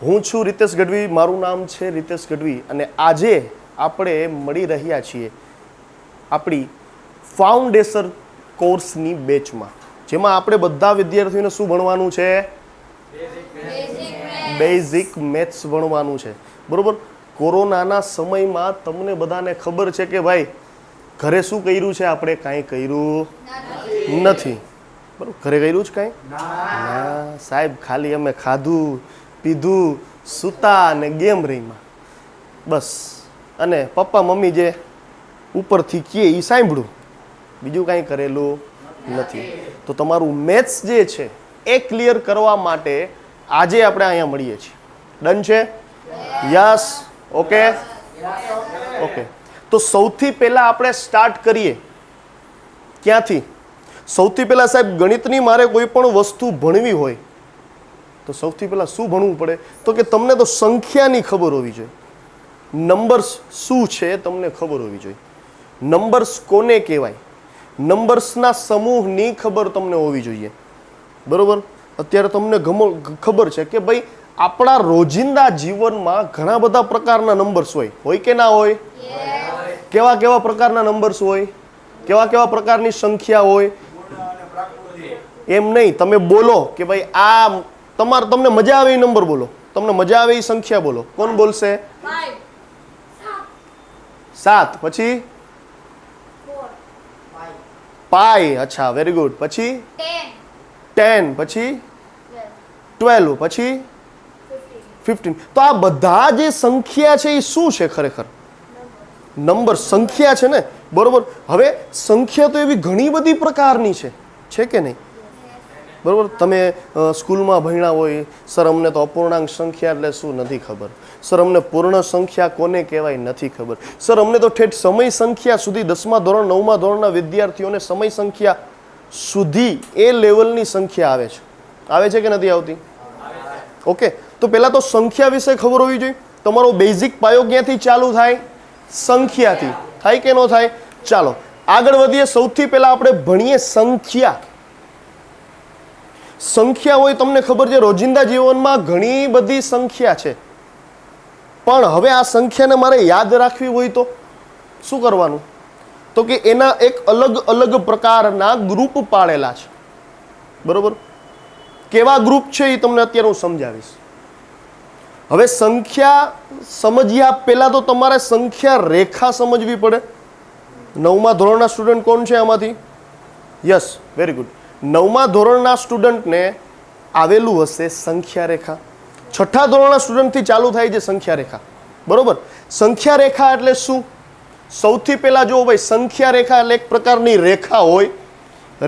હું છું રીતેશ ગઢવી, મારું નામ છે રીતેશ ગઢવી અને આજે આપણે મળી રહ્યા છીએ આપણી ફાઉન્ડેશન કોર્સની બેચમાં, જેમાં આપણે બધા વિદ્યાર્થીઓને શું ભણવાનું છે? બેઝિક મેથ્સ ભણવાનું છે, બરોબર. કોરોનાના સમયમાં તમને બધાને ખબર છે કે ભાઈ ઘરે શું કર્યું છે? આપણે કાંઈ કર્યું નથી, બરોબર. ઘરે કર્યું છે કાંઈ? ના સાહેબ, ખાલી અમે ખાધું પીધું, સૂતા અને ગેમ રહીમાં, બસ. અને પપ્પા મમ્મી જે ઉપરથી કહે એ સાંભળ્યું, બીજું કાંઈ કરેલું નથી. તો તમારું મેથ્સ જે છે એ ક્લિયર કરવા માટે આજે આપણે અહીંયા મળીએ છીએ. ડન છે? યસ. Okay okay. તો સૌથી પહેલાં આપણે સ્ટાર્ટ કરીએ ક્યાંથી? સૌથી પહેલાં સાહેબ, ગણિતની મારે કોઈ પણ વસ્તુ ભણવી હોય તો સૌથી પહેલાં શું ભણવું પડે? તો કે તમને તો સંખ્યાની ખબર હોવી જોઈએ, નંબર્સ શું છે તમને ખબર હોવી જોઈએ. નંબર્સ કોને કહેવાય, નંબર્સના સમૂહની ખબર તમને હોવી જોઈએ, બરોબર. અત્યારે તમને ખબર છે કે ભાઈ આપણા રોજિંદા જીવનમાં ઘણા બધા પ્રકારના નંબર્સ હોય કે ના હોય? કેવા કેવા પ્રકારના નંબર્સ હોય? કેવા કેવા પ્રકારની સંખ્યા હોય? એમ નહીં, તમે બોલો કે ભાઈ આ તમને મજા આવે એ નંબર બોલો, તમને મજા આવે એ સંખ્યા બોલો. કોણ બોલશે? 7. પછી પાઈ. અચ્છા, વેરી ગુડ. પછી 10. પછી 12. પછી 15. તો આ બધા જે સંખ્યા છે એ શું છે ખરેખર? નંબર, સંખ્યા છે ને, બરોબર. હવે સંખ્યા તો એવી ઘણી બધી પ્રકારની છે કે નહીં? બરોબર. તમે સ્કૂલમાં ભણ્યા હોય, સર અમને તો અપૂર્ણાંક સંખ્યા એટલે શું નથી ખબર, સર અમને પૂર્ણ સંખ્યા કોને કહેવાય નથી ખબર, સર અમને તો ઠેઠ સમય સંખ્યા સુધી 10મા ધોરણ 9મા ધોરણના વિદ્યાર્થીઓને સમય સંખ્યા સુધી એ લેવલની સંખ્યા આવે છે કે નથી આવતી? ઓકે. તો પહેલાં તો સંખ્યા વિશે ખબર હોવી જોઈએ. તમારો બેઝિક પાયો ક્યાંથી ચાલુ થાય? સંખ્યાથી. થાય કે ન થાય? ચાલો આગળ વધીએ. સૌથી પહેલાં આપણે ભણીએ સંખ્યા. સંખ્યા હોય, તમને ખબર છે રોજિંદા જીવનમાં ઘણી બધી સંખ્યા છે, પણ હવે આ સંખ્યાને મારે યાદ રાખવી હોય તો શું કરવાનું? તો કે એના એક અલગ અલગ પ્રકારના ગ્રુપ પાડેલા છે, બરોબર. કેવા ગ્રુપ છે એ તમને અત્યારે હું સમજાવીશ. હવે સંખ્યા સમજ્યા પહેલા તો તમારે સંખ્યા રેખા સમજવી પડે. 9મા ધોરણના સ્ટુડન્ટ કોણ છે આમાંથી? Yes, very good. 9મા ધોરણના સ્ટુડન્ટને આવેલું હશે સંખ્યા રેખા. 6ઠા ધોરણના સ્ટુડન્ટથી ચાલુ થાય છે સંખ્યા રેખા, બરોબર. સંખ્યા રેખા એટલે શું? સૌથી પહેલા જો ભાઈ, સંખ્યા રેખા એટલે એક પ્રકારની રેખા હોય.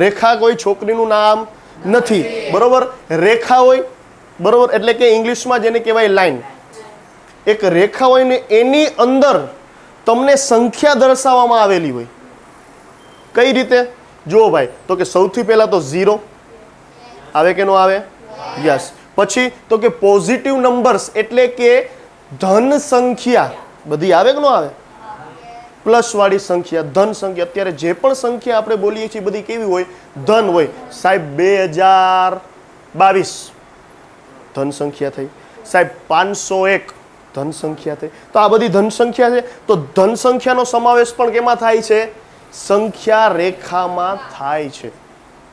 રેખા કોઈ છોકરીનું નામ નથી, બરોબર. રેખા હોય, બરોબર, એટલે કે ઇંગ્લિશમાં જેને કહેવાય લાઈન. એક રેખા હોય ને એની અંદર તમને સંખ્યા દર્શાવવામાં આવેલી હોય. કઈ રીતે? જુઓ ભાઈ, તો કે સૌથી પહેલા તો 0 આવે કે ન આવે? યસ. પછી તો કે પોઝિટિવ નંબર્સ એટલે કે ધન સંખ્યા બધી આવે કે ન આવે? પ્લસ વાળી સંખ્યા, ધન સંખ્યા. અત્યારે જે પણ સંખ્યા આપણે બોલીએ છીએ બધી કેવી હોય? ધન હોય. સાહેબ 2022 ધન સંખ્યા થઈ. સાહેબ 501 ધન સંખ્યા થઈ. તો આ બધી ધન સંખ્યા છે. તો ધન સંખ્યાનો સમાવેશ પણ કેમાં થાય છે? સંખ્યા રેખામાં થાય છે,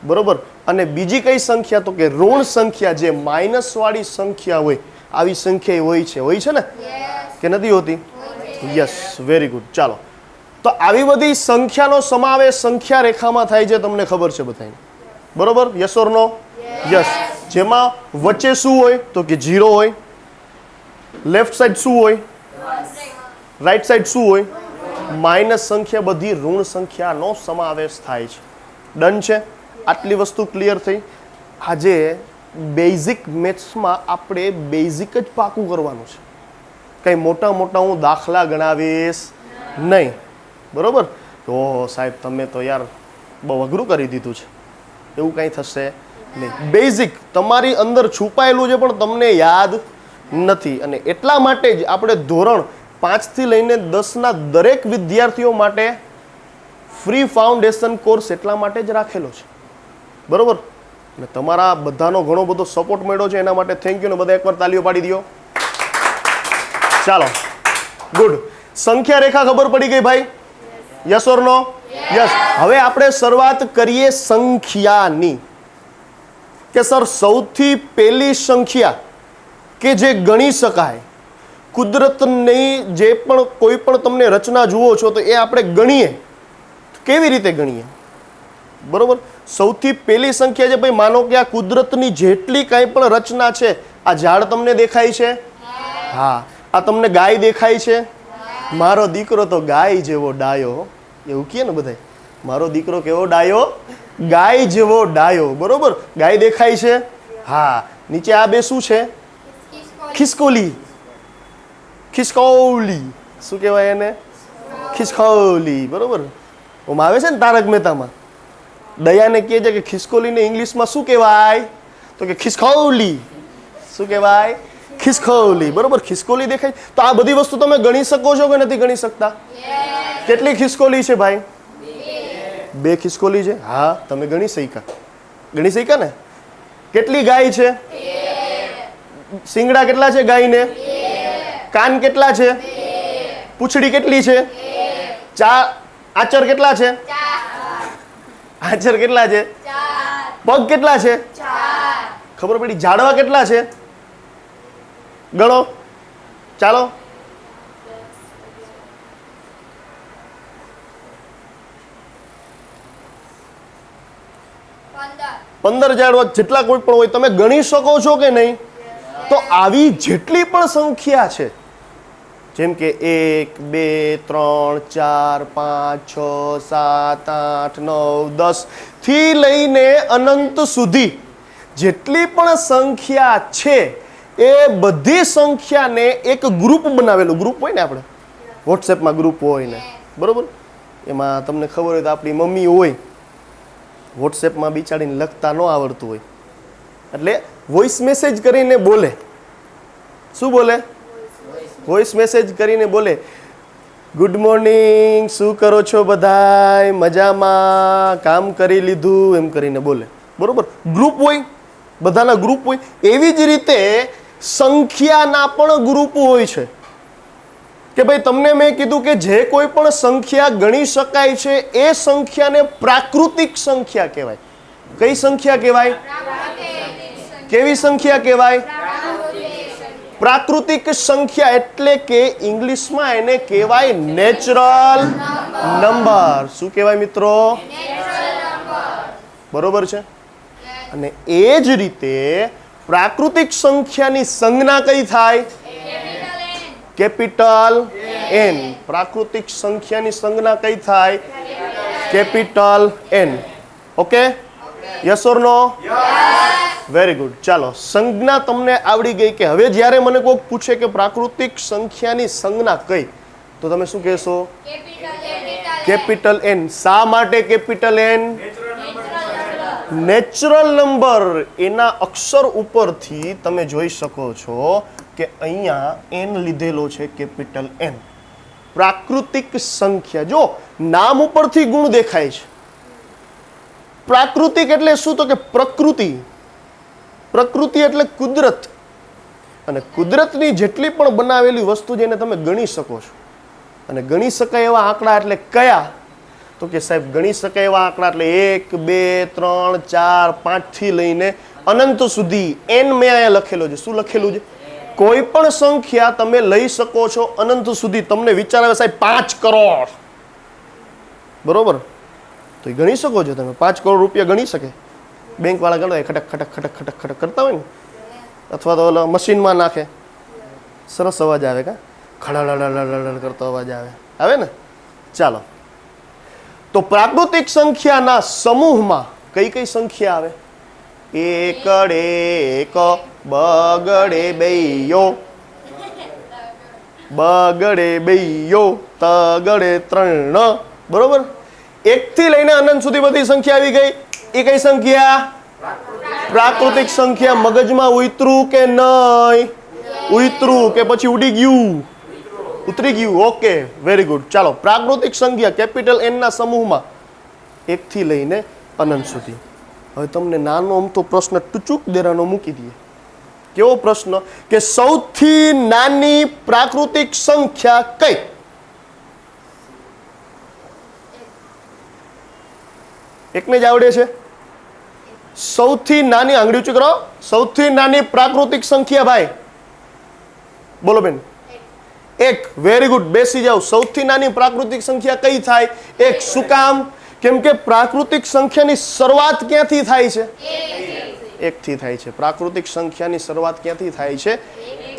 બરોબર. અને બીજી કઈ સંખ્યા? તો કે ઋણ સંખ્યા, જે માઇનસ વાળી સંખ્યા હોય. આવી સંખ્યા હોય છે ને, કે નથી હોતી? Yes, very good. ચાલો, તો આવી બધી સંખ્યાનો સમાવેશ સંખ્યા રેખામાં થાય છે, તમને ખબર છે બધાને, બરોબર. Yes or no? યસ. જેમાં વચ્ચે શું હોય? તો કે 0 હોય. લેફ્ટ સાઈડ શું હોય? રાઈટ સાઈડ શું હોય? માઇનસ સંખ્યા, બધી ઋણ સંખ્યાનો સમાવેશ થાય છે. ડન છે? આટલી વસ્તુ ક્લિયર થઈ. આજે બેઝિક મેથ્સમાં આપણે બેઝિક જ પાકું કરવાનું છે. કંઈ મોટા મોટા હું દાખલા ગણાવીશ નહીં, બરોબર. ઓહો સાહેબ, તમે તો યાર બહુ અઘરું કરી દીધું છે, એવું કંઈ થશે નહીં. બેઝિક તમારી અંદર છુપાયેલું છે પણ તમને યાદ નથી, અને એટલા માટે જ આપણે ધોરણ 5 થી લઈને 10ના દરેક વિદ્યાર્થીઓ માટે ફ્રી ફાઉન્ડેશન કોર્સ એટલા માટે જ રાખેલો છે, બરોબર. અને તમારા બધાનો ઘણો બધો સપોર્ટ મળ્યો છે, એના માટે થેન્ક યુ. ને બધા એકવાર તાલીઓ પાડી દો. ચાલો ગુડ. સંખ્યા રેખા ખબર પડી ગઈ ભાઈ? Yes or no? યસ. હવે આપણે શરૂઆત કરીએ સંખ્યાની કે સર સૌથી પહેલી સંખ્યા કે જે ગણી શકાય, કુદરતની જે પણ કોઈ પણ તમને રચના જુઓ છો તો એ આપણે ગણીએ, કેવી રીતે ગણીએ? બરોબર. સૌથી પહેલી સંખ્યા છે ભાઈ, માનો કે આ કુદરતની જેટલી કાંઈ પણ રચના છે, આ ઝાડ તમને દેખાય છે? હા. આ તમને ગાય દેખાય છે? મારો દીકરો તો ગાય જેવો ડાયો, એવું કહે ને બધાય, મારો દીકરો કેવો ડાયો? ગાય જેવો ડાયો. બરોબર. ગાય દેખાય છે? હા. નીચે આ બે શું છે? ખિસકોલી. ખિસકોલી શું કહેવાય એને? ખિસકોલી. બરોબર. ઓમ આવે છે ને તારક મહેતામાં, દયાને કહે છે કે ખિસકોલીને ઇંગ્લિશમાં શું કહેવાય? તો કે ખિસકોલી. શું કહેવાય? ખિસકોલી. બરોબર. ખિસકોલી દેખાય. તો આ બધી વસ્તુ તમે ગણી શકો છો કે નથી ગણી શકતા? કેટલી ખિસકોલી છે ભાઈ? 2 ખિસકોલી છે. હા, તમે ગણી શક્યા. ગણી શક્યા ને? કેટલી ગાય છે? શિંગડા કેટલા છે ગાયને? કાન કેટલા છે? પૂંછડી કેટલી છે? 4. આચર કેટલા છે? આચર કેટલા છે? પગ કેટલા છે? ખબર પડી? ઝાડવા કેટલા છે? ગણો ચાલો. 15 ઝાડવા જેટલા કોઈ પણ હોય તમે ગણી શકો છો કે નહીં? તો આવી જેટલી પણ સંખ્યા છે, જેમ કે 1 2 3 4 5 6 7 8 9 10 થી લઈને અનંત સુધી જેટલી પણ સંખ્યા છે એ બધી સંખ્યાને એક ગ્રુપ બનાવેલું, ગ્રુપ હોય ને આપણે વોટ્સએપમાં ગ્રુપ હોય ને, બરોબર, એમાં તમને ખબર હોય તો આપણી મમ્મી હોય, વોટ્સએપમાં બિચારીને લખતા ન આવડતું હોય એટલે વોઇસ મેસેજ કરીને બોલે. શું બોલે? વોઇસ મેસેજ કરીને બોલે, ગુડ મોર્નિંગ, શું કરો છો બધાય? મજામાં? કામ કરી લીધું? એમ કરીને બોલે. બરોબર. ગ્રુપ હોય, બધાના ગ્રુપ હોય. એવી જ રીતે સંખ્યાના પણ ગ્રુપ હોય છે કે ભાઈ તમને મેં કીધું કે જે કોઈ પણ સંખ્યા ગણી શકાય છે એ સંખ્યાને પ્રાકૃતિક સંખ્યા કહેવાય. કઈ સંખ્યા કહેવાય? કેવી સંખ્યા કહેવાય? પ્રાકૃતિક સંખ્યા. એટલે કે ઇંગ્લિશમાં એને કહેવાય નેચરલ નંબર. શું કહેવાય મિત્રો? બરોબર છે. અને એ જ રીતે પ્રાકૃતિક સંખ્યાની સંજ્ઞા કઈ થાય? Capital N. પ્રાકૃતિક સંખ્યાની સંજ્ઞા કઈ થાય? Capital N. Okay? Yes or no? Very good. ચાલો, સંજ્ઞા તમને આવડી ગઈ કે હવે જ્યારે મને કોઈક પૂછે કે પ્રાકૃતિક સંખ્યાની સંજ્ઞા કઈ, તો તમે શું કહેશો? Capital N. શા માટે કેપિટલ એન? Natural number. એના અક્ષર ઉપરથી તમે જોઈ શકો છો કે અહીંયા એન લીધેલો છે, કેપિટલ એન. પ્રાકૃતિક સંખ્યા. જો નામ ઉપરથી ગુણ દેખાય છે. પ્રાકૃતિક એટલે શું? તો કે પ્રકૃતિ. પ્રકૃતિ એટલે કુદરત. અને કુદરતની જેટલી પણ બનાવેલી વસ્તુ જેને તમે ગણી શકો છો, અને ગણી શકાય એવા આંકડા એટલે કયા? તો કે સાહેબ ગણી શકાય એવા આંકડા એટલે 1 2 3 4 5 થી લઈને અનંત સુધી. એન મેં અહીંયા લખેલો છે. શું લખેલું છે? કોઈ પણ સંખ્યા તમે લઈ શકો છો અનંત સુધી. તમને વિચાર આવે સાહેબ 5 કરોડ, બરોબર, તો એ ગણી શકો છો તમે. 5 કરોડ રૂપિયા ગણી શકે. બેંક વાળા ગણો ખટક ખટક ખટક ખટક ખટક કરતા હોય ને, અથવા તો ઓલા મશીનમાં નાખે, સરસ અવાજ આવે. કા ખડાડડ કરતો અવાજ આવે, આવે ને? ચાલો, તો પ્રાકૃતિક સંખ્યાના સમૂહમાં કઈ કઈ સંખ્યા આવે? એકડે એક, બગડે બેયો, બગડે બેયો, તગડે 3. બરોબર. 1 થી લઈને અનંત સુધી બધી સંખ્યા આવી ગઈ. એ કઈ સંખ્યા? પ્રાકૃતિક સંખ્યા. મગજમાં ઉતરું કે નહીં? ઉતરું કે પછી ઉડી ગયું? ઉતરી ગયું. Okay, very good. ચાલો, પ્રાકૃતિક સંખ્યા કેપિટલ એન ના સમૂહમાં 1 થી લઈને અનંત સુધી. હવે તમને નાનો અમથો પ્રશ્ન ટૂચુક દેરાનો મૂકી દઈએ કેવો પ્રશ્ન કે સૌથી નાની પ્રાકૃતિક સંખ્યા કઈ? એકને જ આવડે છે? સૌથી નાની, આંગળી ઊંચી કરો, સૌથી નાની પ્રાકૃતિક સંખ્યા ભાઈ બોલો બેન. એક. વેરી ગુડ, બેસી જાઓ. સૌથી નાની પ્રાકૃતિક સંખ્યા કઈ થાય? એક. શું કામ? કેમ કે પ્રાકૃતિક સંખ્યાની શરૂઆત ક્યાંથી થાય છે? એકથી થાય છે. પ્રાકૃતિક સંખ્યાની શરૂઆત ક્યાંથી થાય છે?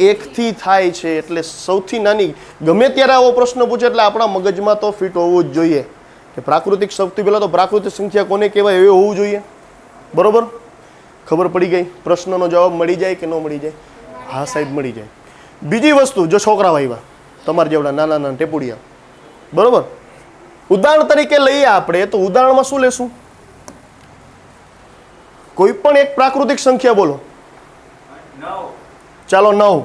એકથી થાય છે. એટલે સૌથી નાની, ગમે ત્યારે આવો પ્રશ્ન પૂછે એટલે આપણા મગજમાં તો ફિટ હોવું જ જોઈએ કે પ્રાકૃતિક, સૌથી પહેલા તો પ્રાકૃતિક સંખ્યા કોને કહેવાય એવું હોવું જોઈએ. બરોબર? ખબર પડી ગઈ? પ્રશ્નનો જવાબ મળી જાય કે ન મળી જાય? હા સાહેબ મળી જાય. બીજી વસ્તુ, જો છોકરાઓ આવ્યા તમારા જેવડા નાના નાના ટેપુડિયા, બરોબર, ઉદાહરણ તરીકે લઈએ આપણે, તો ઉદાહરણમાં શું લેશું? કોઈ પણ એક પ્રાકૃતિક સંખ્યા બોલો. ચાલો 9.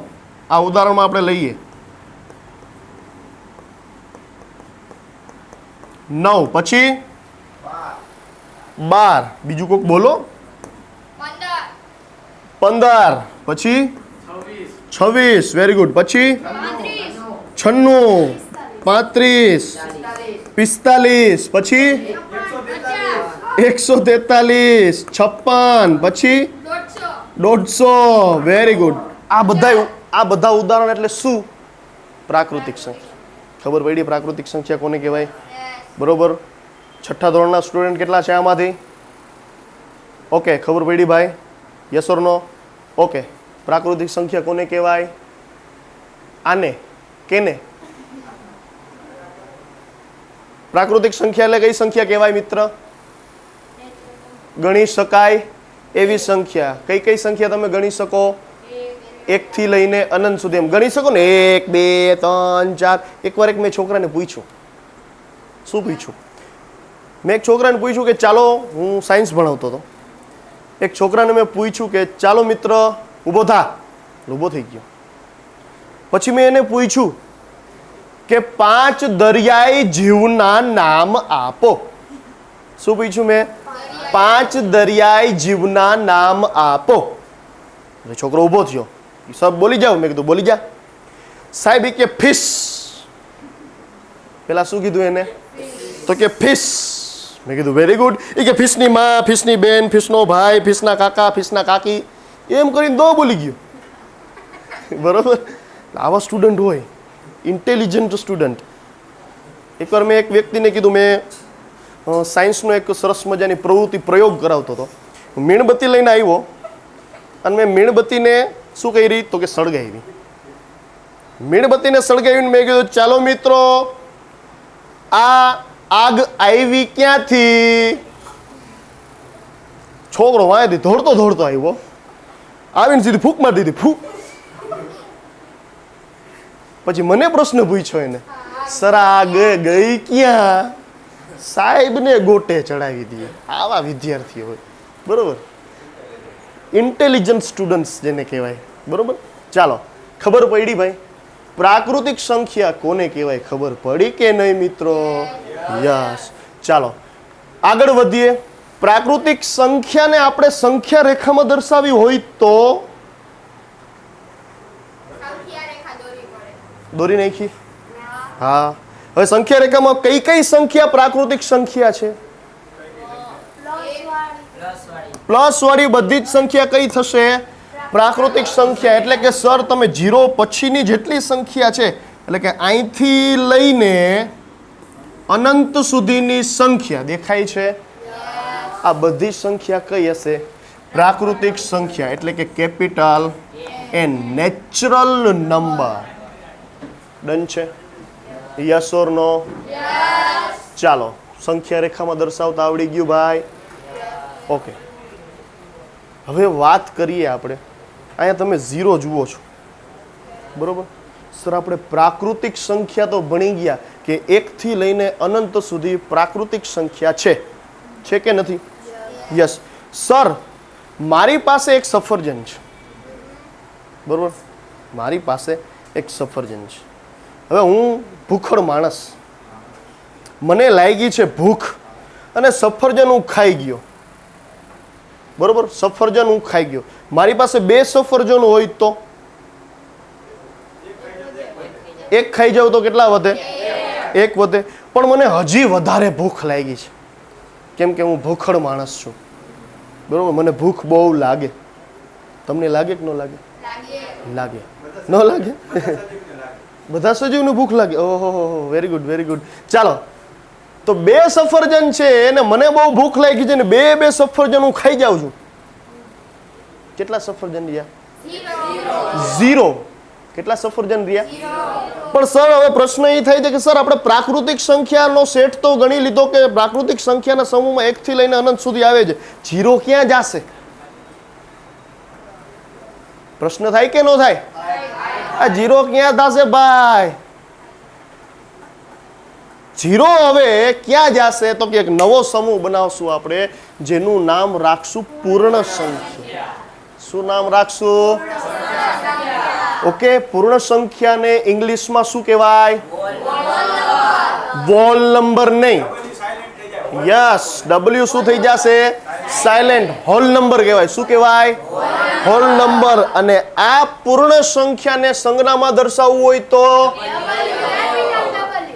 આ ઉદાહરણમાં આપણે લઈએ 9. પછી 12. બીજું કોઈક બોલો. 15. પછી 26. Very good. પછી 96. 35. 45. પછી 143. 56. પછી 150. Very good. આ બધા ઉદાહરણ એટલે શું? પ્રાકૃતિક સંખ્યા. ખબર પડી પ્રાકૃતિક સંખ્યા કોને કહેવાય? બરોબર. છઠ્ઠા ધોરણના સ્ટુડન્ટ કેટલા છે આમાંથી? ઓકે, ખબર પડી ભાઈ? Yes or no? ઓકે. પ્રાકૃતિક સંખ્યા કોને કહેવાય? આને કેને? પ્રાકૃતિક સંખ્યા એટલે કઈ સંખ્યા કહેવાય મિત્ર? ગણી શકાય એવી સંખ્યા. કઈ કઈ સંખ્યા તમે ગણી શકો? 1 થી લઈને અનંત સુધી એમ ગણી શકો ને. 1 2 3 4. એકવાર મેં છોકરાને પૂછ્યું. શું પૂછ્યું? મેં એક છોકરાને પૂછ્યું કે ચાલો, હું સાયન્સ ભણાવતો હતો. એક છોકરાને મેં પૂછ્યું કે ચાલો મિત્ર ઊભો થા. ઊભો થઈ ગયો. પછી મેં એને પૂછ્યું કે 5 દરિયાઈ જીવના નામ આપો. શું પૂછ્યું મેં? 5 દરિયાઈ જીવના નામ આપો. એટલે છોકરો ઊભો થયો. સબ બોલી જાઓ. મેં કીધું બોલી જા. સાહેબ કે ફિશ. પેલા શું કીધું એને? તો કે ફિશ. મેં કીધું વેરી ગુડ. એ કે ફિશની માં, ફિશની બેન, ફિશનો ભાઈ, ફિશના કાકા, ફિશના કાકી, એમ કરીને દો બોલી ગયો. બરોબર? આવા સ્ટુડન્ટ હોય, ઇન્ટેલિજન્ટ સ્ટુડન્ટ. એકવાર મેં એક વ્યક્તિને કીધું, મેં સાયન્સનો એક સરસ મજાની પ્રવૃત્તિ પ્રયોગ કરાવતો હતો. મીણબત્તી લઈને આવ્યો અને મેં મીણબત્તીને શું કરી? તો કે સળગાવી. મીણબત્તીને સળગાવીને મેં કીધું ચાલો મિત્રો, આ આગ આવી ક્યાંથી? છોકરો વાંયથી દોડતો દોડતો આવ્યો, આવીને સીધી ફૂંક મારી દીધી. ફૂંક. પછી મને પ્રશ્ન પૂછ્યો એને, સર આગ ગઈ ક્યાં? સાહેબને ગોટે ચડાવી દઈએ. આવા વિદ્યાર્થીઓ હોય. બરોબર? ઇન્ટેલિજન્ટ સ્ટુડન્ટ્સ જેને કહેવાય. બરોબર? ચાલો, ખબર પડી ભાઈ? પ્રાકૃતિક સંખ્યા કોને કહેવાય? ખબર પડી કે નહીં મિત્રો? યસ. ચાલો આગળ વધીએ. પ્રાકૃતિક સંખ્યાને આપણે સંખ્યા રેખામાં દર્શાવી હોય તો દોરી નાખી. હા. હવે સંખ્યા રેખામાં કઈ કઈ સંખ્યા પ્રાકૃતિક સંખ્યા છે? પ્લસ વાળી બધી જ સંખ્યા કઈ થશે? પ્રાકૃતિક સંખ્યા. એટલે કે સર તમે 0 પછીની જેટલી સંખ્યા છે, એટલે કે અહીંથી લઈને અનંત સુધીની સંખ્યા દેખાય છે, આ બધી સંખ્યા કઈ હશે? પ્રાકૃતિક સંખ્યા. એટલે કે capital N, natural number. Done છે? Yes or no? ચાલો, સંખ્યા રેખામાં દર્શાવતા આવડી ગયું ભાઈ? ઓકે. હવે વાત કરીએ આપણે. અહીંયા તમે 0 જુઓ છો, બરોબર? સર આપણે પ્રાકૃતિક સંખ્યા તો ભણી ગયા કે 1 થી લઈને અનંત સુધી પ્રાકૃતિક સંખ્યા છે કે નથી? યસ. સર મારી પાસે એક સફરજન છે, બરોબર? મારી પાસે એક સફરજન છે. હવે હું ભૂખડ માણસ, મને લાગી છે ભૂખ અને સફરજન હું ખાઈ ગયો. બરોબર, સફરજન હું ખાઈ ગયો, મારી પાસે 2 સફરજન હોય તો એક ખાઈ જાવ તો કેટલા વધે? 1 વધે. પણ મને હજી વધારે ભૂખ લાગી છે, કેમ કે હું ભૂખડ માણસ છું, બરોબર, મને ભૂખ બહુ લાગે. તમને લાગે કે ન લાગે? લાગે. ન લાગે? બધા સજીવને ભૂખ લાગે. ઓહો, વેરી ગુડ, વેરી ગુડ. ચાલો, તો 2 સફરજન છે અને મને બહુ ભૂખ લાગી છે ને 2 સફરજન હું ખાઈ જાઉં છું. કેટલા સફરજન રહ્યા? 0. કેટલા સફરજન રહ્યા? પણ સર હવે પ્રશ્ન એ થાય છે કે સર આપણે પ્રાકૃતિક સંખ્યાનો સેટ તો ગણી લીધો કે પ્રાકૃતિક સંખ્યાના સમૂહમાં 1 થી લઈને અનંત સુધી આવે છે, 0 ક્યાં જશે? પ્રશ્ન થાય કે ન થાય? આ 0 ક્યાં થશે ભાઈ? 0 હવે ક્યાં જશે? તો કે એક નવો સમૂહ બનાવશું આપણે, જેનું નામ રાખશું પૂર્ણ સંખ્યા. શું નામ રાખશું? ઓકે, પૂર્ણ સંખ્યાને ઇંગ્લિશમાં શું કહેવાય? વોલ નંબર નહીં. યસ, W શું થઈ જશે? સાયલેન્ટ. હોલ નંબર કહેવાય. શું કહેવાય? Whole number. અને આ પૂર્ણ સંખ્યાને સંજ્ઞામાં દર્શાવવું હોય તો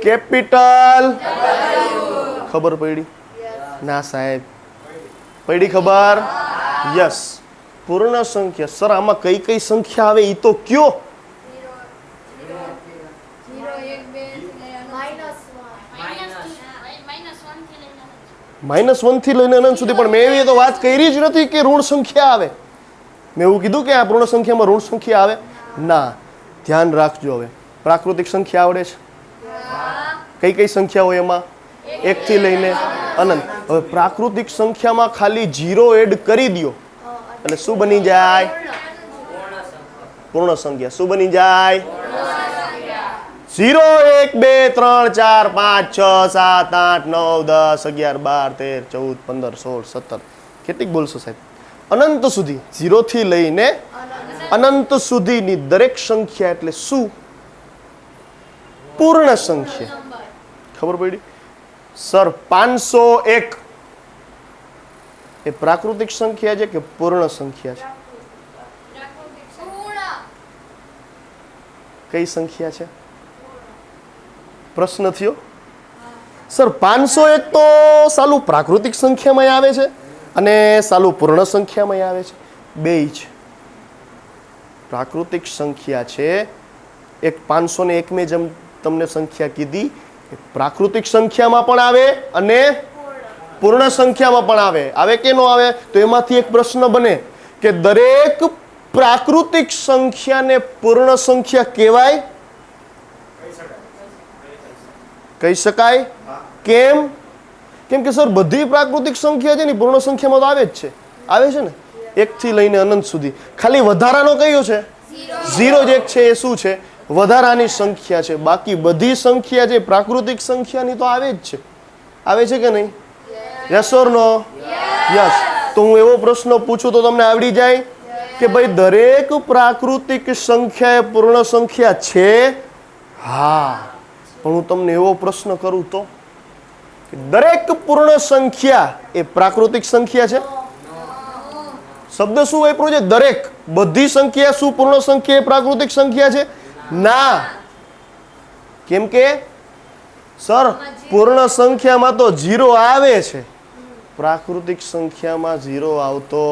કેપિટલ. ખબર પડી? ના સાહેબ, પડી ખબર? યસ, પૂર્ણ સંખ્યા. સર આમાં કઈ કઈ સંખ્યા આવે એ તો કયો? -1 થી લઈને અનંત સુધી. પણ મેં એવી તો વાત કરી જ નથી કે ઋણ સંખ્યા આવે. મેં એવું કીધું કે આ પૂર્ણ સંખ્યામાં ઋણ સંખ્યા આવે? ના. ધ્યાન રાખજો. હવે પ્રાકૃતિક સંખ્યા આવડે છે? કઈ કઈ સંખ્યા હોય એમાં? 1 થી લઈને અનંત. હવે પ્રાકૃતિક સંખ્યામાં ખાલી 0 એડ કરી દો એટલે શું બની જાય? પૂર્ણ સંખ્યા. શું બની જાય? 0 1 2 3 4 5 6 7 8 9 10 11 12 13 14 15 16 17. કેટલીક બોલશો સાહેબ? અનંત સુધી. 0 થી લઈને અનંત સુધીની દરેક સંખ્યા એટલે શું? પૂર્ણ સંખ્યા. ખબર પડી? સર 501 એ પ્રાકૃતિક સંખ્યા છે કે પૂર્ણ સંખ્યા છે? કઈ સંખ્યા છે? પ્રશ્ન થયો. સર 501 તો સાલું પ્રાકૃતિક સંખ્યામાં આવે છે અને સાલું પૂર્ણ સંખ્યામાં આવે છે. બેય છે. પ્રાકૃતિક સંખ્યા છે એક 501 મેં જેમ તમને સંખ્યા કીધી, પ્રાકૃતિક સંખ્યામાં પણ આવે અને પૂર્ણ સંખ્યામાં પણ આવે. આવે કે ન આવે? તો એમાંથી એક પ્રશ્ન બને કે દરેક પ્રાકૃતિક સંખ્યાને પૂર્ણ સંખ્યા કહેવાય? કહી શકાય. કેમ? કેમ કે સર બધી પ્રાકૃતિક સંખ્યા છે ને પૂર્ણ સંખ્યામાં તો આવે જ છે. આવે છે ને 1 થી લઈને અનંત સુધી. ખાલી વધારાનો કયો છે? 0 જ એક છે. એ શું છે? વધારાની સંખ્યા છે. બાકી બધી સંખ્યા છે પ્રાકૃતિક સંખ્યાની તો આવે જ છે. આવે છે કે નહીં? Yes or no? યસ. તો હું એવો પ્રશ્ન પૂછું તો તમને આવડી જાય કે ભાઈ દરેક પ્રાકૃતિક સંખ્યા એ પૂર્ણ સંખ્યા છે? હા. પણ હું તમને એવો પ્રશ્ન કરું તો કે દરેક પૂર્ણ સંખ્યા એ પ્રાકૃતિક સંખ્યા છે? શબ્દ શું વાપર્યો છે? દરેક. બધી સંખ્યા શું પૂર્ણ સંખ્યા એ પ્રાકૃતિક સંખ્યા છે? ના. કેમ કે સર પૂર્ણ સંખ્યામાં તો 0 આવે છે, પ્રાકૃતિક સંખ્યામાં 0 આવતો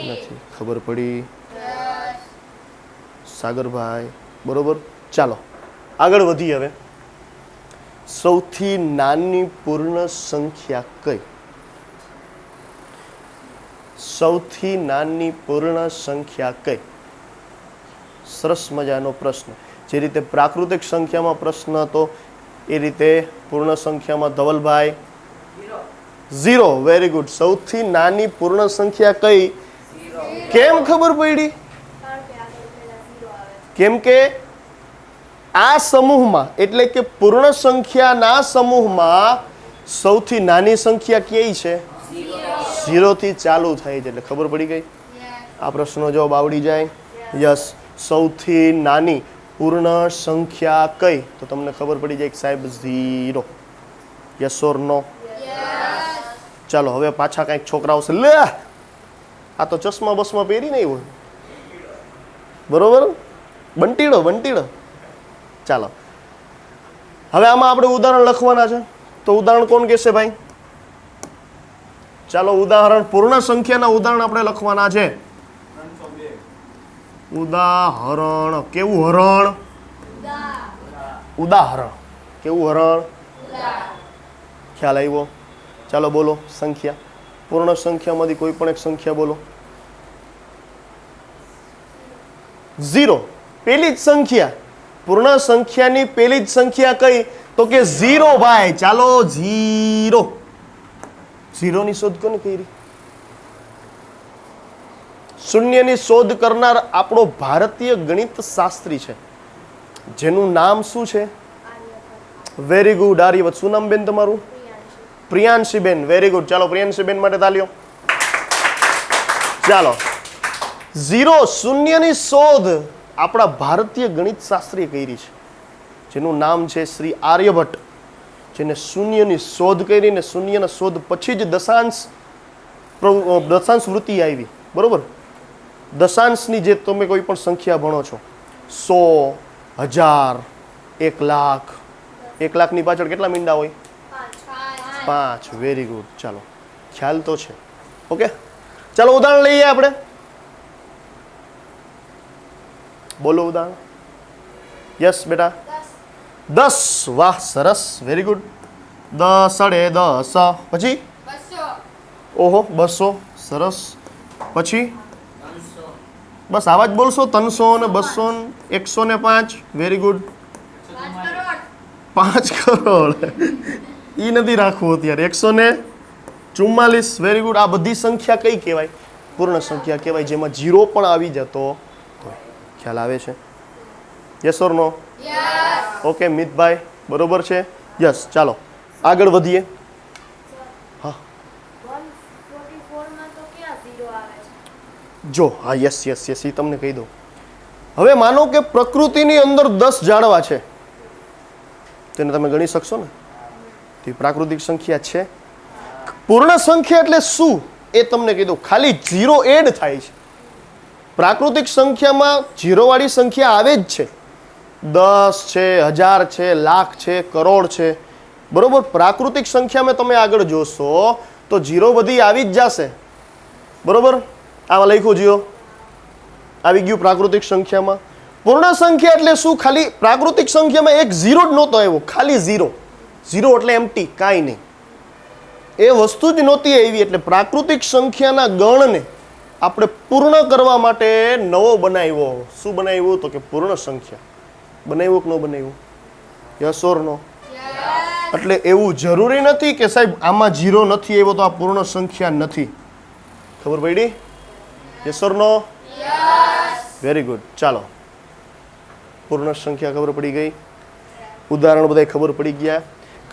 નથી. ખબર પડી સાગરભાઈ? બરોબર. ચાલો આગળ વધીએ. હવે સૌથી નાની પૂર્ણ સંખ્યા કઈ? સૌથી નાની પૂર્ણ સંખ્યા કઈ? સરસ મજાનો પ્રશ્ન. જે રીતે પ્રાકૃતિક સંખ્યામાં પ્રશ્ન હતો એ રીતે પૂર્ણ સંખ્યામાં ધવલભાઈ 0. Very good. સૌથી નાની પૂર્ણ સંખ્યા કઈ? કેમ ખબર પડી? કેમ કે આ સમૂહમાં એટલે કે પૂર્ણ સંખ્યાના સમૂહમાં સૌથી નાની સંખ્યા કઈ છે? 0 થી ચાલુ થાય છે. એટલે ખબર પડી ગઈ. આ પ્રશ્નનો જવાબ આવડી જાય. યસ. સૌથી નાની પૂર્ણ સંખ્યા કઈ? તો તમને ખબર પડી જાય કે સાહેબ 0. Yes or no? ચાલો હવે પાછા કંઈક છોકરાઓ છે. લે આ તો ચશ્મા બસમાં પહેરી નહીં હોય, બરોબર? બંટીડો બંટીડો. ચાલો, હવે આમાં આપણે ઉદાહરણ લખવાના છે, તો ઉદાહરણ કોણ કહેશે ભાઈ? ચાલો ઉદાહરણ, પૂર્ણ સંખ્યાના ઉદાહરણ આપણે લખવાના છે. ઉદાહરણ. કેવું હરણ? ઉદાહરણ. કેવું હરણ? ખ્યાલ આવ્યો? ચાલો બોલો સંખ્યા. પૂર્ણ સંખ્યામાંથી કોઈ પણ એક સંખ્યા બોલો. 0. પેલી જ સંખ્યા, પૂર્ણ સંખ્યાની પેલી જ સંખ્યા કઈ? તો કે 0 ભાઈ. ચાલો 0. 0 ની શોધ કોને કરી? શૂન્યની શોધ કરનાર આપણો ભારતીય ગણિત શાસ્ત્રી છે, જેનું નામ શું છે? Very good Aryavat. શું નામ બેન તમારું? પ્રિયાંશીબેન. Very good. ચાલો પ્રિયાંશીબેન માટે તાલીઓ. ચાલો 0 શૂન્યની શોધ આપણા ભારતીય ગણિત શાસ્ત્રીએ કરી છે, જેનું નામ છે શ્રી આર્યભટ્ટ, જેને શૂન્યની શોધ કરી ને શૂન્યના શોધ પછી જ દશાંશ વૃત્તિ આવી. બરોબર? દશાંશની જે તમે કોઈ પણ સંખ્યા ભણો છો, 100, 1000, 1 લાખ, 1 લાખની પાછળ કેટલા મીંડા હોય? 5. Very good. ચાલો ખ્યાલ તો છે. ઓકે, ચાલો ઉદાહરણ લઈએ આપણે. બોલો ઉદાહરણ. યસ બેટા. 10. વાહ સરસ. Very good. 10 10. પછી? ઓહો 200. સરસ. પછી? બસ આવા જ બોલશો. 300 ને 200 ને 105. Very good. 5 કરોડ. ઈ નથી રાખવું અત્યારે. 144. Very good. આ બધી સંખ્યા કઈ કહેવાય? પૂર્ણ સંખ્યા કહેવાય, જેમાં 0 પણ આવી જતો હોય. ખ્યાલ આવે છે? Yes or no? ઓકે મિતભાઈ, બરોબર છે? યસ. ચાલો આગળ વધીએ. હા જો, હા યસ યસ યસ, એ તમને કહી દઉં. હવે માનો કે પ્રકૃતિની અંદર 10 ઝાડવા છે, તેને તમે ગણી શકશો ને? તે પ્રાકૃતિક સંખ્યા છે. પૂર્ણ સંખ્યા એટલે શું એ તમને કહી દઉં. ખાલી 0 એડ થાય છે. પ્રાકૃતિક સંખ્યામાં 0 વાળી સંખ્યા આવે જ છે. 10 છે, 1000 છે, લાખ છે, કરોડ છે. બરોબર? પ્રાકૃતિક સંખ્યામાં તમે આગળ જોશો તો 0 બધી આવી જ જશે. બરોબર? આમાં લખ્યું 0 આવી ગયું પ્રાકૃતિક સંખ્યામાં. પૂર્ણ સંખ્યા એટલે શું? ખાલી પ્રાકૃતિક સંખ્યામાં એક 0 જ નહોતો આવ્યો, ખાલી 0. 0 એટલે એમ્પ્ટી, કાંઈ નહીં. એ વસ્તુ જ નહોતી આવી. એટલે પ્રાકૃતિક સંખ્યાના ગણને આપણે પૂર્ણ કરવા માટે નવો બનાવ્યો. શું બનાવ્યું? તો કે પૂર્ણ સંખ્યા. બનાવ્યું કે ન બનાવ્યું? યસ ઓર નો? એટલે એવું જરૂરી નથી કે સાહેબ આમાં 0 નથી આવ્યો તો આ પૂર્ણ સંખ્યા નથી. ખબર પડી? Yes or no? Very good. ચાલો પૂર્ણ સંખ્યા ખબર પડી ગઈ. ઉદાહરણ બધા ખબર પડી ગયા.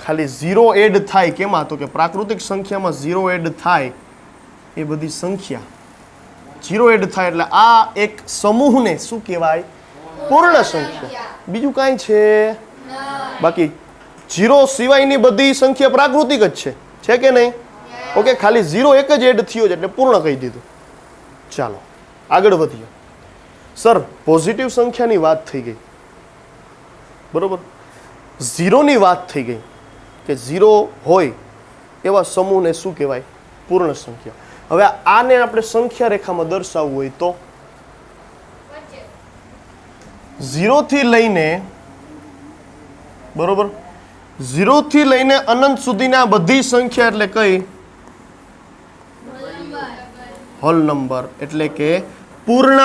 ખાલી 0 એડ થાય કેમાં? તો કે પ્રાકૃતિક સંખ્યામાં 0 એડ થાય એ બધી સંખ્યા 0 એડ થાય એટલે આ એક સમૂહને શું કહેવાય? પૂર્ણ સંખ્યા. બીજું કાંઈ છે? બાકી 0 સિવાયની બધી સંખ્યા પ્રાકૃતિક જ છે કે નહીં? ઓકે, ખાલી 0 એક જ એડ થયો છે એટલે પૂર્ણ કહી દીધું. ચાલો આગળ વધીએ. સર પોઝિટિવ સંખ્યાની વાત થઈ ગઈ, બરોબર? 0ની વાત થઈ ગઈ કે 0 હોય એવા સમૂહને શું કહેવાય? પૂર્ણ સંખ્યા. હવે આને આપણે સંખ્યા રેખામાં દર્શાવવું હોય તો 0 થી લઈને, બરોબર, 0 થી લઈને અનંત સુધીના બધી સંખ્યા એટલે કઈ? Whole number. એટલે કે પૂર્ણ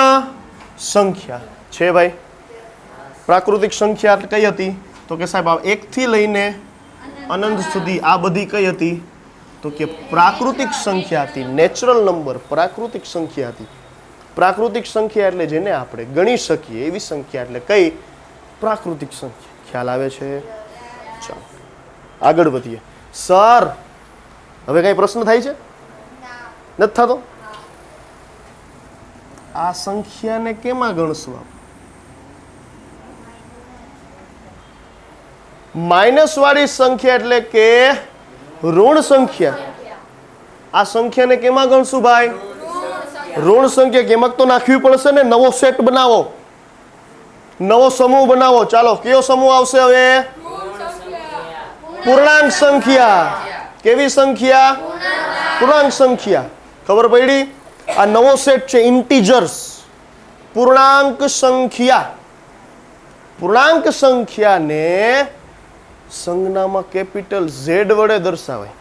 સંખ્યા છે ભાઈ. પ્રાકૃતિક સંખ્યા કઈ હતી? તો કે સાહેબ 1 થી લઈને અનંત સુધી આ બધી કઈ હતી? તો કે પ્રાકૃતિક સંખ્યા હતી. નેચરલ નંબર પ્રાકૃતિક સંખ્યા હતી. પ્રાકૃતિક સંખ્યા એટલે જેને આપણે ગણી શકીએ એવી સંખ્યા એટલે કઈ? પ્રાકૃતિક સંખ્યા. ખ્યાલ આવે છે? ચાલો આગળ વધીએ. સર હવે કઈ પ્રશ્ન થાય છે? નથી થતો? આ સંખ્યાને કેમાં ગણશું? માઇનસ વાળી સંખ્યા એટલે કે ઋણ સંખ્યા. આ સંખ્યાને કેમાં ગણશું ભાઈ? ઋણ સંખ્યા કેમક તો નાખવી પડશે ને. નવો સેટ બનાવો, નવો સમૂહ બનાવો. ચાલો, કયો સમૂહ આવશે હવે? પૂર્ણાંક સંખ્યા. કેવી સંખ્યા? પૂર્ણાંક સંખ્યા. ખબર પડી? આ નવો સેટ છે ઇન્ટીજર્સ, પૂર્ણાંક સંખ્યા. પૂર્ણાંક સંખ્યાને સંજ્ઞામાં કેપિટલ ઝેડ વડે દર્શાવાય.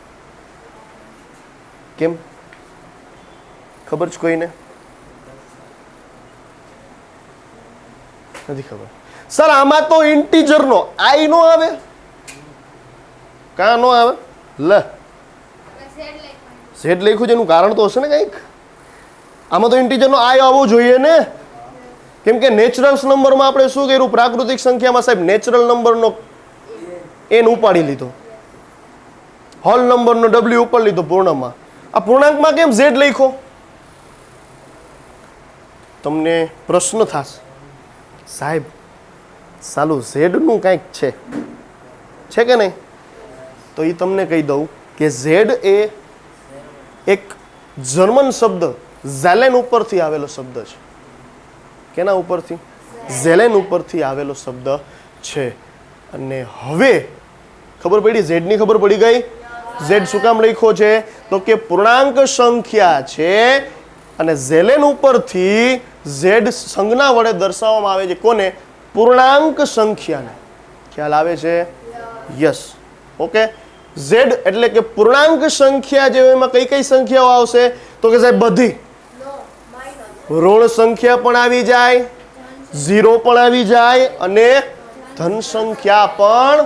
કેમ? ખબર છે કોઈને? નથી ખબર. સર આમાં તો ઇન્ટીજર નો આઈ નો આવે. કાં નો આવે? લ ઝેડ લખ્યું છે એનું કારણ તો હશે ને કંઈક. આમાં તો ઇન્ટીજર નો આઈ આવવો જોઈએ ને. કેમ કે નેચરલ નંબરમાં આપણે શું કર્યું? પ્રાકૃતિક સંખ્યામાં સાહેબ નેચરલ નંબરનો એન ઉપાડી લીધો, હોલ નંબરનો ડબલ્યુ ઉપર લીધો પૂર્ણમાં. આ પૂર્ણાંકમાં કેમ ઝેડ લખ્યો? તમને પ્રશ્ન થશે, સાહેબ સાલું ઝેડનું કાંઈક છે કે નહીં? તો એ તમને કહી દઉં કે ઝેડ એ એક જર્મન શબ્દ ઝેલેન ઉપરથી આવેલો શબ્દ છે. કેના ઉપરથી? ઝેલેન ઉપરથી આવેલો શબ્દ છે. અને હવે ખબર પડી, ઝેડની ખબર પડી ગઈ. ઝેડ શું કામ લખ્યો છે? તો કે પૂર્ણાંક સંખ્યા છે અને ઝેલેન ઉપરથી ઝેડ સંજ્ઞા વડે દર્શાવવામાં આવે છે. કોને? પૂર્ણાંક સંખ્યાને. ખ્યાલ આવે છે? યસ. ઓકે. ઝેડ એટલે કે પૂર્ણાંક સંખ્યા જે એમાં કઈ કઈ સંખ્યાઓ આવશે? તો કે સાહેબ બધી. ઋણ સંખ્યા પણ આવી જાય, ઝીરો પણ આવી જાય અને ધન સંખ્યા પણ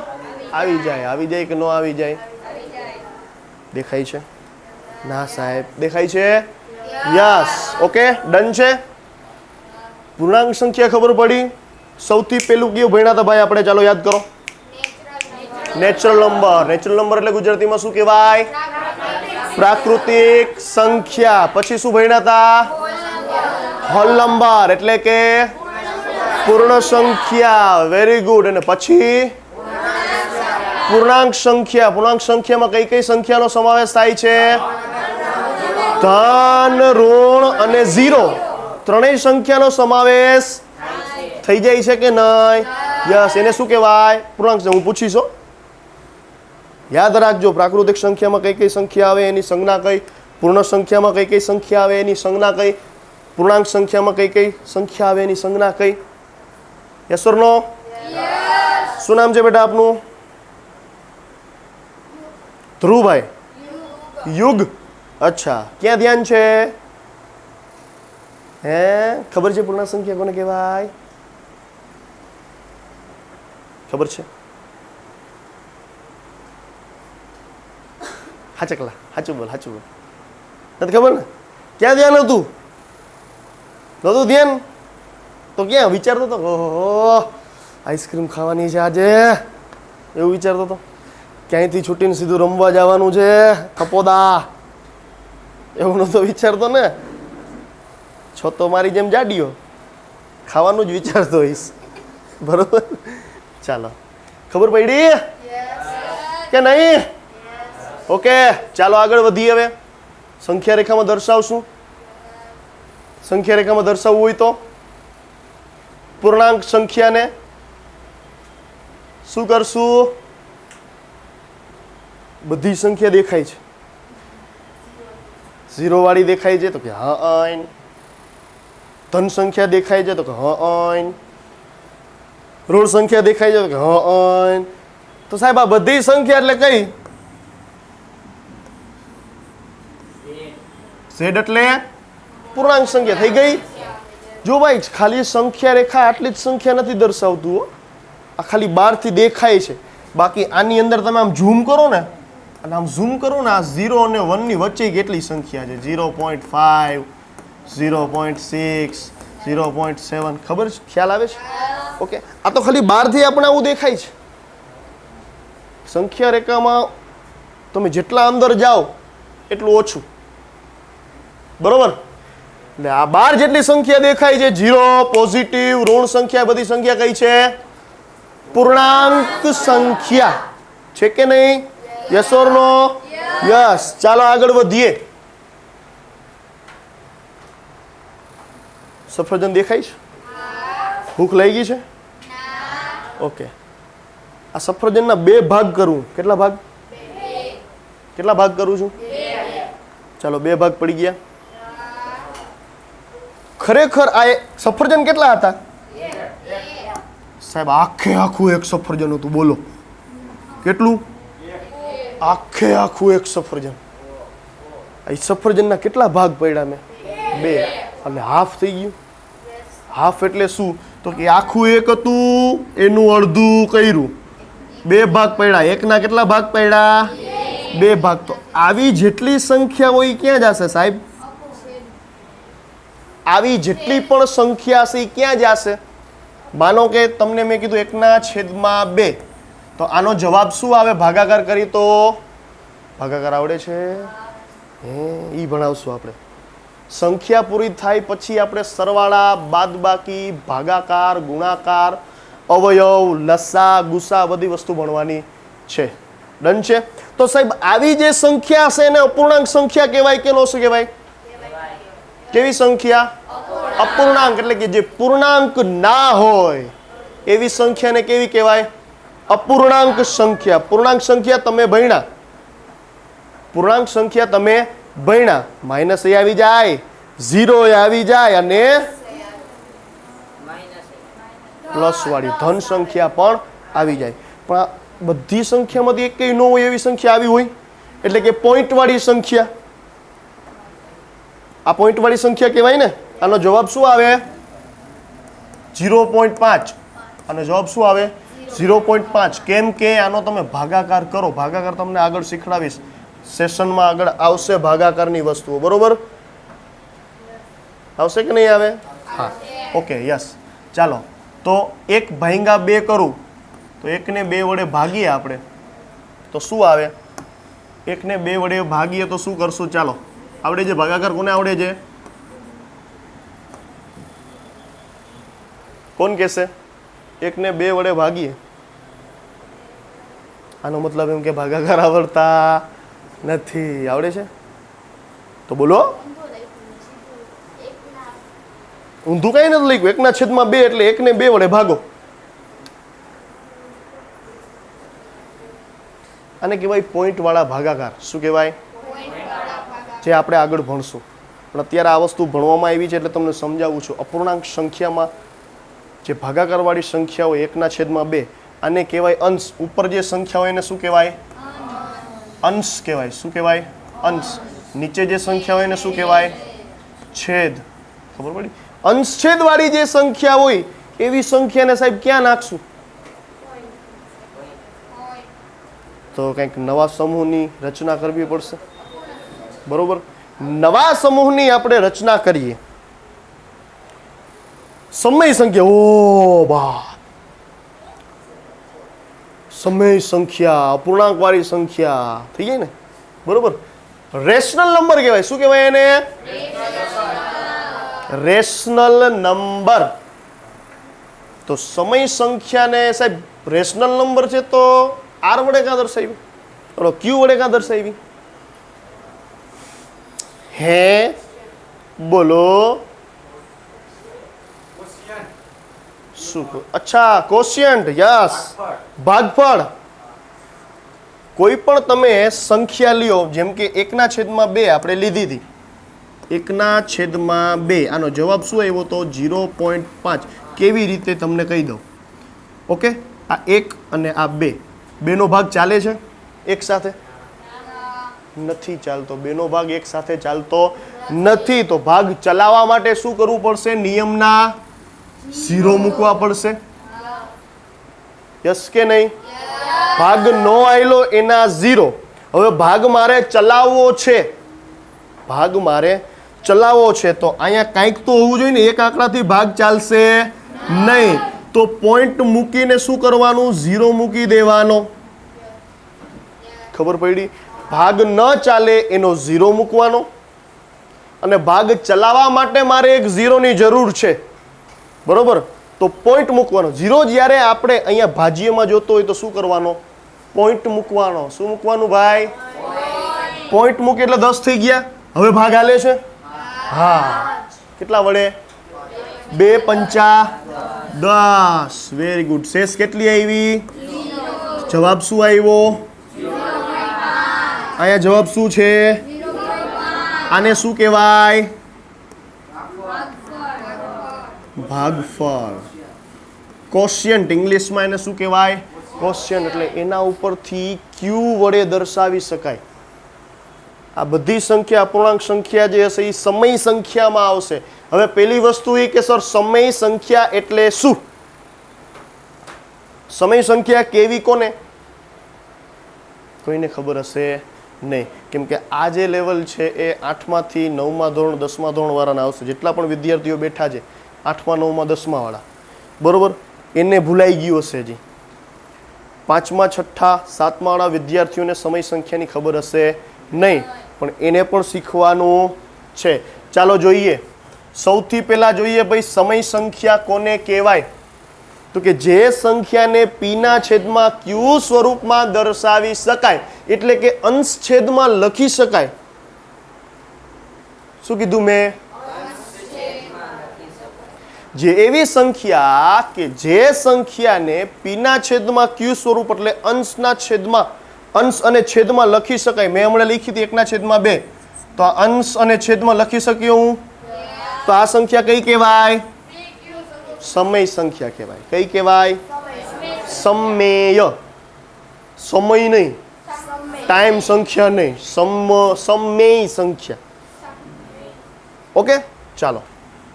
આવી જાય. આવી જાય કે ન આવી જાય? દેખાય છે? ના સાહેબ, દેખાય છે? યસ. ઓકે, ડન છે. પૂર્ણાંક સંખ્યા ખબર પડી. સૌથી પહેલું કયું ભણ્યા હતા ભાઈ આપણે? ચાલો યાદ કરો. Natural number. નેચરલ નંબર એટલે ગુજરાતીમાં શું કહેવાય? પ્રાકૃતિક સંખ્યા. પછી શું ભણ્યા હતા? હોલ નંબર એટલે કે પૂર્ણ સંખ્યા. Very good. અને પછી પૂર્ણાંક સંખ્યા. પૂર્ણાંક સંખ્યામાં કઈ કઈ સંખ્યાનો સમાવેશ થાય છે? ધન, ઋણ અને ઝીરો. ત્રણેય સંખ્યાનો સમાવેશ થઈ જાય છે કે નહીં? યસ. એને શું કહેવાય? પૂર્ણાંક. હું પૂછીશ, યાદ રાખજો. પ્રાકૃતિક સંખ્યામાં કઈ કઈ સંખ્યા આવે એની સંજ્ઞા કઈ? પૂર્ણ સંખ્યામાં કઈ કઈ સંખ્યા આવે એની સંજ્ઞા કઈ? પૂર્ણાંક સંખ્યામાં કઈ કઈ સંખ્યા આવે એની સંજ્ઞા કઈ? યસ ઓર નો? શું નામ છે બેટા આપનું? ધ્રુવભાઈ. યુગ. અચ્છા, ક્યાં ધ્યાન છે? હે, ખબર છે પૂર્ણાંક સંખ્યા કોને કહેવાય? ખબર છે? હાચકલા, હાચું બોલ, હાચું બોલ. નથી ખબર ને? ક્યાં ધ્યાન હતું? નતું ધ્યાન? તો ક્યાં વિચારતો હતો? ઓહો, આઈસ્ક્રીમ ખાવાની છે આજે, એવું વિચારતો હતો? ક્યાંયથી છૂટીને સીધું રમવા જવાનું છે, થપોદા, એવું નતો વિચારતો ને? છો તો મારી જેમ જાડીઓ, ખાવાનું જ વિચારતો હોઈશ. બરોબર? ચાલો, ખબર પડી કે નહીં? ઓકે, ચાલો આગળ વધીએ. હવે સંખ્યા રેખામાં દર્શાવશું. સંખ્યા રેખામાં દર્શાવવું હોય તો પૂર્ણાંક સંખ્યાને શું કરશું? બધી સંખ્યા દેખાય છે, ઝીરો વાળી દેખાય છે તો કે હા. ધન સંખ્યા દેખાય છે તો કે હા. ઋણ સંખ્યા દેખાય છે તો કે હા. તો સાહેબ આ બધી સંખ્યા એટલે કઈ? ઝેડ એટલે પૂર્ણાંક સંખ્યા થઈ ગઈ. જો ભાઈ ખાલી સંખ્યા રેખા આટલી જ સંખ્યા નથી દર્શાવતું. આ ખાલી બહારથી દેખાય છે. બાકી આની અંદર તમે આમ ઝૂમ કરો ને, અને આમ ઝૂમ કરો ને, આ 0 અને 1 ની વચ્ચે કેટલી સંખ્યા છે? 0.5, 0.6, 0.7. ખબર છે? ખ્યાલ આવે છે? ઓકે, આ તો ખાલી બહારથી આપણે આવું દેખાય છે. સંખ્યા રેખામાં તમે જેટલા અંદર જાઓ એટલું ઓછું. બરોબર? એટલે આ બાર જેટલી સંખ્યા દેખાય છે, 0, પોઝિટિવ, ઋણ સંખ્યા, બધી સંખ્યા કઈ છે? પૂર્ણાંક સંખ્યા છે કે નહીં? Yes or no? યસ. ચાલો આગળ વધીએ. સફરજન દેખાય છે? ભૂખ લાગી છે? ઓકે, આ સફરજનના 2 ભાગ કરું. કેટલા ભાગ? કેટલા ભાગ કરું છું? ચાલો 2 ભાગ પડી ગયા. ખરેખર આ સફરજન કેટલા હતા? સાહેબ આખે આખું એક સફરજન હતું. બોલો કેટલું? આખે આખું એક સફરજન. આ સફરજનના કેટલા ભાગ પડ્યા? મેં 2. અને હાફ થઈ ગયું. હાફ એટલે શું? તો કે આખું એક હતું, એનું અડધું કર્યું, 2 ભાગ પડ્યા. એકના કેટલા ભાગ પડ્યા? 2 ભાગ. તો આવી જેટલી સંખ્યા હોય ક્યાં જશે સાહેબ? આવી જેટલી પણ સંખ્યા છે ક્યાં જશે? માનો કે તમને મેં કીધું 1/2, તો આનો જવાબ શું આવે? ભાગાકાર કરી તો ભાગાકાર આવડે છે? એ ભણાવશું આપણે. સંખ્યા પૂરી થાય પછી આપણે સરવાળા, બાદબાકી, ભાગાકાર, ગુણાકાર, અવયવ, લસા, ગુસા બધી વસ્તુ ભણવાની છે. ડન છે? તો સાહેબ આવી જે સંખ્યા છે એને અપૂર્ણાંક સંખ્યા કહેવાય કે નો શું કહેવાય? કેવી સંખ્યા? અપૂર્ણાંક. એટલે કે જે પૂર્ણાંક ના હોય એવી સંખ્યાને કેવી કહેવાય? અપૂર્ણાંક સંખ્યા. પૂર્ણાંક સંખ્યા તમે ભણ્યા, પૂર્ણાંક સંખ્યા તમે ભણ્યા. માઇનસ એ આવી જાય, 0 એ આવી જાય અને પ્લસ વાળી ધન સંખ્યા પણ આવી જાય. પણ આ બધી સંખ્યામાંથી એક ન હોય એવી સંખ્યા આવી હોય એટલે કે પોઈન્ટ વાળી સંખ્યા. આ પોઈન્ટ વાળી સંખ્યા કહેવાય ને. આનો જવાબ શું આવે? 0.5. આનો જવાબ શું આવે? 0.5. કેમ કે આનો તમે ભાગાકાર કરો. ભાગાકાર તમને આગળ શીખડાવીશ, સેશનમાં આગળ આવશે ભાગાકારની વસ્તુઓ. બરોબર? આવશે કે નહીં આવે? હા, ઓકે, યસ. ચાલો, તો 1/2 કરું તો 1 ને 2 વડે ભાગીએ આપણે તો શું આવે? 1 ને 2 વડે ભાગીએ તો શું કરશું? ચાલો, આવડે છે ભાગાકાર? કોને આવડે છે? કોણ કહેશે? 1 ને 2 વડે ભાગીએ. આનો મતલબ એમ કે ભાગાકાર આવડતા નથી. આવડે છે તો બોલો. ઊંધું કઈ નથી લખ્યું. 1/2 એટલે 1 ને 2 વડે ભાગો. આને કહેવાય પોઈન્ટ વાળા ભાગાકાર. શું કહેવાય? જે આપણે આગળ ભણશું. પણ અત્યારે આ વસ્તુ ભણવામાં આવી છે એટલે તમને સમજાવું છું. અપૂર્ણાંક સંખ્યામાં જે ભાગાકાર વાળી સંખ્યા હોય 1/2, આને કહેવાય અંશ. ઉપર જે સંખ્યા હોય એને શું કહેવાય? અંશ કહેવાય. શું કહેવાય? અંશ. નીચે જે સંખ્યા હોય એને શું કહેવાય? છેદ. ખબર પડી? અંશ છેદ વાળી જે સંખ્યા હોય એવી સંખ્યાને સાહેબ ક્યાં નાખશું? તો કંઈક નવા સમૂહની રચના કરવી પડશે. બરોબર? નવા સમૂહની આપણે રચના કરીએ. સમય સંખ્યા. ઓ બા, સમય સંખ્યા, અપૂર્ણાંક વાળી સંખ્યા થઈ ગઈ ને. બરોબર? રેશનલ નંબર કહેવાય. શું કહેવાય એને? Rational number. તો સમય સંખ્યાને સાહેબ રેશનલ નંબર છે તો આર વડે ક્યાં દર્શાવી? ઓલો ક્યુ વડે ક્યાં દર્શાવી? હે બોલો. શું? અચ્છા, કોશિયન્ટ. યસ, ભાગફળ. કોઈ પણ તમે સંખ્યા લ્યો, જેમ કે 1/2 આપણે લીધી હતી. 1/2. આનો જવાબ શું આવ્યો તો 0.5. કેવી રીતે તમને કહી દઉં. ઓકે, આ 1 અને આ 2, 2 નો ભાગ ચાલે છે એક સાથે? નથી ચાલતો. 2 નો ભાગ એક સાથે ચાલતો નથી. તો ભાગ ચલાવવા માટે શું કરવું પડશે? નિયમના 0 મૂકવા પડશે. યસ કે નહીં? ભાગ નો આયલો એના 0. હવે ભાગ મારે ચલાવવો છે. ભાગ મારે ચલાવવો છે તો અહીંયા કાંઈક તો હોવું જોઈએ ને. એક આંકડાથી ભાગ ચાલશે નહીં. તો પોઈન્ટ મૂકીને શું કરવાનું? 0 મૂકી દેવાનો. ખબર પડી? ભાગ ન ચાલે એનો 0 મૂકવાનો. અને ભાગ ચલાવવા માટે મારે એક 0 ની જરૂર છે. બરોબર? તો પોઈન્ટ મૂકવાનો. 0 જ્યારે આપણે અહીંયા ભાજ્યમાં જોતો હોય તો શું કરવાનો? પોઈન્ટ મૂકવાનો. શું મૂકવાનું ભાઈ? પોઈન્ટ મૂકી એટલે 10 થઈ ગયા. હવે ભાગ હાલે છે? હા. કેટલા વડે? 2 પંચા 10. Very good. શેષ કેટલી આવી? જવાબ શું આવ્યો? અહીંયા જવાબ શું છે? આને શું કહેવાય? ભાગફળ. કોશિયન્ટ ઇંગ્લિશમાં એને શું કહેવાય? કોશિયન્ટ. એટલે એના ઉપરથી ક્યુ વડે દર્શાવી શકાય. આ બધી સંખ્યા અપૂર્ણાંક સંખ્યા જે હશે એ સમય સંખ્યામાં આવશે. હવે પેલી વસ્તુ એ કે સર સમય સંખ્યા એટલે શું? સમય સંખ્યા કેવી કોને? કોઈને ખબર હશે નહીં, કેમ કે આ જે લેવલ છે એ 8માંથી 9મા ધોરણ 10મા ધોરણ વાળાના આવશે. જેટલા પણ વિદ્યાર્થીઓ બેઠા છે 8મા 9મા 10મા વાળા, બરોબર, એને ભૂલાઈ ગયું હશે. હજી 5મા 6ઠા 7મા વાળા વિદ્યાર્થીઓને સમય સંખ્યાની ખબર હશે નહીં, પણ એને પણ શીખવાનું છે. ચાલો જોઈએ. સૌથી પહેલા જોઈએ ભાઈ સમય સંખ્યા કોને કહેવાય? તો કે જે સંખ્યાને પીના છેદમાં ક્યુ સ્વરૂપમાં દર્શાવી શકાય, એટલે કે અંશ છેદમાં લખી શકાય. શું કીધું મેં? જે એવી સંખ્યા કે જે સંખ્યાને પીના છેદમાં ક્યુ સ્વરૂપ એટલે અંશના છેદમાં અંશ અને છેદમાં લખી શકાય. મેં હમણાં લખી હતી 1/2, તો આ અંશ અને છેદમાં લખી શક્યો હું. તો આ સંખ્યા કઈ કહેવાય? સમય સંખ્યા કહેવાય. કઈ કહેવાય? સમમેય. સમય નહીં, ટાઈમ સંખ્યા નહીં, સમમેય સંખ્યા. ઓકે, ચાલો.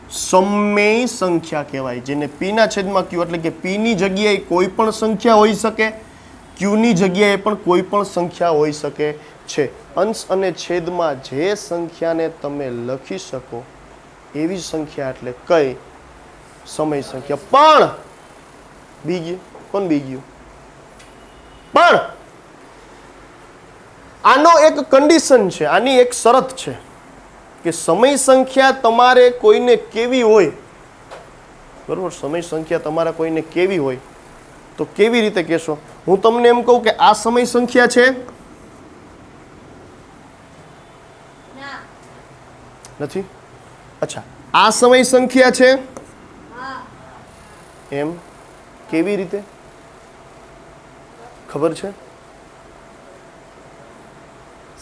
સમમેય સંખ્યા કહેવાય, જેને પીના છેદમાં ક્યુ એટલે કે પીની જગ્યાએ કોઈ પણ સંખ્યા હોઈ શકે, ક્યુની જગ્યાએ પણ કોઈ પણ સંખ્યા હોઈ શકે છે. અંશ અને છેદમાં જે સંખ્યાને તમે લખી શકો એવી સંખ્યા એટલે કઈ? સમય સંખ્યા. પણ બી ગયું કોણ? બી ગયું. પણ આનો એક કન્ડિશન છે, આની એક શરત છે કે સમય સંખ્યા તમારે કોઈને કેવી હોય, બરોબર? સમય સંખ્યા તમારે કોઈને કેવી હોય તો કેવી રીતે કહેશો? હું તમને એમ કહું કે આ સમય સંખ્યા છે, નથી? અચ્છા, આ સમય સંખ્યા છે, એમ કેવી રીતે ખબર છે?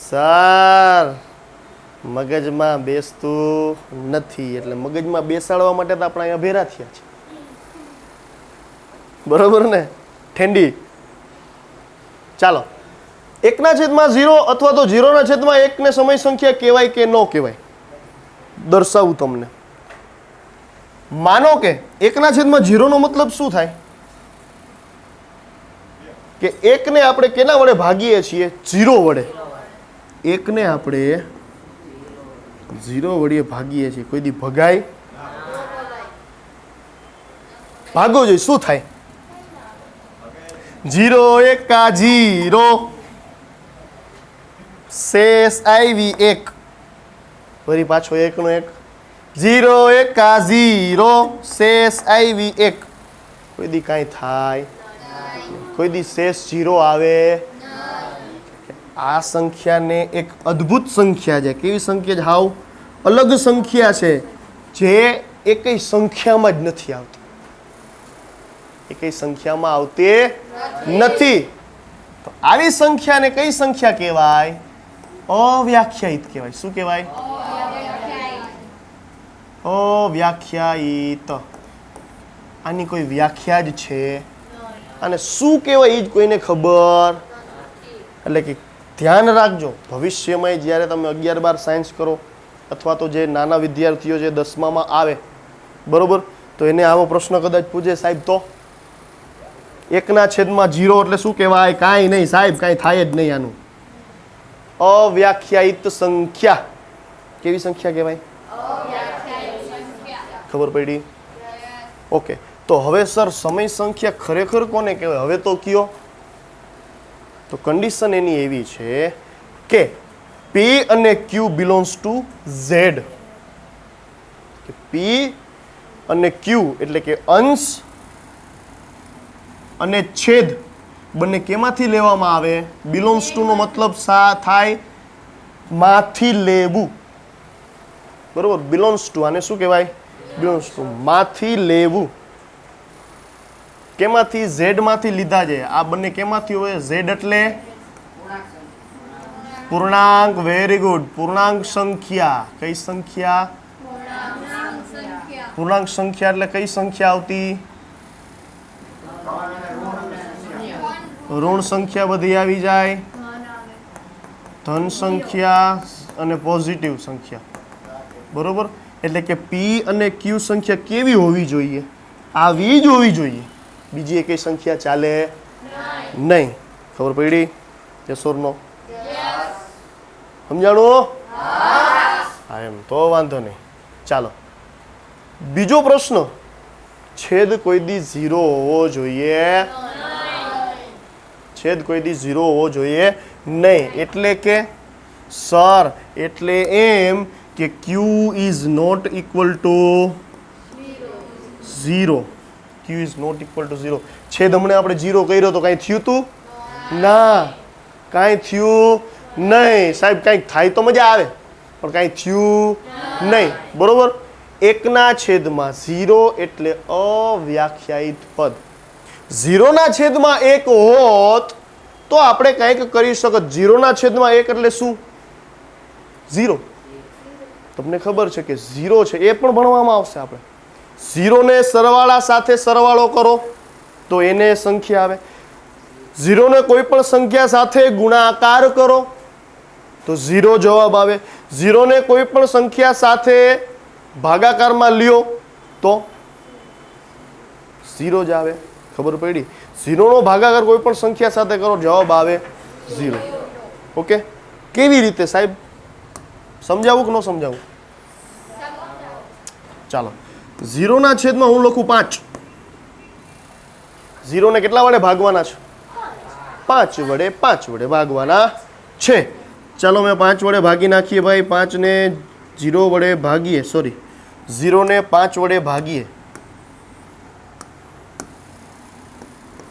સર મગજમાં બેસતું નથી, એટલે મગજમાં બેસાડવા માટે તો આપણે અહીંયા ભેરા થયા છે, બરોબર ને? ઠેંડી. ચાલો, 1/0 અથવા તો 0/1 ને સમય સંખ્યા કહેવાય કે ન કહેવાય? દર્શાવું તમને. માનો કે 1/0 નો મતલબ શું થાય? કે 1 ને આપણે કેના વડે ભાગીએ છીએ? 0 વડે. 1 ને આપણે 0 વડે ભાગીએ છીએ. કોઈ દી ભગાય? ભાગો જોઈએ. શું થાય? 0 1 0, શેષ આવી 1, ફરી પાછો 1 નો 1, 0 1 0, શેષ આવી 1. કોઈ દી કાંઈ થાય? કોઈ દી શેષ 0 આવે? આ સંખ્યાને એક અદ્ભુત સંખ્યા છે. કેવી સંખ્યા છે? હાવ અલગ સંખ્યા છે, જે એકેય સંખ્યામાં જ નથી આવતી. એકેય સંખ્યામાં આવતી નથી. તો આવી સંખ્યાને કઈ સંખ્યા કહેવાય? અવ્યાખ્યાયિત કહેવાય. શું કહેવાય? અવ્યાખ્યાયિત. આની કોઈ વ્યાખ્યા જ છે? અને શું કહેવાય એ જ કોઈને ખબર? એટલે કે ધ્યાન રાખજો, ભવિષ્યમાં જ્યારે તમે 11-12 સાયન્સ કરો અથવા તો જે નાના વિદ્યાર્થીઓ જે 10મામાં આવે, બરોબર, તો એને આવો પ્રશ્ન કદાચ પૂછે, સાહેબ તો 1/0 એટલે શું કહેવાય? કાંઈ નહીં સાહેબ, કાંઈ થાય જ નહીં. આનું અવ્યાખ્યાયિત સંખ્યા. કેવી સંખ્યા કહેવાય? ખબર પડી? ઓકે, તો હવે સર સમય સંખ્યા ખરેખર કોને કહેવાય? હવે તો કયો. તો કન્ડિશન એની એવી છે કે P અને Q belongs to Z. P અને Q એટલે કે અંશ અને છેદ બંને કેમાંથી લેવામાં આવે? બિલોંગ્સ ટુ નો મતલબ થાય માંથી લેવું, બરોબર? બિલોંગ્સ ટુ, આને શું કહેવાય? ગુણસ્તુ માંથી લેવું, કેમાંથી? ઝેડ માંથી લીધા છે. આ બંને કેમાંથી હોય? ઝેડ એટલે પૂર્ણાંક. Very good. પૂર્ણાંક સંખ્યા. કઈ સંખ્યા? પૂર્ણાંક સંખ્યા એટલે કઈ સંખ્યા આવતી? ઋણ સંખ્યા બધી આવી જાય, ધન સંખ્યા અને પોઝિટિવ સંખ્યા. બરોબર. એટલે કે પી અને ક્યુ સંખ્યા કેવી હોવી જોઈએ? આવી જ હોવી જોઈએ. બીજી એકેય સંખ્યા ચાલે નહીં. ખબર પડી? યસ ઓર નો? સમજાણું? હા એમ તો વાંધો નહીં. ચાલો બીજો પ્રશ્ન. છેદ કોઈ દી 0 હોવો જોઈએ? છેદ કોઈ દી 0 હોવો જોઈએ નહીં. એટલે કે સર એટલે એમ કે q is not equal to 0. q is not equal to 0. છેદ હમણાં આપણે 0 કર્યો તો કાંઈ થયું તું? ના, કાંઈ થયું નહીં. સાહેબ કાંઈક થાય તો મજા આવે, પણ કાંઈ થયું નહીં. બરોબર. 1/0 એટલે અવ્યાખ્યાયિત પદ. 0/1 હોત તો આપણે કંઈક કરી શકત. 0/1 એટલે શું? 0. તમને ખબર છે કે 0 છે, એ પણ ભણવામાં આવશે. આપણે 0 ને સરવાળા સાથે સરવાળો કરો તો એને સંખ્યા આવે. 0 ને કોઈ પણ સંખ્યા સાથે ગુણાકાર કરો તો 0 જવાબ આવે. 0 ને કોઈ પણ સંખ્યા સાથે ભાગાકારમાં લ્યો તો 0 જ આવે. ખબર પડી? 0 નો ભાગાકાર કોઈ પણ સંખ્યા સાથે કરો, જવાબ આવે 0. ઓકે. કેવી રીતે સાહેબ? સમજાવું કે ન સમજાવું? ચાલો. 0/માં હું લખું 5. 0 ને કેટલા વડે ભાગવાના છે? 5 વડે. 5 વડે ભાગવાના છે. ચાલો મેં 5 વડે ભાગી નાખીએ ભાઈ. 5 ને 0 વડે ભાગીએ. સોરી, 0 ને 5 વડે ભાગીએ.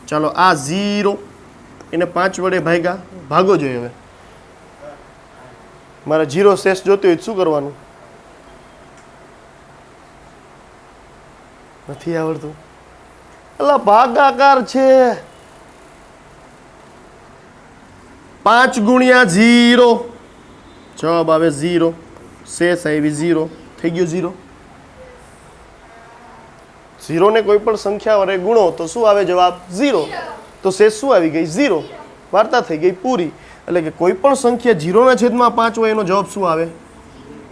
ચાલો આ 0 એને 5 વડે ભાગ્યા. ભાગો જોઈએ. હવે મારે 0 શેષ જોતી હોય શું કરવાનું? નથી આવડતું? એટલે ભાગાકાર છે. 5 ગુણ્યા 0 જવાબ આવે 0. શેષ આવી 0. થઈ ગયો 0. 0 ને કોઈ પણ સંખ્યા વડે ગુણો તો શું આવે? જવાબ 0. તો શેષ શું આવી ગઈ? 0. વાર્તા થઈ ગઈ પૂરી. એટલે કે કોઈ પણ સંખ્યા 0/5 હોય એનો જવાબ શું આવે?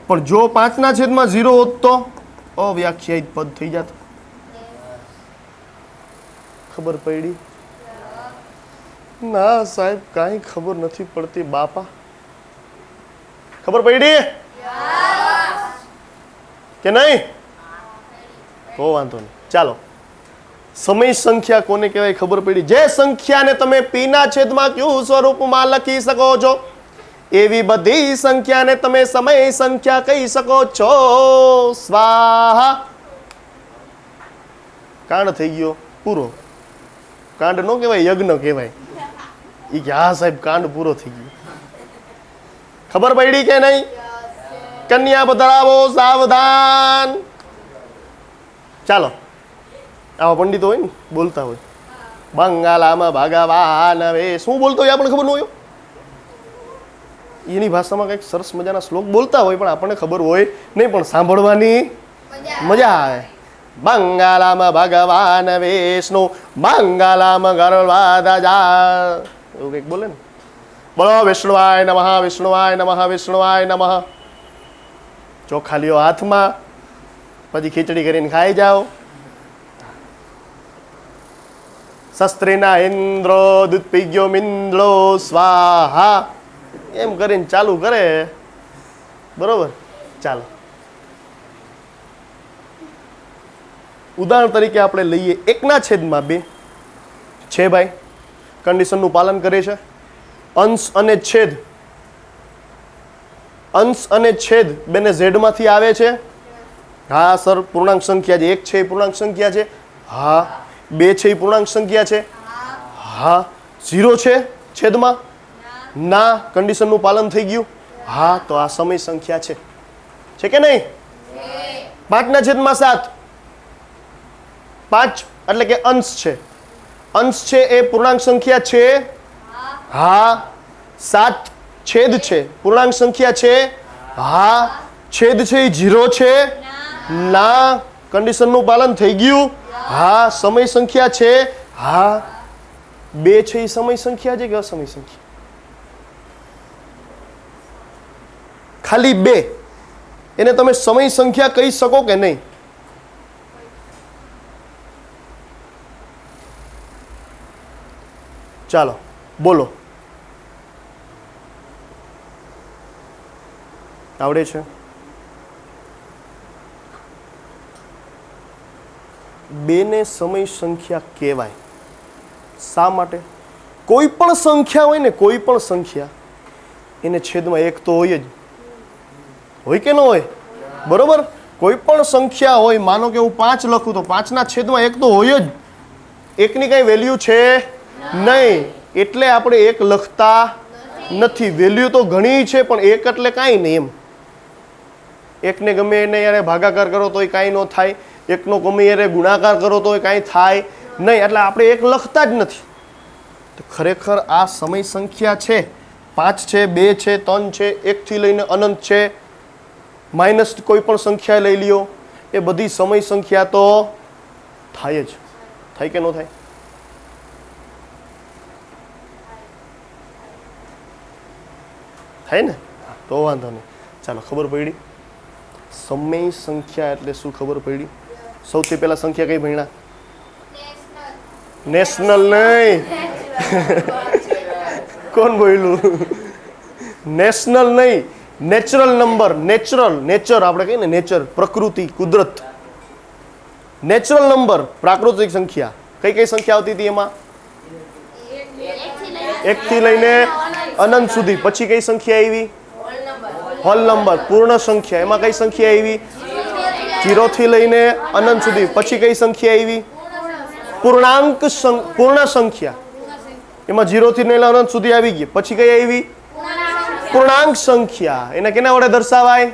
પણ જો 5/0 હોત તો અવ્યાખ્યાયિત પદ થઈ જાત. ખબર પડી? ના સાહેબ કાંઈ ખબર નથી પડતી બાપા. ખબર પડી કે નહીં? તો વાંધો નહીં. ચાલો. સમય સંખ્યા કોને કહેવાય? ખબર પડી? જે સંખ્યાને તમે p/q સ્વરૂપમાં લખી શકો છો એવી બધી સંખ્યાને તમે સમય સંખ્યા કહી શકો છો. સ્વાહા. કાંડ થઈ ગયો પૂરો. કાંડ નો કહેવાય, યજ્ઞ કહેવાય. એ કે હા સાહેબ કાંડ પૂરો થઈ ગયો. ખબર પડી કે નહીં? કન્યા પધરાવો સાવધાન. ચાલો. આવા પંડિતો હોય ને બોલતા હોય બંગાળામાં ભગવાન હવે શું બોલતો હોય આપણને ખબર ન હોય. એની ભાષામાં કંઈક સરસ મજાના શ્લોક બોલતા હોય પણ આપણને ખબર હોય નહીં, પણ સાંભળવાની મજા આવે. બંગાળામાં ભગવાન વિષ્ણુ બંગાળામાં ગરવાદા એવું કંઈક બોલે ને. બોલો વિષ્ણુવાય નમઃ, વિષ્ણુવાય નમઃ, વિષ્ણુવાય નમઃ. ચોખા લ્યો હાથમાં, પછી ખીચડી કરીને ખાઈ જાઓ. શસ્ત્રીના ઇન્દ્રો દૂધ પી ગયો મિંદ્રો સ્વાહા એમ કરીને ચાલુ કરે. બરોબર. ચાલો ઉદાહરણ તરીકે આપણે લઈએ 1/2 છે ભાઈ. કન્ડિશનનું પાલન કરે છે. અંશ અને છેદ, અંશ અને છેદ બેને ઝેડમાંથી આવે છે. હા સર પૂર્ણાંક સંખ્યા છે. 1 છે એ પૂર્ણાંક સંખ્યા છે. હા. 2 છે એ પૂર્ણાંક સંખ્યા છે. હા. 0 છે છેદમાં? ના. કન્ડિશનનું પાલન થઈ ગયું? હા. તો આ સમય સંખ્યા છે કે નહીં? 5/7 5 એટલે કે અંશ છે. અંશ છે એ પૂર્ણાંક સંખ્યા છે? હા. 7 છેદ છે પૂર્ણાંક સંખ્યા છે? હા. છેદ છે એ 0 છે? ના. કન્ડિશનનું પાલન થઈ ગયું? હા. સમય સંખ્યા છે? હા. 2 છે એ સમય સંખ્યા છે કે અસમય સંખ્યા? ખાલી 2 એને તમે સમય સંખ્યા કહી શકો કે નહીં? ચાલો બોલો. આવડે છે? 2 ને સમય સંખ્યા કહેવાય. શા માટે? કોઈ પણ સંખ્યા હોય ને, કોઈ પણ સંખ્યા એને છેદમાં 1 તો હોય જ. હોય કે ન હોય? બરોબર. કોઈ પણ સંખ્યા હોય, માનો કે હું 5 લખું તો 5ના છેદમાં 1 તો હોય જ. 1ની કઈ વેલ્યુ છે નહીં, એટલે આપણે 1 લખતા નથી. વેલ્યુ તો ઘણી છે પણ 1 એટલે કાંઈ નહીં એમ. 1ને ગમે એને યારે ભાગાકાર કરો તોય કાંઈ ન થાય, 1નો ગમે યારે ગુણાકાર કરો તોય કાંઈ થાય નહીં, એટલે આપણે 1 લખતા જ નથી. તો ખરેખર આ સમય સંખ્યા છે. 5 છે, 2 છે, 3 છે, 1 થી લઈને અનંત છે, માઇનસ કોઈ પણ સંખ્યા લઈ લ્યો, એ બધી સમય સંખ્યા તો થાય જ. થાય કે ન થાય? થાય ને? તો વાંધો નહીં. ચાલો, ખબર પડી સમય સંખ્યા એટલે શું? ખબર પડી? સૌથી પહેલા સંખ્યા કઈ ભણ્યા? નેશનલ નહીં. કોણ બોલ્યું? નેશનલ નહીં, નેચરલ નંબર. નેચરલ, નેચર આપણે કહીએ ને, નેચર, પ્રકૃતિ, કુદરત. નેચરલ નંબર, પ્રાકૃતિક સંખ્યા. કઈ કઈ સંખ્યા આવતી હતી એમાં? 1 થી લઈને અનંત સુધી. પછી કઈ સંખ્યા આવી? હોલ નંબર, પૂર્ણ સંખ્યા. એમાં કઈ સંખ્યા આવી? 0 થી લઈને અનંત સુધી. પછી કઈ સંખ્યા આવી? પૂર્ણાંક, પૂર્ણ સંખ્યા. એમાં 0 થી લઈને અનંત સુધી આવી ગઈ. પછી કઈ આવી? પૂર્ણાંક સંખ્યા. એને કેના વડે દર્શાવાય?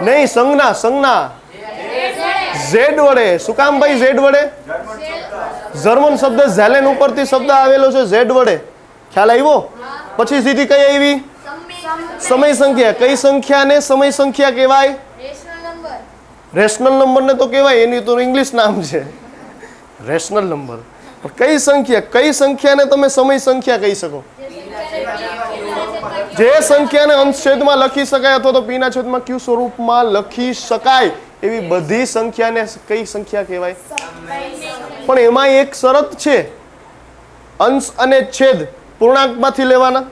નહીં, સંજ્ઞા. સંજ્ઞા ઝેડ વડે. શું કામ ભાઈ ઝેડ વડે? જર્મન શબ્દ ઝેલેન ઉપરથી શબ્દ આવેલો છે, ઝેડ વડે. ખ્યાલ આવ્યો? પછી સીધી કઈ આવી? સમય સંખ્યા. કઈ સંખ્યાને સમય સંખ્યા કહેવાય? રેશનલ નંબરને તો કહેવાય, એની તો ઇંગ્લિશ નામ છે રેશનલ નંબર. પણ કઈ સંખ્યા, કઈ સંખ્યાને તમે સમય સંખ્યા કહી શકો? જે સંખ્યાને અંશ છેદમાં લખી શકાય અથવા તો પીના છેદમાં ક્યુ સ્વરૂપમાં લખી શકાય એવી બધી સંખ્યાને કઈ સંખ્યા કહેવાય? પણ એમાં એક શરત છે. અંશ અને છેદ પૂર્ણાંકમાંથી લેવાના,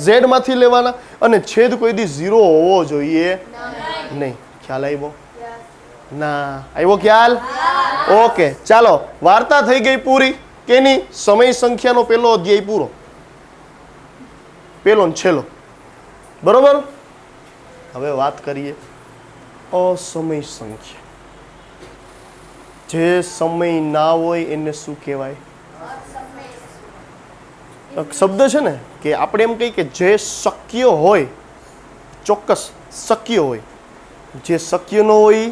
ઝેડ માંથી લેવાના, અને છેદ કોઈ દી 0 હોવો જોઈએ નહીં. ખ્યાલ આવ્યો? ના આવ્યો ખ્યાલ? ઓકે, ચાલો. વાર્તા થઈ ગઈ પૂરી. કેની? સમય સંખ્યાનો પહેલો અધ્યાય પૂરો, પહેલો ને છેલ્લો. બરોબર. હવે વાત કરીએ અસમય સંખ્યા. જે સમય ના હોય એને શું કહેવાય? શબ્દ છે ને કે આપણે એમ કહીએ કે જે શક્ય હોય, ચોક્કસ શક્ય હોય. જે શક્ય ન હોય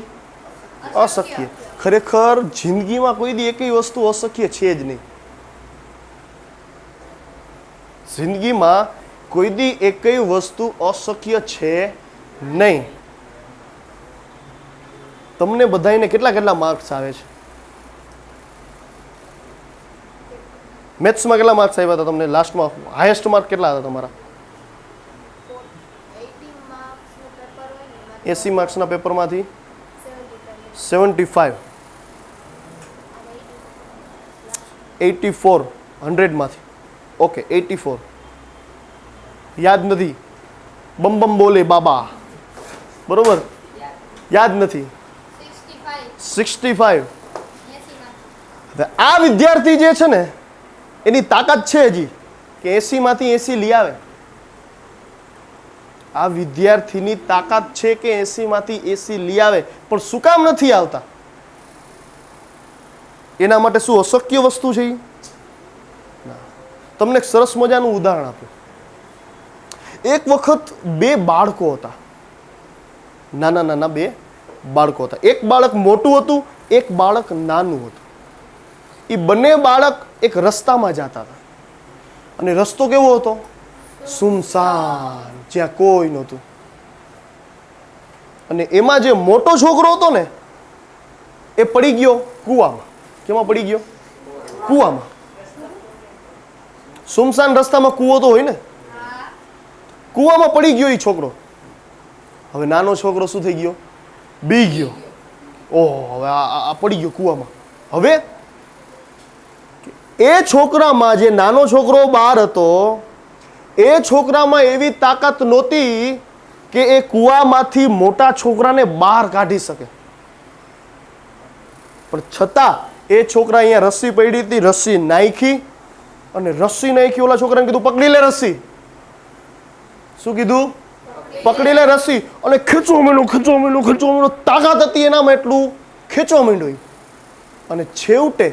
અશક્ય. ખરેખર જિંદગીમાં કોઈ દી એકેય વસ્તુ અશક્ય છે જ નહીં. જિંદગીમાં કોઈ દી એકેય વસ્તુ અશક્ય છે નહીં. તમને બધાને કેટલા કેટલા માર્ક્સ આવે છે? મેથ્સમાં કેટલા માર્ક્સ આવ્યા હતા તમને? લાસ્ટમાં હાઈએસ્ટ માર્ક કેટલા હતા તમારા? 80 માર્ક્સના પેપરમાંથી 75. 84 100માંથી. ઓકે, 84 યાદ નથી. બમ બમ બોલે બાબા. બરોબર, યાદ નથી. 65. આ વિદ્યાર્થી જે છે ને એની તાકાત છે હજી કે 80 માંથી 80 લઈ આવે. આ વિદ્યાર્થીની તાકાત છે કે 80 માંથી 80 લઈ આવે. પણ શું કામ નથી આવતા? એના માટે શું અશક્ય વસ્તુ છે? તમને એક સરસ મજાનું ઉદાહરણ આપું. એક વખત 2 બાળકો હતા. નાના નાના બે બાળકો હતા. એક બાળક મોટું હતું, એક બાળક નાનું હતું. એ બંને બાળક એક રસ્તામાં જતા હતા અને રસ્તો કેવો હતો? સુમસાન, જ્યાં કોઈ નહોતું. અને એમાં જે મોટો છોકરો હતો ને એ પડી ગયો કૂવામાં. કેમાં પડી ગયો? કૂવામાં. સુમસાન રસ્તામાં કૂવો તો હોય ને. કૂવામાં પડી ગયો એ છોકરો. હવે નાનો છોકરો શું થઈ ગયો? બી ગયો. ઓહ, હવે આ પડી ગયો કૂવામાં. હવે એ છોકરામાં, જે નાનો છોકરો બહાર હતો, એ છોકરામાં એવી તાકાત નહોતી કે એ કૂવામાંથી મોટા છોકરાને બહાર કાઢી શકે. પણ છતાં એ છોકરા અહીંયા રસ્સી પડી હતી, રસ્સી નાખી અને રસ્સી નાખી ઓલા છોકરાને કીધું પકડી લે રસ્સી. શું કીધું? પકડી લે રસ્સી. અને ખેંચવા માંડ્યો. તાકાત હતી એનામાં એટલું ખેંચવા માંડ્યો. અને છેવટે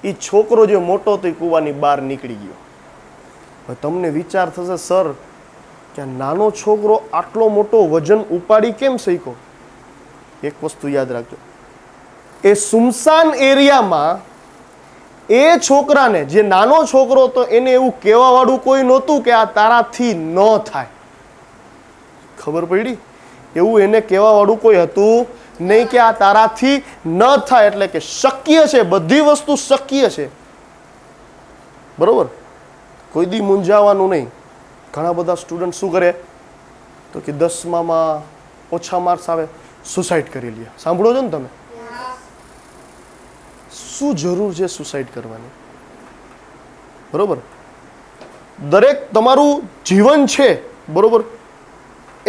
એ છોકરો જે મોટો હતો એ કૂવાની બહાર નીકળી ગયો. હવે તમને વિચાર થશે, સર કે નાનો છોકરો આટલો મોટો વજન ઉપાડી કેમ શક્યો? એક વસ્તુ યાદ રાખજો, એ સુમસાન એરિયામાં એ છોકરાને, જે નાનો છોકરો હતો, એને એવું કહેવા વાળું કોઈ નહોતું કે આ તારાથી ન થાય. ખબર પડી? એવું એને કહેવા વાળું કોઈ હતું નહીં કે આ તારાથી ન થાય. એટલે કે શક્ય છે, બધી વસ્તુ શક્ય છે. બરોબર? કોઈ દી મૂંઝાવાનું નહીં. ઘણા બધા સ્ટુડન્ટ શું કરે તો કે 10માં ઓછા માર્ક્સ આવે, સુસાઇડ કરી લે. સાંભળો છો ને તમે? શું જરૂર છે સુસાઇડ કરવાની? બરોબર? દરેક તમારું જીવન છે, બરોબર,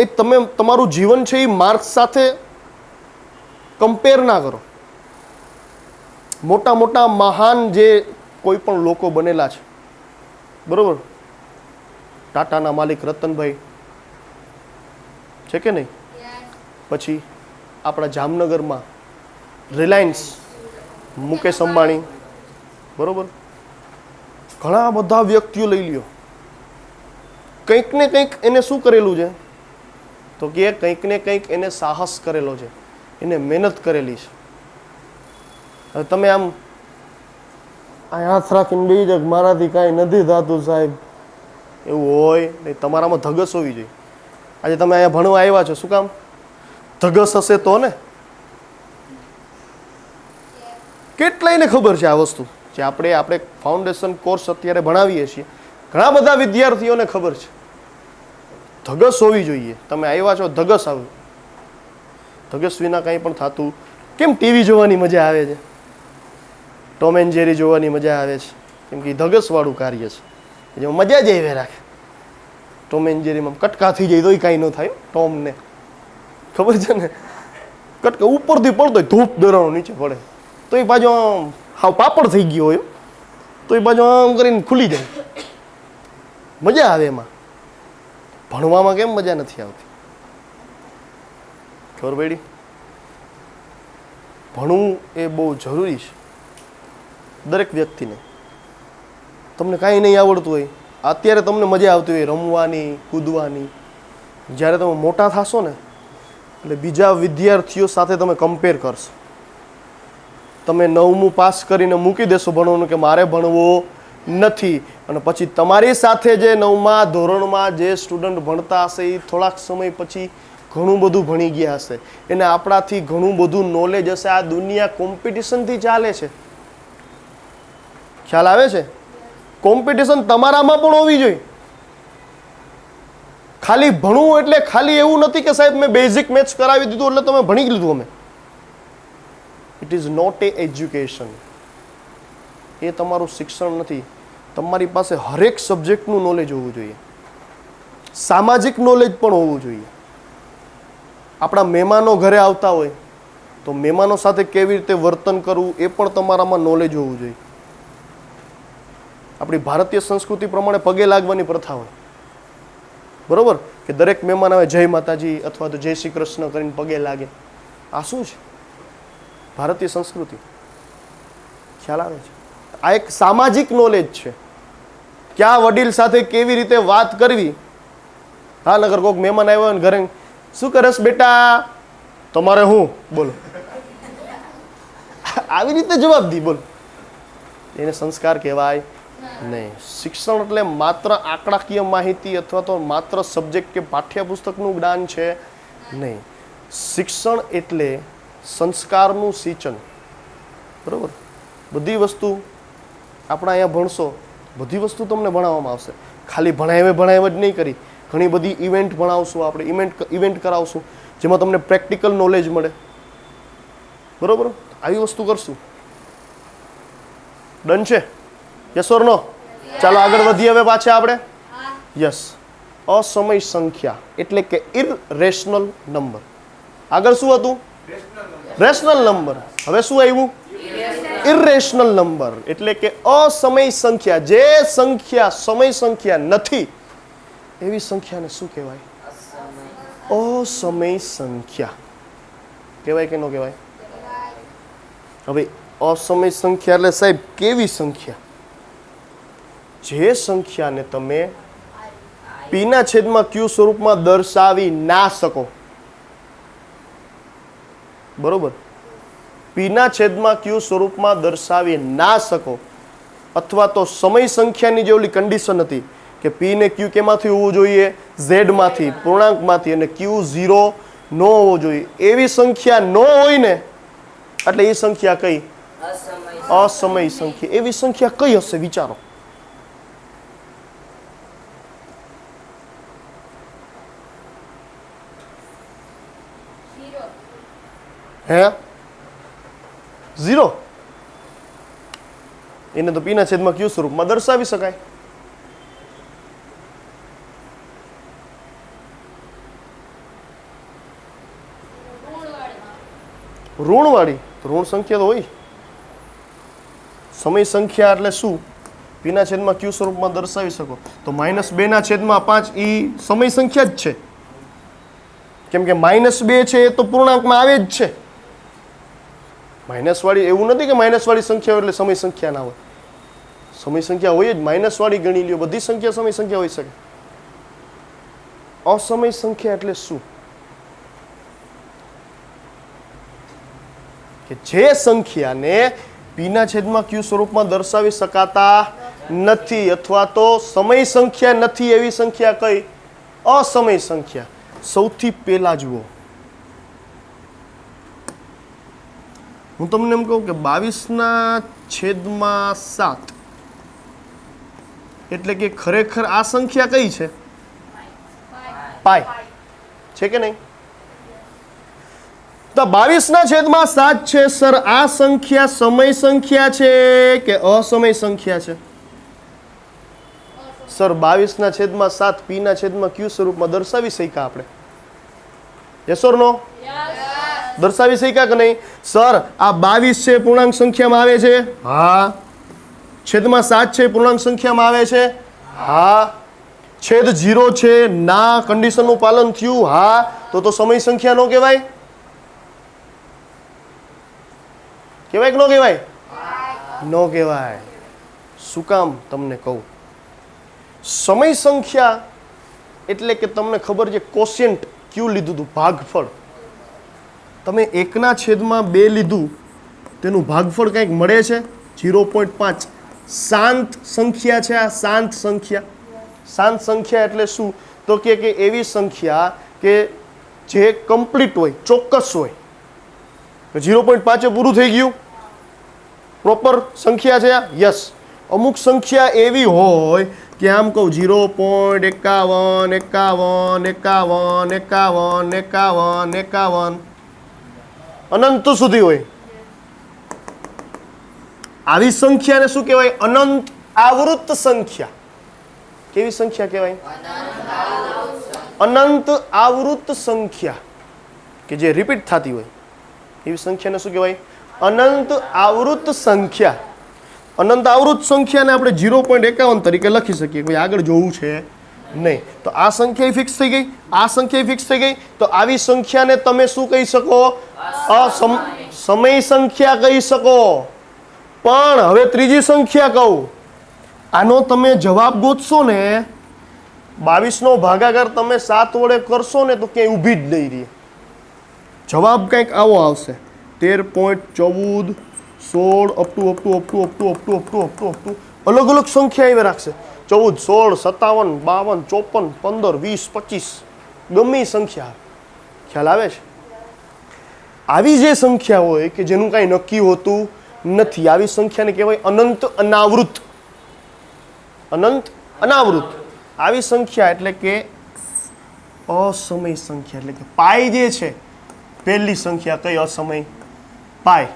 એ તમે તમારું જીવન છે એ માર્ક્સ સાથે કમ્પેર ના કરો. મોટા મોટા મહાન જે કોઈ પણ લોકો બનેલા છે, બરોબર, ટાટાના માલિક રતનભાઈ છે કે નહીં? પછી આપણા જામનગરમાં રિલાયન્સ મુકેશ અંબાણી, બરોબર, ઘણા બધા વ્યક્તિઓ લઈ લ્યો. કંઈક ને કંઈક એને શું કરેલું છે તો કે કંઈક ને કંઈક એને સાહસ કરેલો છે, એને મહેનત કરેલી છે. હવે તમે આમ હાથ રાખીને બેસી જાવ, મારાથી કાંઈ નથી થતું સાહેબ, એવું હોય નહીં. તમારામાં ધગસ હોવી જોઈએ. આજે તમે અહીંયા ભણવા આવ્યા છો, શું કામ? ધગસ હશે તો ને. કેટલાયને ખબર છે આ વસ્તુ જે આપણે ફાઉન્ડેશન કોર્સ અત્યારે ભણાવીએ છીએ, ઘણા બધા વિદ્યાર્થીઓને ખબર છે. ધગસ હોવી જોઈએ. તમે આવ્યા છો, ધગસ આવે. ધગસ વિના કંઈ પણ થતું. કેમ ટીવી જોવાની મજા આવે છે? ટોમ એન્ડ જેરી જોવાની મજા આવે છે કેમ કે ધગસવાળું કાર્ય છે, જેમાં મજા જ એવી રાખે. ટોમ એન્ડ જેરીમાં કટકા થઈ જાય તોય કાંઈ ન થાય. ટોમને ખબર છે ને, કટકા ઉપરથી પડતો ધૂપ દરાણો નીચે પડે તો એ બાજુ આમ હાવ પાપડ થઈ ગયો હોય તો એ બાજુ આમ કરીને ખુલી જાય. મજા આવે એમાં. ભણવામાં કેમ મજા નથી આવતી? ખબર પડી? ભણવું એ બહુ જરૂરી છે દરેક વ્યક્તિને. તમને કાંઈ નહીં આવડતું હોય, અત્યારે તમને મજા આવતી હોય રમવાની, કૂદવાની, જ્યારે તમે મોટા થશો ને એટલે બીજા વિદ્યાર્થીઓ સાથે તમે કમ્પેર કરશો. તમે 9મું પાસ કરીને મૂકી દેશો ભણવાનું કે મારે ભણવું નથી, અને પછી તમારી સાથે જે 9મા ધોરણમાં જે સ્ટુડન્ટ ભણતા હશે એ થોડાક સમય પછી ઘણું બધું ભણી ગયા હશે, એને આપણાથી ઘણું બધું નોલેજ હશે. આ દુનિયા કોમ્પિટિશનથી ચાલે છે. ખ્યાલ આવે છે? કોમ્પિટિશન તમારામાં પણ હોવી જોઈએ. ખાલી ભણવું એટલે ખાલી એવું નથી કે સાહેબ મેં બેઝિક મેથ્સ કરાવી દીધું એટલે તમે ભણી લીધું. અમે it is not a education. એ તમારું શિક્ષણ નથી. તમારી પાસે હરેક સબ્જેક્ટનું નોલેજ હોવું જોઈએ. સામાજિક નોલેજ પણ હોવું જોઈએ. આપણા મહેમાનો ઘરે આવતા હોય તો મહેમાનો સાથે કેવી રીતે વર્તન કરવું એ પણ તમારામાં નોલેજ હોવું જોઈએ. આપણી ભારતીય સંસ્કૃતિ પ્રમાણે પગે લાગવાની પ્રથા હોય, બરોબર, કે દરેક મહેમાન આવે જય માતાજી અથવા તો જય શ્રી કૃષ્ણ કરીને પગે લાગે. આ શું છે? ભારતીય સંસ્કૃતિ. ખ્યાલ આવે છે? આ એક સામાજિક નોલેજ છે. ક્યાં વડીલ સાથે કેવી રીતે વાત કરવી. હા, નગર કોઈક મહેમાન આવ્યો હોય ને ઘરે શું કરસ બેટા? તમારે હું બોલો, આવી રીતે જવાબ દી બોલો. એને સંસ્કાર કહેવાય નહીં. શિક્ષણ એટલે માત્ર આંકડાકીય માહિતી અથવા તો માત્ર સબ્જેક્ટ કે પાઠ્યપુસ્તકનું જ્ઞાન છે નહીં. શિક્ષણ એટલે સંસ્કારનું સિંચન. બરાબર? બધી વસ્તુ આપણા અહીંયા ભણશો, બધી વસ્તુ તમને ભણાવવામાં આવશે. ખાલી ભણાવે જ નહીં કરી, ઘણી બધી ઇવેન્ટ ભણાવશું આપણે, ઇવેન્ટ કરાવશું જેમાં તમને પ્રેક્ટિકલ નોલેજ મળે. બરાબર? આવી વસ્તુ કરશું. ડન છે? Yes or no? ચાલો આગળ વધીએ હવે પાછા આપણે. યસ. અસમય સંખ્યા એટલે કે ઇરરેશનલ નંબર. આગળ શું હતું? Rational number. હવે શું આવ્યું? ઇરરેશનલ નંબર એટલે કે અસમય સંખ્યા. જે સંખ્યા સમય સંખ્યા નથી એવી સંખ્યાને શું કહેવાય? અસમય સંખ્યા કહેવાય કે ન કહેવાય? હવે અસમય સંખ્યા એટલે સાહેબ કેવી સંખ્યા? જે સંખ્યાને તમે પીના છેદમાં ક્યુ સ્વરૂપમાં દર્શાવી ના શકો. બરોબર? પીના છેદમાં ક્યુ સ્વરૂપમાં દર્શાવી ના શકો, અથવા તો સમય સંખ્યાની જે ઓલી કન્ડિશન હતી કે પી ને ક્યુ કેમાંથી હોવું જોઈએ? ઝેડ માંથી, પૂર્ણાંકમાંથી, અને ક્યુ 0 ન હોવો જોઈએ. એવી સંખ્યા ન હોય ને એટલે એ સંખ્યા કઈ? અસમય સંખ્યા. એવી સંખ્યા કઈ હશે વિચારો? હે? 0. એને તો પીના છેદમાં ક્યુ સ્વરૂપમાં દર્શાવી શકાય. ઋણવાળી ઋણ સંખ્યા તો હોય. સમય સંખ્યા એટલે શું? પીના છેદમાં ક્યુ સ્વરૂપમાં દર્શાવી શકો. તો -2 ના છેદમાં 5 એ સમય સંખ્યા જ છે, કેમ કે -2 છે એ તો પૂર્ણાંકમાં આવે જ છે. માઇનસ વાળી એવું નથી કે માઇનસ વાળી સંખ્યા એટલે સમય સંખ્યા ના હોય. સમય સંખ્યા હોય જ. માઇનસ વાળી ગણી લ્યો, બધી સંખ્યા સમય સંખ્યા હોઈ શકે. અસમય સંખ્યા એટલે શું? કે જે સંખ્યાને પીના છેદમાં ક્યુ સ્વરૂપમાં દર્શાવી શકાતા નથી, અથવા તો સમય સંખ્યા નથી એવી સંખ્યા કઈ? અસમય સંખ્યા. સૌથી પહેલા જુઓ, હું તમને એમ કહું કે 22/7 એટલે કે ખરેખર આ સંખ્યા કઈ છે? પાઈ છે કે નહીં? તો 22/7 છે સર, આ સંખ્યા સમય સંખ્યા છે કે અસમય સંખ્યા છે? સર 22/7 પીના છેદમાં ક્યુ સ્વરૂપમાં દર્શાવી શક્યા આપણે? યસ ઓર નો? દર્શાવી શક્યા કે નહીં? સર આ 22 છે પૂર્ણાંક સંખ્યામાં આવે છે? હા. છેદમાં 7 છે પૂર્ણાંક સંખ્યામાં આવે છે? હા. છેદ 0 છે ના કન્ડિશનનું પાલન થયું? હા. તો સમય સંખ્યા નો કહેવાય? કહેવાય કે ન કહેવાય? નો કહેવાય. શું કામ તમને કહું? સમય સંખ્યા એટલે કે તમને ખબર છે કોશિયન્ટ ક્યુ લીધું હતું, ભાગફળ. તમે 1/2 લીધું, તેનું ભાગફળ કંઈક મળે છે 0.5. શાંત સંખ્યા છે આ, શાંત સંખ્યા. શાંત સંખ્યા એટલે શું? તો કે એવી સંખ્યા કે જે કમ્પ્લીટ હોય, ચોક્કસ હોય. 0.5 પૂરું થઈ ગયું, પ્રોપર સંખ્યા છે આ? યસ. અમુક સંખ્યા એવી હોય કે આમ કહું 0.51 અનંત સુધી હોય. આવી સંખ્યાને શું કહેવાય? અનંત આવૃત્ત સંખ્યા. કેવી સંખ્યા કહેવાય? અનંત આવૃત્ત સંખ્યા કે જે રિપીટ થતી હોય એવી સંખ્યાને શું કહેવાય? અનંત આવૃત્ત સંખ્યા. અનંત આવૃત્ત સંખ્યાને આપણે 0.51 તરીકે લખી શકીએ. કોઈ આગળ જોવું છે નહીં. તો આ સંખ્યા ફિક્સ થઈ ગઈ, આ સંખ્યા ફિક્સ થઈ ગઈ. તો આવી સંખ્યાને તમે શું કહી શકો? સમય સંખ્યા કહી શકો. પણ હવે ત્રીજી સંખ્યા કહું, આનો તમે જવાબ ગોતશો ને 22નો ભાગાકાર તમે 7 વડે કરશો ને તો ક્યાંય ઊભી જ નહીં રહે. જવાબ કંઈક આવો આવશે 13.14 16 અપ ટુ અલગ અલગ સંખ્યા એવી રાખશે 14 16 57 52 54 15 20 25 ગમે સંખ્યા. ખ્યાલ આવે છે? આવી જે સંખ્યા હોય કે જેનું કાંઈ નક્કી હોતું નથી, આવી સંખ્યાને કહેવાય અનંત અનાવૃત. અનંત અનાવૃત આવી સંખ્યા એટલે કે અસમય સંખ્યા. એટલે કે પાઈ જે છે પહેલી સંખ્યા કઈ અસમય? પાઈ.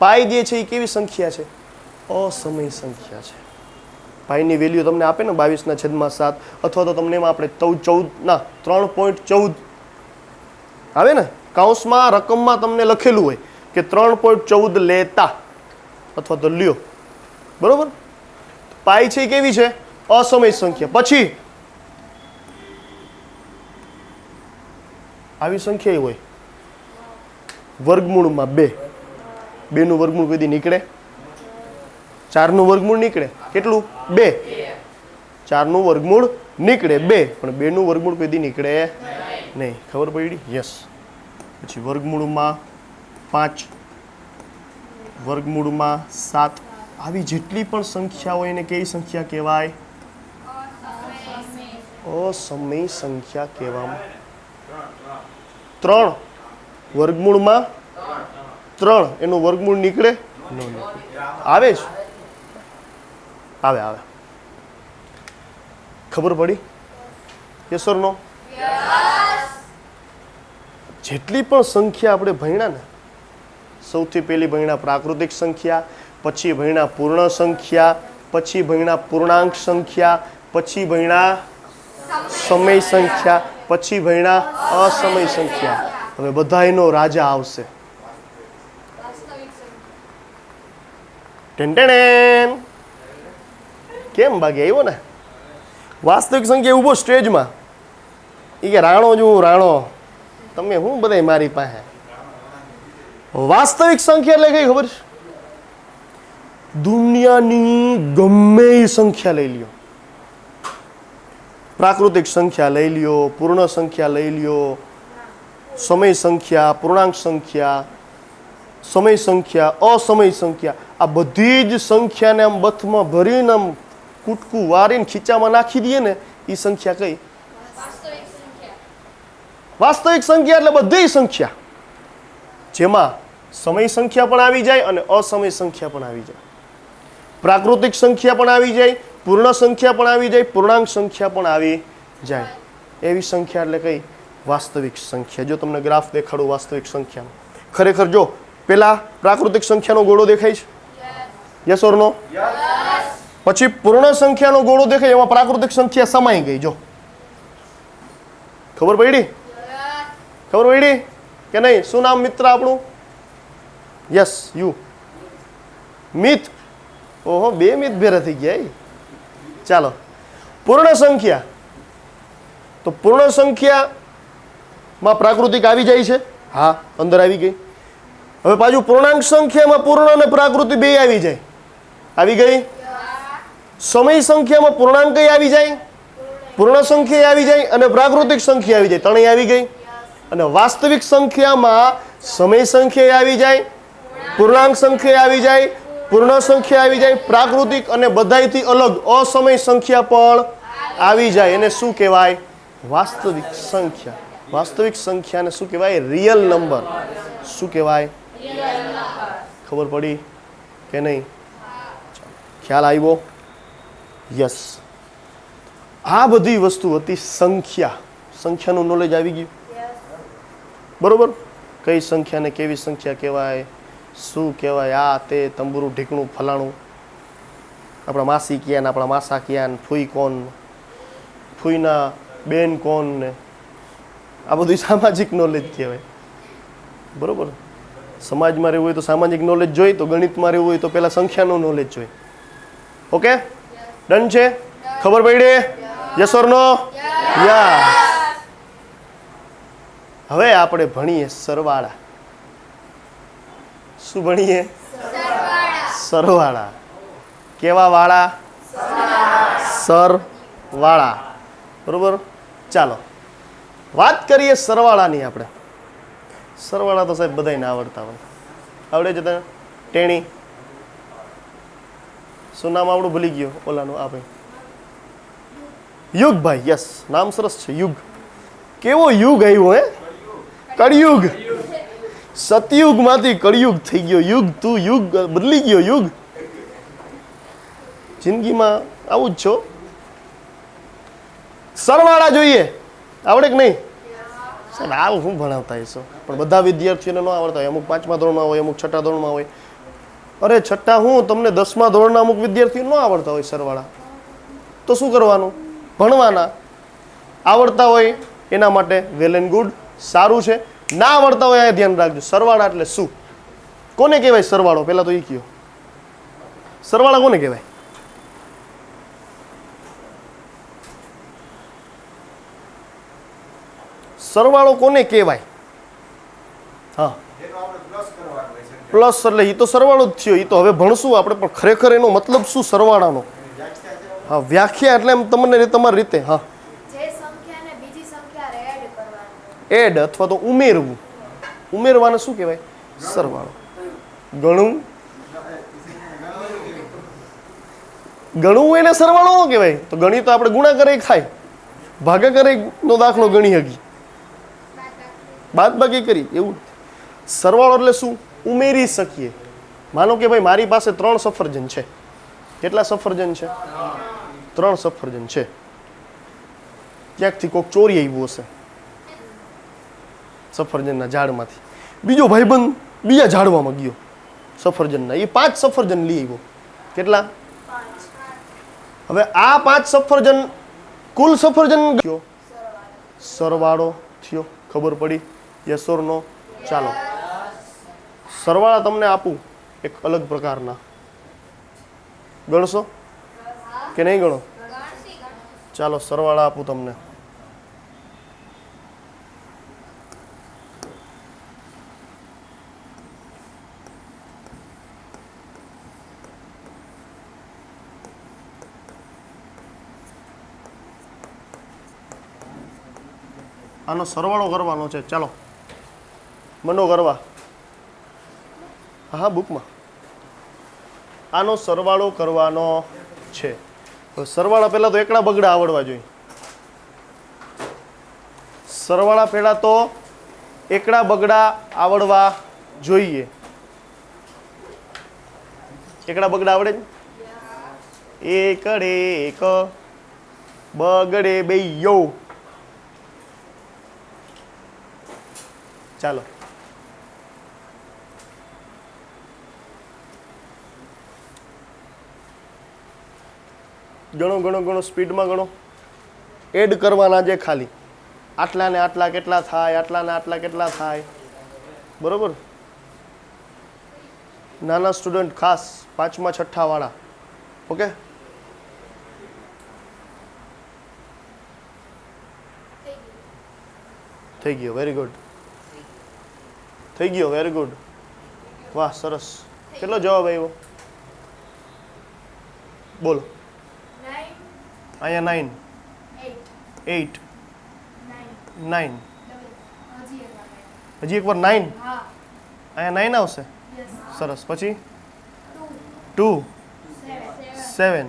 પાઈ જે છે એ કેવી સંખ્યા છે? અસમય સંખ્યા છે. પાઈની વેલ્યુ તમને આપે ને 22/7 અથવા તો તમને એમાં આપણે 3.14 આવે ને, કૌંસમાં રકમમાં તમને લખેલું હોય કે 3.14 લેતા અથવા તો લ્યો. બરોબર? પાઈ છે કેવી છે? અસમય સંખ્યા. પછી આવી સંખ્યા હોય વર્ગમૂળમાં 2. 2નું વર્ગમૂળ કદી નીકળે? 4નું વર્ગમૂળ નીકળે. કેટલું? 2. 4નું વર્ગમૂળ નીકળે 2, પણ 2નું વર્ગમૂળ કદી નીકળે નહીં. ખબર પડી? યસ. પછી વર્ગમૂળમાં 5, વર્ગમૂળમાં 7. આવી જેટલી પણ સંખ્યા હોય એને કઈ સંખ્યા કહેવાય? અસમય સંખ્યા કહેવામાં. 3 વર્ગમૂળમાં 3 એનું વર્ગમૂળ નીકળે? ન નીકળે. આવે જ? આવે આવે. ખબર પડી? યસ ઓર નો? જેટલી પણ સંખ્યા આપણે ભણ્યા ને, સૌથી પહેલી ભણ્યા પ્રાકૃતિક સંખ્યા, પછી ભણ્યા પૂર્ણ સંખ્યા, પછી ભણ્યા પૂર્ણાંક સંખ્યા, પછી ભણ્યા સમય સંખ્યા, પછી ભણ્યા અસમય સંખ્યા. હવે બધાયનો રાજા આવશે. ટેન કેમ ભાગે આવ્યો ને? વાસ્તવિક સંખ્યા ઊભો સ્ટેજમાં. એ કે રાણો જો રાણો, તમે હું બધાય મારી પાસે. વાસ્તવિક સંખ્યા એટલે કઈ ખબર છે? દુનિયાની ગમે એ સંખ્યા લઈ લ્યો, પ્રાકૃતિક સંખ્યા લઈ લ્યો, પૂર્ણ સંખ્યા લઈ લ્યો, સમય સંખ્યા, પૂર્ણાંક સંખ્યા, સમય સંખ્યા, અસમય સંખ્યા, આ બધી જ સંખ્યાને આમ બથમાં ભરીને આમ કૂટકું વારીને ખીચામાં નાખી દઈએ ને, એ સંખ્યા કઈ? વાસ્તવિક સંખ્યા એટલે બધી સંખ્યા જેમાં સમય સંખ્યા પણ આવી જાય અને અસમય સંખ્યા પણ આવી જાય, પ્રાકૃતિક સંખ્યા પણ આવી જાય, પૂર્ણ સંખ્યા પણ આવી જાય, પૂર્ણાંક સંખ્યા પણ આવી જાય. એવી સંખ્યા એટલે કઈ? વાસ્તવિક સંખ્યા. જો તમને ગ્રાફ દેખાડું વાસ્તવિક સંખ્યાનો, ખરેખર જો પેલા પ્રાકૃતિક સંખ્યાનો ગોળો દેખાય છે? યસ ઓર નો? પછી પૂર્ણ સંખ્યાનો ગોળો દેખાય, એમાં પ્રાકૃતિક સંખ્યા સમાઈ ગઈ. જો ખબર પડી? ખબર પડી કે નહીં? શું નામ મિત્ર આપણું? Yes you. મિત. ઓહો, 2 મિત ભેરા થઈ ગયા. ચાલો, પૂર્ણ સંખ્યા. તો પૂર્ણ સંખ્યામાં પ્રાકૃતિક આવી જાય છે? હા, અંદર આવી ગઈ. હવે પાછું પૂર્ણાંક સંખ્યામાં પૂર્ણ અને પ્રાકૃતિક બે આવી જાય. આવી ગઈ. સમય સંખ્યામાં પૂર્ણાંક આવી જાય, પૂર્ણ સંખ્યા આવી જાય અને પ્રાકૃતિક સંખ્યા આવી જાય. ત્રણેય આવી ગઈ. અને વાસ્તવિક સંખ્યામાં સમય સંખ્યા આવી જાય, પૂર્ણાંક સંખ્યા આવી જાય, પૂર્ણ સંખ્યા આવી જાય, પ્રાકૃતિક અને બધાયથી અલગ અસમય સંખ્યા પણ આવી જાય. એને શું કહેવાય? વાસ્તવિક સંખ્યા. વાસ્તવિક સંખ્યાને શું કહેવાય? Real number. શું કહેવાય? ખબર પડી કે નહીં? ખ્યાલ આવ્યો? યસ. આ બધી વસ્તુ હતી સંખ્યા. સંખ્યાનું નોલેજ આવી ગયું? બરોબર? કઈ સંખ્યાને કેવી સંખ્યા કહેવાય, શું કહેવાય, આ તે તંબુરું ઢીકણું ફલાણું, આપણા માસી ક્યાં ને આપણા માસા ક્યાં ને ફૂઈ કોણ, ફૂઈના બેન કોણ ને, આ બધું સામાજિક નોલેજ કહેવાય. બરોબર? સમાજમાં રહેવું હોય તો સામાજિક નોલેજ જોઈએ, તો ગણિતમાં રહેવું હોય તો પહેલાં સંખ્યાનું નોલેજ જોઈએ. ઓકે, ડન છે? ખબર પડી? યસ ઓર નો? યા. હવે આપણે ભણીએ સરવાળા. શું ભણીએ? સરવાળા. કેવા વાળા? સરવાળા. બરોબર. ચાલો વાત કરીએ સરવાળાની. આપણે સરવાળા તો સાહેબ બધાને આવડતા હોય. આવડે છે તને? ટેણી શું નામ આપણું ભૂલી ગયો ઓલાનું? આ ભાઈ યુગભાઈ. યસ, નામ સરસ છે યુગ. કેવો યુગ આવ્યો હે? કળિયુગ. સતયુગમાંથી કળિયુગ થઈ ગયો. યુગ તું યુગ બદલી ગયો. યુગ જિંદગીમાં આવું જ છો. સરવાળા જોઈએ. આવડે કે નહીં? સાહેબ આવું શું ભણાવતા હશો? પણ બધા વિદ્યાર્થીઓને ન આવડતા હોય. અમુક 5મા ધોરણમાં હોય, અમુક 6ઠા ધોરણમાં હોય. અરે છઠ્ઠા હું તમને 10મા ધોરણના અમુક વિદ્યાર્થીઓ ન આવડતા હોય સરવાળા, તો શું કરવાનું? ભણવાના. આવડતા હોય એના માટે વેલ એન્ડ ગુડ, સારું છે. ના આવડતા હોય આ ધ્યાન રાખજો. સરવાળા એટલે શું? કોને કહેવાય સરવાળો? પહેલા તો એ કહો, સરવાળા કોને કહેવાય? સરવાળો કોને કહેવાય? હા, પ્લસ એટલે એ તો સરવાળો જ થયો. એ તો હવે ભણશું આપણે. પણ ખરેખર એનો મતલબ શું સરવાળાનો? હા, વ્યાખ્યા એટલે એમ તમને તમારી રીતે. હા, એડ અથવા તો ઉમેરવું. ઉમેરવાને શું કહેવાય? સરવાળો. ગણવું, ગણવું એને સરવાળો ન કહેવાય. તો ગણી તો આપણે ગુણાકાર ખાય, ભાગાકાર નો દાખલો ગણી હકી, બાદબાકી કરી એવું. સરવાળો એટલે શું? ઉમેરી શકીએ. માનો કે ભાઈ મારી પાસે 3 સફરજન છે. કેટલા સફરજન છે? 3 સફરજન છે. ક્યાંકથી કોઈક ચોરી આવ્યું હશે સફરજનના ઝાડમાંથી. બીજો ભાઈબંધ બીજા ઝાડવામાં ગયો સફરજનના, એ 5 સફરજન લઈ આવ્યો. કેટલા? 5. હવે આ 5 સફરજન કુલ સફરજન ગયો, સરવાળો થયો. ખબર પડી? Yes or no? ચાલો સરવાળા તમને આપું એક અલગ પ્રકારના. ગણશો કે નહીં ગણો? ચાલો સરવાળા આપું તમને. આનો સરવાળો કરવાનો છે. ચાલો મંડો કરવા. હા, બુકમાં આનો સરવાળો કરવાનો છે. સરવાળા પહેલા તો એકડા બગડા આવડવા જોઈએ. સરવાળા પહેલા તો એકડા બગડા આવડવા જોઈએ. એકડા બગડા આવડે જ? એકડે એક બગડે બે યો. ચાલો ગણો ગણો ગણો, સ્પીડમાં ગણો. એડ કરવાના જે ખાલી. આટલા ને આટલા કેટલા થાય? આટલા ને આટલા કેટલા થાય? બરોબર. નાના સ્ટુડન્ટ ખાસ 5મા 6ઠ્ઠા વાળા. ઓકે, થઈ ગયો. Very good. થઈ ગયો. Very good. વાહ, સરસ. કેટલો જવાબ આવ્યો? બોલો. અહીંયા 9, 8, 9. હજી એકવાર 9. અહીંયા 9 આવશે. સરસ. પછી 2, 7.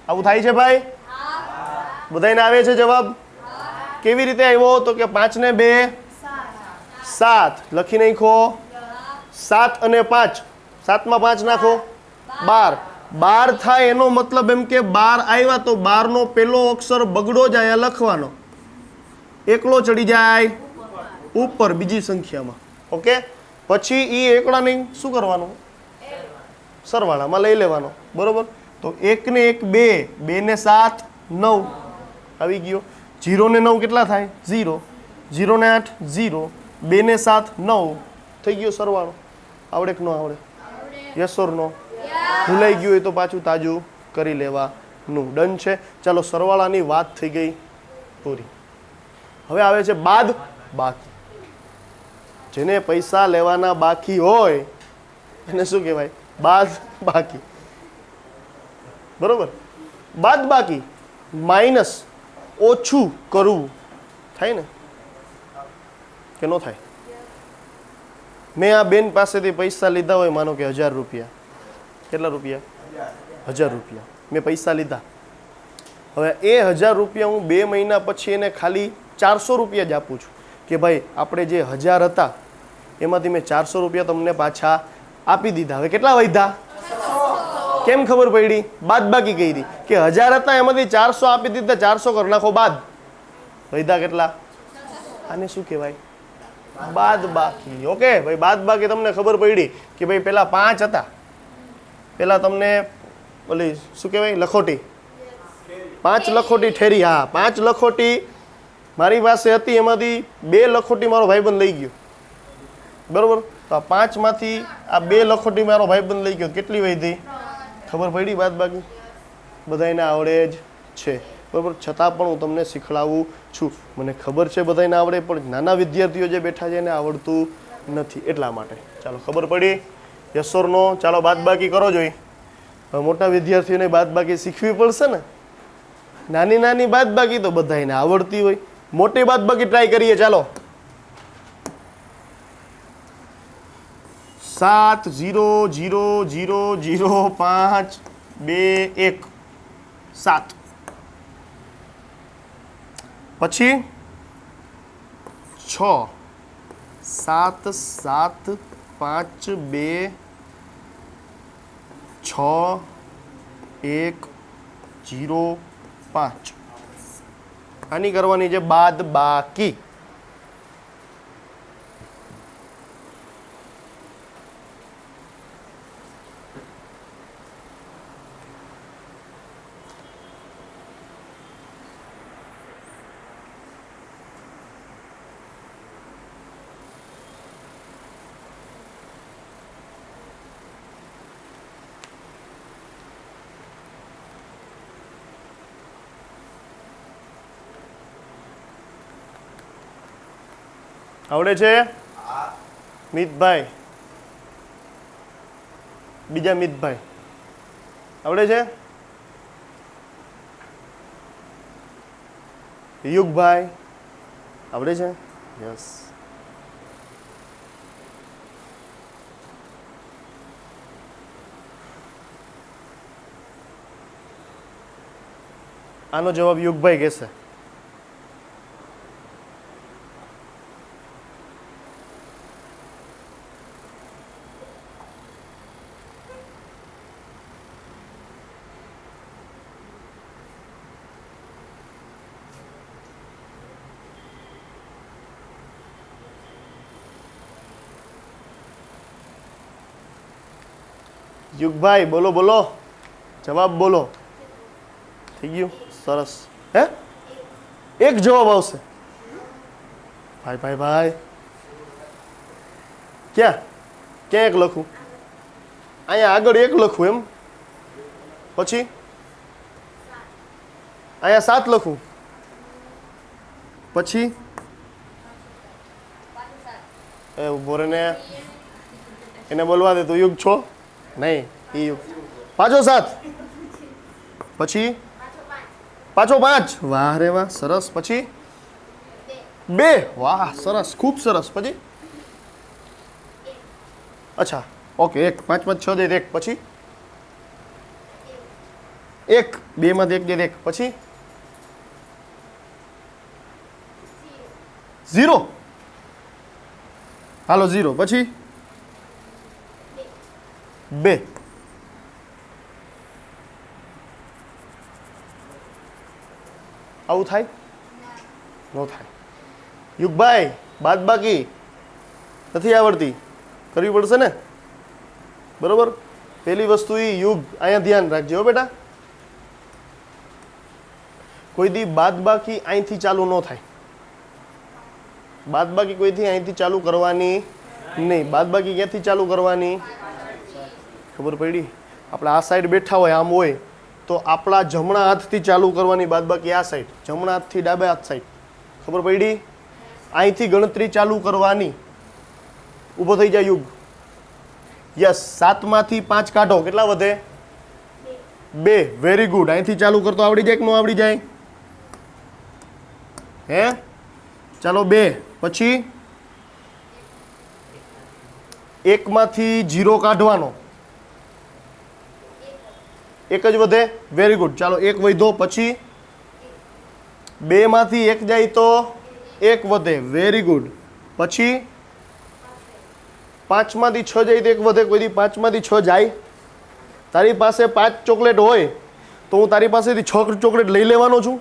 આવું થાય છે ભાઈ? બધાને આવે છે જવાબ? કેવી રીતે આવ્યો? તો કે 5 ને 2 7. લખી નાખો. 7 અને 5. 7માં 5 નાખો. 12. 12 થાય એનો મતલબ એમ કે 12 આવ્યા તો 12 નો પેલો અક્ષર બગડો જ અહીંયા લખવાનો, એકલો ચડી જાય ઉપર બીજી સંખ્યામાં. ઓકે, પછી એ એકડાને શું કરવાનું? સરવાળામાં લઈ લેવાનો. બરોબર. તો 1 ને 1 2, 2 ને 7 9 આવી ગયો. 0 ને 9 કેટલા થાય? 0. 0 ને 8 0. 2 ને 7 9 થઈ ગયો સરવાળો. આવડે કે ન આવડે? યસ ઓર નો? ભૂલાઈ ગયું હોય તો પાછું તાજું કરી લેવાનું. ડન છે. ચાલો સરવાળાની વાત થઈ ગઈ પૂરી. હવે આવે છે બાદ બાકી. જેને પૈસા લેવાના બાકી હોય એને શું કહેવાય? બાદ બાકી. બરોબર. બાદ બાકી માઇનસ ઓછું કરવું થાય ને કે ન થાય? મેં આ બેન પાસેથી પૈસા લીધા હોય, માનો કે 1000 રૂપિયા. કેટલા રૂપિયા? 1000 રૂપિયા મેં પૈસા લીધા. હવે એ 1000 રૂપિયા હું 2 મહિના પછી એને ખાલી 400 રૂપિયા જ આપું છું કે ભાઈ આપણે જે 1000 હતા એમાંથી મેં 400 રૂપિયા તમને પાછા આપી દીધા. હવે કેટલા વધ્યા? કેમ ખબર પડી? બાદ બાકી કરી કે 1000 હતા એમાંથી 400 આપી દીધા, 400 કરી નાખો બાદ, વધ્યા કેટલા? આને શું કહેવાય? બાદ બાકી. ઓકે ભાઈ, બાદ બાકી તમને ખબર પડી કે ભાઈ પેલા 5 હતા, પેલા તમને ઓલી શું કહેવાય લખોટી, 5 લખોટી ઠેરી. હા, 5 લખોટી મારી પાસે હતી, એમાંથી 2 લખોટી મારો ભાઈબંધ લઈ ગયો, બરોબર? તો આ 5 માંથી આ 2 લખોટી મારો ભાઈબંધ લઈ ગયો, કેટલી વધી? ખબર પડી? બાદ બાકી બધાને આવડે જ છે, બરોબર? છતાં પણ હું તમને શીખડાવું છું. મને ખબર છે બધાને આવડે, પણ નાના વિદ્યાર્થીઓ જે બેઠા છે એને આવડતું નથી, એટલા માટે. ચાલો, ખબર પડી? Yes or no? ચાલો, બાદ બાકી કરો જોઈ. હવે મોટા વિદ્યાર્થીઓને બાદ બાકી શીખવી પડશે ને. નાની નાની બાદ બાકી તો બધાને આવડતી હોય, મોટી બાદ બાકી ટ્રાય કરીએ. ચાલો, 7 0 0 0 0 5 2 1 7. પછી 6 7 7 5 2 6 1 0 5. આની કરવાની છે બાદ બાકી. આવડે છે? મિતભાઈ, બીજા મિતભાઈ આવડે છે? યુગભાઈ આવડે છે? યસ. આનો જવાબ યુગભાઈ કહેશે. યુગભાઈ બોલો બોલો, જવાબ બોલો. થઈ ગયું? સરસ. હે, એક જવાબ આવશે. ભાઈ ભાઈ ભાઈ, ક્યાં ક્યાં એક લખું? અહીંયા આગળ 1 લખું એમ, પછી અહીંયા 7 લખું, પછી એ ઉભો રે ને, એને બોલવા દે. તું યુગ છો નહીં, એ યુગ. પાછો 7, પછી પાછો 5. વાહ રે વાહ, સરસ. પછી 2. વાહ, સરસ, ખૂબ સરસ. પછી અચ્છા, ઓકે, 1 5 5 6 દે 1, પછી 1 2 માંથી 1 દે 1, પછી 0. હાલો 0, પછી 2. આવું થાય? ન થાય. યુગભાઈ, બાદ બાકી નથી આવડતી, કરવી પડશે ને, બરોબર? પહેલી વસ્તુ એ યુગ, અહીંયા ધ્યાન રાખજો હો બેટા. કોઈ દી બાદ બાકી અહીંથી ચાલુ ન થાય. બાદ બાકી કોઈથી અહીંથી ચાલુ કરવાની નહીં. બાદ બાકી ક્યાંથી ચાલુ કરવાની? ખબર પડી? આપણે આ સાઈડ બેઠા હોય, આમ હોય, તો આપણા જમણા હાથથી ચાલુ કરવાની બાદ બાકી આ સાઈડ, જમણા હાથથી ડાબા હાથ સાઈડ. ખબર પડી? અહીંથી ગણતરી ચાલુ કરવાની. ઊભો થઈ જાય યુગ. યસ, 7 માંથી 5 કાઢો, કેટલા વધે? 2. Very good. અહીંથી ચાલુ કરતો આવડી જાય કે ન આવડી જાય? હે ચાલો 2 પછી 1 માંથી 0 કાઢવાનો, 1 જ વધે. Very good. ચાલો 1 વધ્યો, પછી 2 માંથી 1 જાય તો 1 વધે. Very good. પછી 5 માંથી 6 જાય તો 1 વધે. કોઈ દી 5 માંથી 6 જાય? તારી પાસે 5 ચોકલેટ હોય તો હું તારી પાસેથી 6 ચોકલેટ લઈ લેવાનો છું?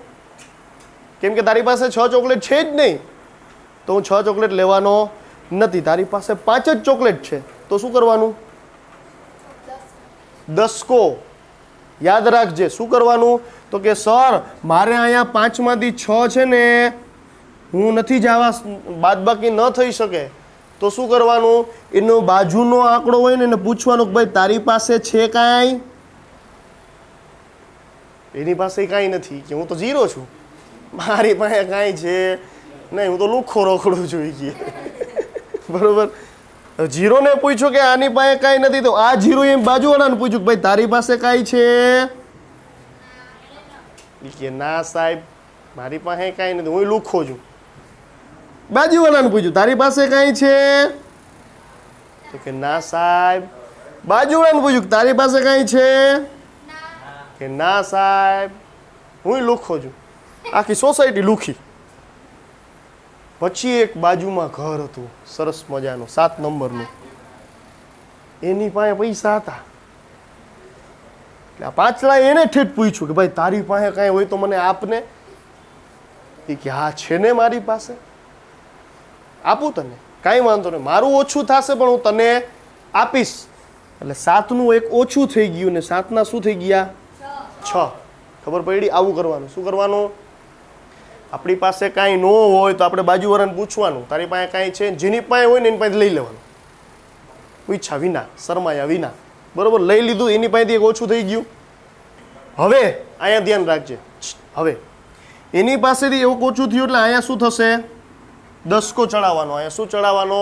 કેમ કે તારી પાસે 6 ચોકલેટ છે જ નહીં, તો હું 6 ચોકલેટ લેવાનો નથી. તારી પાસે 5 જ ચોકલેટ છે, તો શું કરવાનું? દસકો. યાદ રાખજે. શું કરવાનું? તો કે સર મારે અહીંયા 5 માંથી 6 છે ને, હું નથી જવા, બાદબાકી ન થઈ શકે. તો શું કરવાનું? એનો બાજુનો આંકડો હોય ને એને પૂછવાનું કે ભાઈ તારી પાસે છે કાંઈ? એની પાસે કાંઈ નથી કે હું તો 0 છું, મારી પાસે કાંઈ છે નહીં, હું તો લુખ્ખો રોકડું છું કે. બરોબર. 0 ને પૂછ્યું કે આની પાસે કાંઈ નથી, તો આ 0 એમ બાજુવાળાને પૂછ્યું કે ભાઈ તારી પાસે કાંઈ છે? કે ના સાહેબ મારી પાસે કાંઈ નથી, હું લુખ્ખો છું. બાજુવાળાને પૂછ્યું તારી પાસે કાંઈ છે? તો કે ના સાહેબ. બાજુવાળાને પૂછ્યું તારી પાસે કાંઈ છે? કે ના સાહેબ હું લુખ્ખો છું. આખી સોસાયટી લુખી. પછી એક બાજુમાં ઘર હતું સરસ મજાનું 7 નંબરનું, એની પાસે પૈસા હતા. એટલે આ પાછલા એને ઠેઠ પૂછ્યું કે ભાઈ તારી પાસે કાંઈ હોય તો મને આપને. એ કે હા છે ને મારી પાસે, આપું તને, કાંઈ વાંધો નહીં, મારું ઓછું થશે પણ હું તને આપીશ. એટલે 7નું એક ઓછું થઈ ગયું ને 7ના શું થઈ ગયા? 6. ખબર પડી? આવું કરવાનું. શું કરવાનું? આપણી પાસે કાંઈ ન હોય તો આપણે બાજુવાળાને પૂછવાનું તારી પાસે કાંઈ છે? જેની પાસે હોય ને એની પાસે લઈ લેવાનું, પૂછ્યા વિના, શરમાયા વિના. બરોબર, લઈ લીધું, એની પાસેથી એક ઓછું થઈ ગયું. હવે અહીંયા ધ્યાન રાખજે. હવે એની પાસેથી એવું ઓછું થયું એટલે અહીંયા શું થશે? 10 ચડાવવાનો. અહીંયા શું ચડાવવાનો?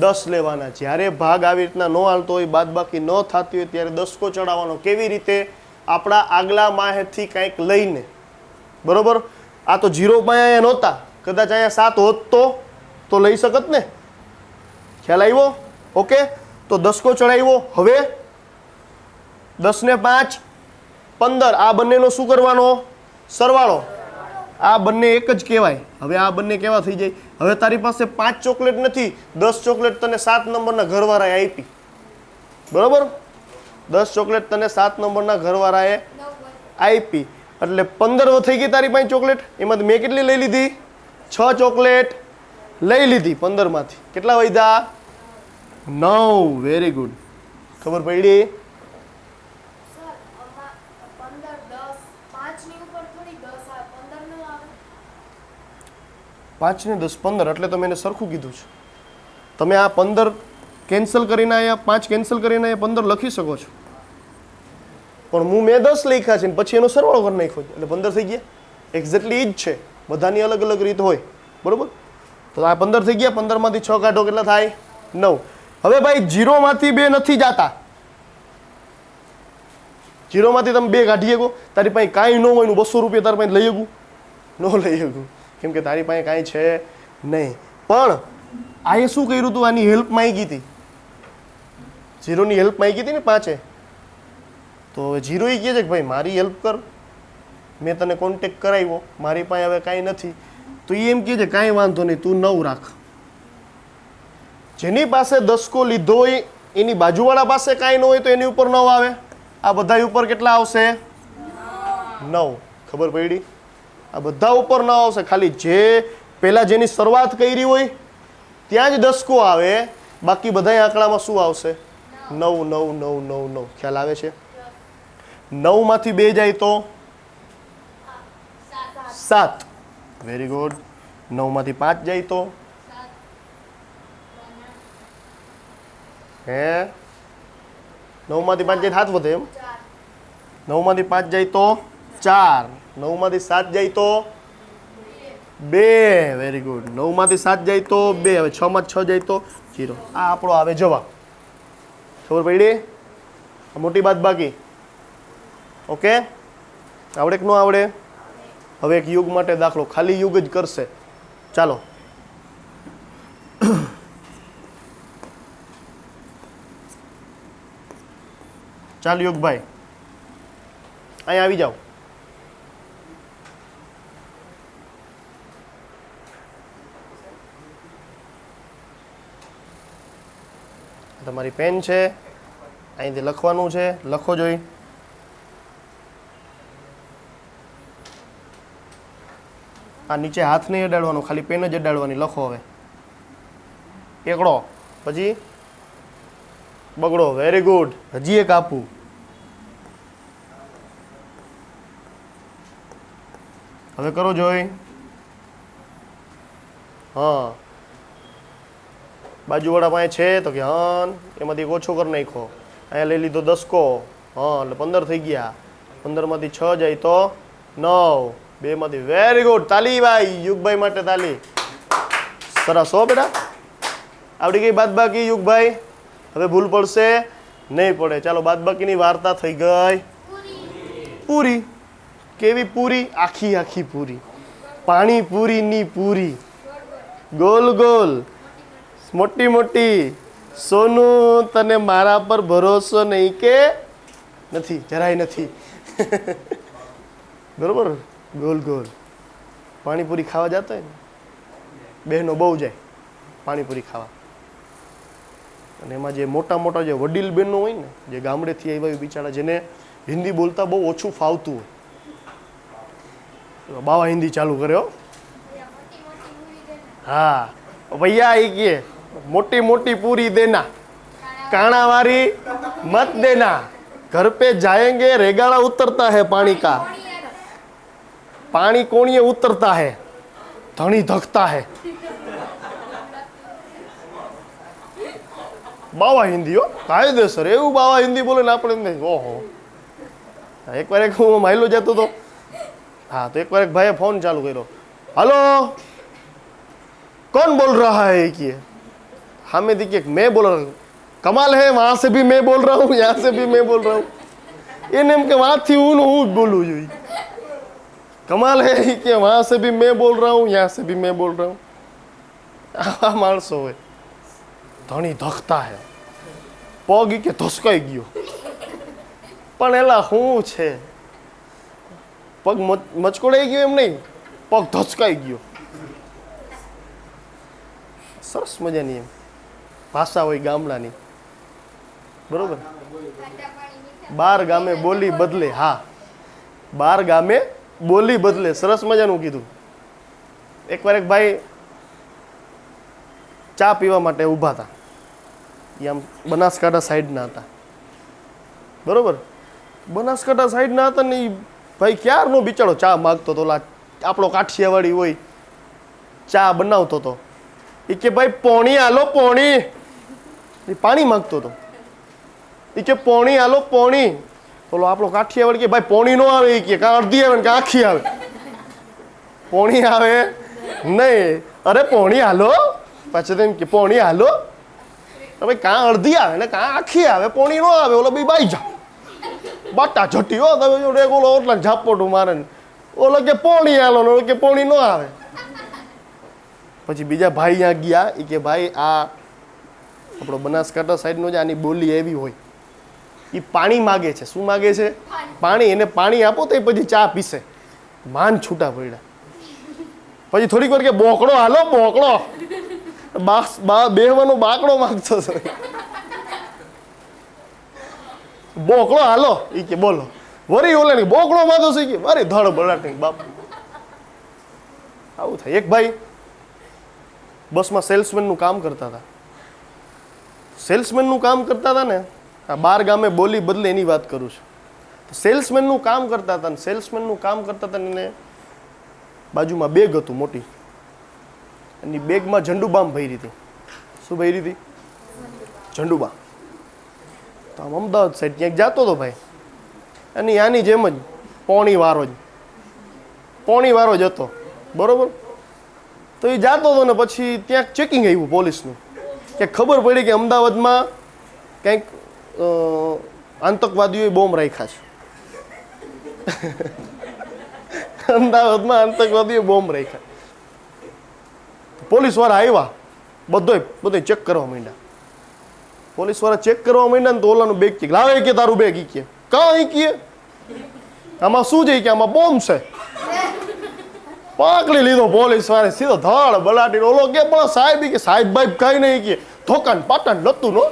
10 લેવાના. જ્યારે ભાગ આવી રીતના ન હાલતો હોય, બાદબાકી ન થતી હોય ત્યારે 10 ચડાવવાનો. કેવી રીતે? આપણા આગલા માહેથી કંઈક લઈને. બરોબર. આ તો 0 પાસે અહીંયા નહોતા, કદાચ અહીંયા 7 હોત તો લઈ શકત ને. ખ્યાલ આવ્યો? ઓકે. તો 10 ચડાવ્યો. હવે 10 ને 5 15. આ બંનેનો શું કરવાનો? સરવાળો. આ બંને એક જ કહેવાય. હવે આ બંને કેવા થઈ જાય? હવે તારી પાસે 5 ચોકલેટ નથી, 10 ચોકલેટ તને 7 નંબરના ઘરવાળાએ આપી. બરોબર. 10 ચોકલેટ તને 7 નંબરના ઘરવાળાએ આપી, એટલે 15 થઈ ગઈ તારી પાસે ચોકલેટ. એમાંથી મેં કેટલી લઈ લીધી? 6 ચોકલેટ લઈ લીધી. 15 માંથી કેટલા વધ્યા? 9. Very good. ખબર પડી? 5 ને 10 15, એટલે તો મેં સરખું કીધું છે. તમે આ 15 કેન્સલ કરીને અહીંયા 5 કેન્સલ કરીને અહીંયા 15 લખી શકો છો, પણ મેં 10 લખ્યા છે પછી એનો સરવાળો કરી નાખ્યો છે એટલે 15 થઈ ગયા. એક્ઝેક્ટલી એ જ છે, બધાની અલગ અલગ રીત હોય. બરોબર. તો આ 15 થઈ ગયા. 15 માંથી 6 કાઢો, કેટલા થાય? 9. હવે ભાઈ 0 માંથી 2 નથી જાતા. 0 માંથી તમે 2 કાઢી શકો? તારી પાસે કાંઈ ન હોય, 200 રૂપિયા તારી પાસે લઈ શકું? ન લઈ શકું, કેમ કે તારી પાસે કાંઈ છે નહીં. પણ આ શું કર્યું હતું? આની હેલ્પ માંગી હતી. 0ની હેલ્પ માંગી હતી ને 5એ. તો હવે 0 એ કહે છે કે ભાઈ મારી હેલ્પ કર, મેં તને કોન્ટેક્ટ કરાવ્યો, મારી પાસે હવે કાંઈ નથી. તો એ એમ કહે છે કાંઈ વાંધો નહીં, તું 9 રાખ. જેની પાસે 10 લીધો હોય એની બાજુવાળા પાસે કાંઈ ન હોય તો એની ઉપર 9 આવે. આ બધા ઉપર કેટલા આવશે? 9. ખબર પડી? આ બધા ઉપર 9 આવશે. ખાલી જે પહેલાં જેની શરૂઆત કરી હોય ત્યાં જ 10 આવે, બાકી બધા આંકડામાં શું આવશે? 9 9 9 9 9. ખ્યાલ આવે છે? 9 માંથી 2 જાય તો 7. Very good. 9 માંથી 5 જાય તો હે 9 માંથી 5 જાય 7 વધે એમ. 9 માંથી 5 જાય તો 4. 9 માંથી 7 જાય તો 2. Very good. 9 માંથી 7 જાય તો 2. હવે 6 માંથી 6 જાય તો 0. આ આપણો આવે જવાબ. ખબર પડી? મોટી બાદ બાકી. ઓકે. આવડે કે ન આવડે? હવે એક યુગ માટે દાખલો, ખાલી યુગ જ કરશે. ચાલો, ચાલ યુગભાઈ અહીંયા આવી જાઓ. તમારી પેન છે, અહીંથી લખવાનું છે, લખો જોઈ. આ નીચે હાથ નહીં અડાડવાનો, ખાલી પેન જ અડાડવાની. લખો હવે. એકડો, પછી બગડો. Very good. હજી એક આપું. હવે કરો જોઈ. હા, બાજુવાળા પાસે છે તો કે હા, એમાંથી એક ઓછો કરી નાખો. અહીંયા લઈ લીધો 10 કો. હા, એટલે 15 થઈ ગયા. 15માંથી 6 જાય તો 9. 2માંથી. Very good. તાલી ભાઈ, યુગભાઈ માટે તાલી. સરસ હો બેટા. આવડી ગઈ બાદબાકી યુગભાઈ? હવે ભૂલ પડશે નહીં પડે. ચાલો, બાદબાકીની વાર્તા થઈ ગઈ પૂરી. કેવી પૂરી? આખી આખી પૂરી. પાણીપુરીની પૂરી, ગોલ ગોલ, મોટી મોટી. સોનું, તને મારા પર ભરોસો નહીં કે? નથી, જરાય નથી. બરોબર. ગોલ ગોલ પાણીપુરી ખાવા જતા હોય ને, બહેનો બહુ જાય પાણીપુરી ખાવા. અને એમાં જે મોટા મોટા જે વડીલ બહેનો હોય ને, જે ગામડેથી આવ્યા હોય બિચારા, જેને હિન્દી બોલતા બહુ ઓછું ફાવતું હોય, બાવા હિન્દી ચાલુ કર્યો. હા ભૈયા, એ કે મોટી મોટી પૂરી દેના, काना वारी मत देना, घर पे जाएंगे रेगाड़ा उतरता है पानी का, पानी कोणिए उतरता है, धनी धकता है. बावा हिंदी हो कायदेसर एवं बावा हिंदी बोले ना अपने. ओहो, एक बार एक हूँ माइलो जातो तो हाँ, तो एक बार एक भाई फोन चालू करो. हेलो, कौन बोल रहा है? ये हाँ, मैं देखिए मैं बोल रहा हूँ. कमाल है, वहां से भी मैं बोल रहा हूँ, यहाँ से भी मैं बोल रहा हूँ. ये नेम के वहां थी हूँ बोलू जो. कमाल है कि वहां से भी मैं बोल रहा हूँ, यहाँ से भी मैं बोल रहा हूँ. आ माणसो હોય ધણી ધકતા હે, પગ કે ધસકાઈ ગયો. પણ એલા શું છે, પગ મચકોડાઈ ગયો એમ નહીં, પગ ધસકાઈ ગયો. સરસ મજાની એમ ભાષા હોય ગામડાની, બરોબર. 12 ગામે બોલી બદલે. હા, 12 ગામે બોલી બદલે. સરસ મજાનું કીધું. એકવાર એક ભાઈ ચા પીવા માટે ઊભા હતા. એ આમ બનાસકાંઠા સાઈડના હતા, બરોબર. બનાસકાંઠા સાઈડના હતા ને એ ભાઈ ક્યારનો બિચારો ચા માગતો હતો. આપણો કાઠિયાવાડી હોય, ચા બનાવતો હતો. એ કે ભાઈ પોણી આલો પોણી. એ પાણી માગતો હતો. એ કે પોણી આલો પોણી. બોલો આપણો કાઠિયાવાડી કે ભાઈ પોણી નો આવે. એ કે કાં અડધી આવે ને કાં આખી આવે. પોણી આવે નહીં. અરે પોણી હાલો. પાછળ એમ કે પોણી હાલો. ભાઈ કાં અડધી આવે ને કાં આખી આવે, પોણી નો આવે. ઓલો બી બાઈ જા બાટા ઝટીઓ તમે રેગુલો ઓટલા ઝાપોટું મારે ને ઓલો કે પોણી હાલો ને ઓલો કે પોણી નો આવે. પછી બીજા ભાઈ ત્યાં ગયા. એ કે ભાઈ આ આપણો બનાસકાંઠા સાઈડનો જ આની બોલી એવી હોય, એ પાણી માગે છે. શું માગે છે? પાણી. એને પાણી આપો તો પછી ચા પીશે. માન છૂટા પડ્યા. પછી થોડીક વાર કે બોકડો હાલો બોકડો. બેહવાનો બાકડો માગતો હતો. બોકડો હાલો. એ કે બોલો. વરી ઓલે ની બોકડો માગો છે કે વરી ધડ બળાટ બાપ. આવું થાય. એક ભાઈ બસમાં સેલ્સમેનનું કામ કરતા હતા. સેલ્સમેનનું કામ કરતા હતા ને, આ 12 ગામે બોલી બદલે એની વાત કરું છું. સેલ્સમેનનું કામ કરતા હતા ને સેલ્સમેનનું કામ કરતા હતા ને બાજુમાં બેગ હતું મોટી. એની બેગમાં ઝંડુબામ ભરી હતી. શું ભરી હતી? ઝંડુબામ. તો આમ અમદાવાદ સાઈડ ક્યાંક જતો હતો ભાઈ. અને આની જેમ જ પોણી વારો જ હતો, બરોબર. તો એ જાતો હતો ને પછી ત્યાં ચેકિંગ આવ્યું પોલીસનું, કે ખબર પડી કે અમદાવાદમાં કંઈક આતંકવાદીઓએ બોમ્બ રાખ્યા છે. અમદાવાદમાં આતંકવાદીઓ બોમ્બ રાખ્યા. પોલીસ વાળા આવ્યા, બધોય ચેક કરવા માંડ્યા. પોલીસ વાળા ચેક કરવા માંડ્યા ને તો ઓલાનું બેગ કે લાવે કે તારું બેગ ઈ કે કાંઈ કે આમાં શું છે કે આમાં બોમ્બ છે. પકડી લીધો પોલીસ વાળે સીધો ધડ બલાટી. ઓલો કે પણ સાહેબ કે સાહેબ ભાઈ કઈ નહીં કે ધોકાન પાટણ નતું નો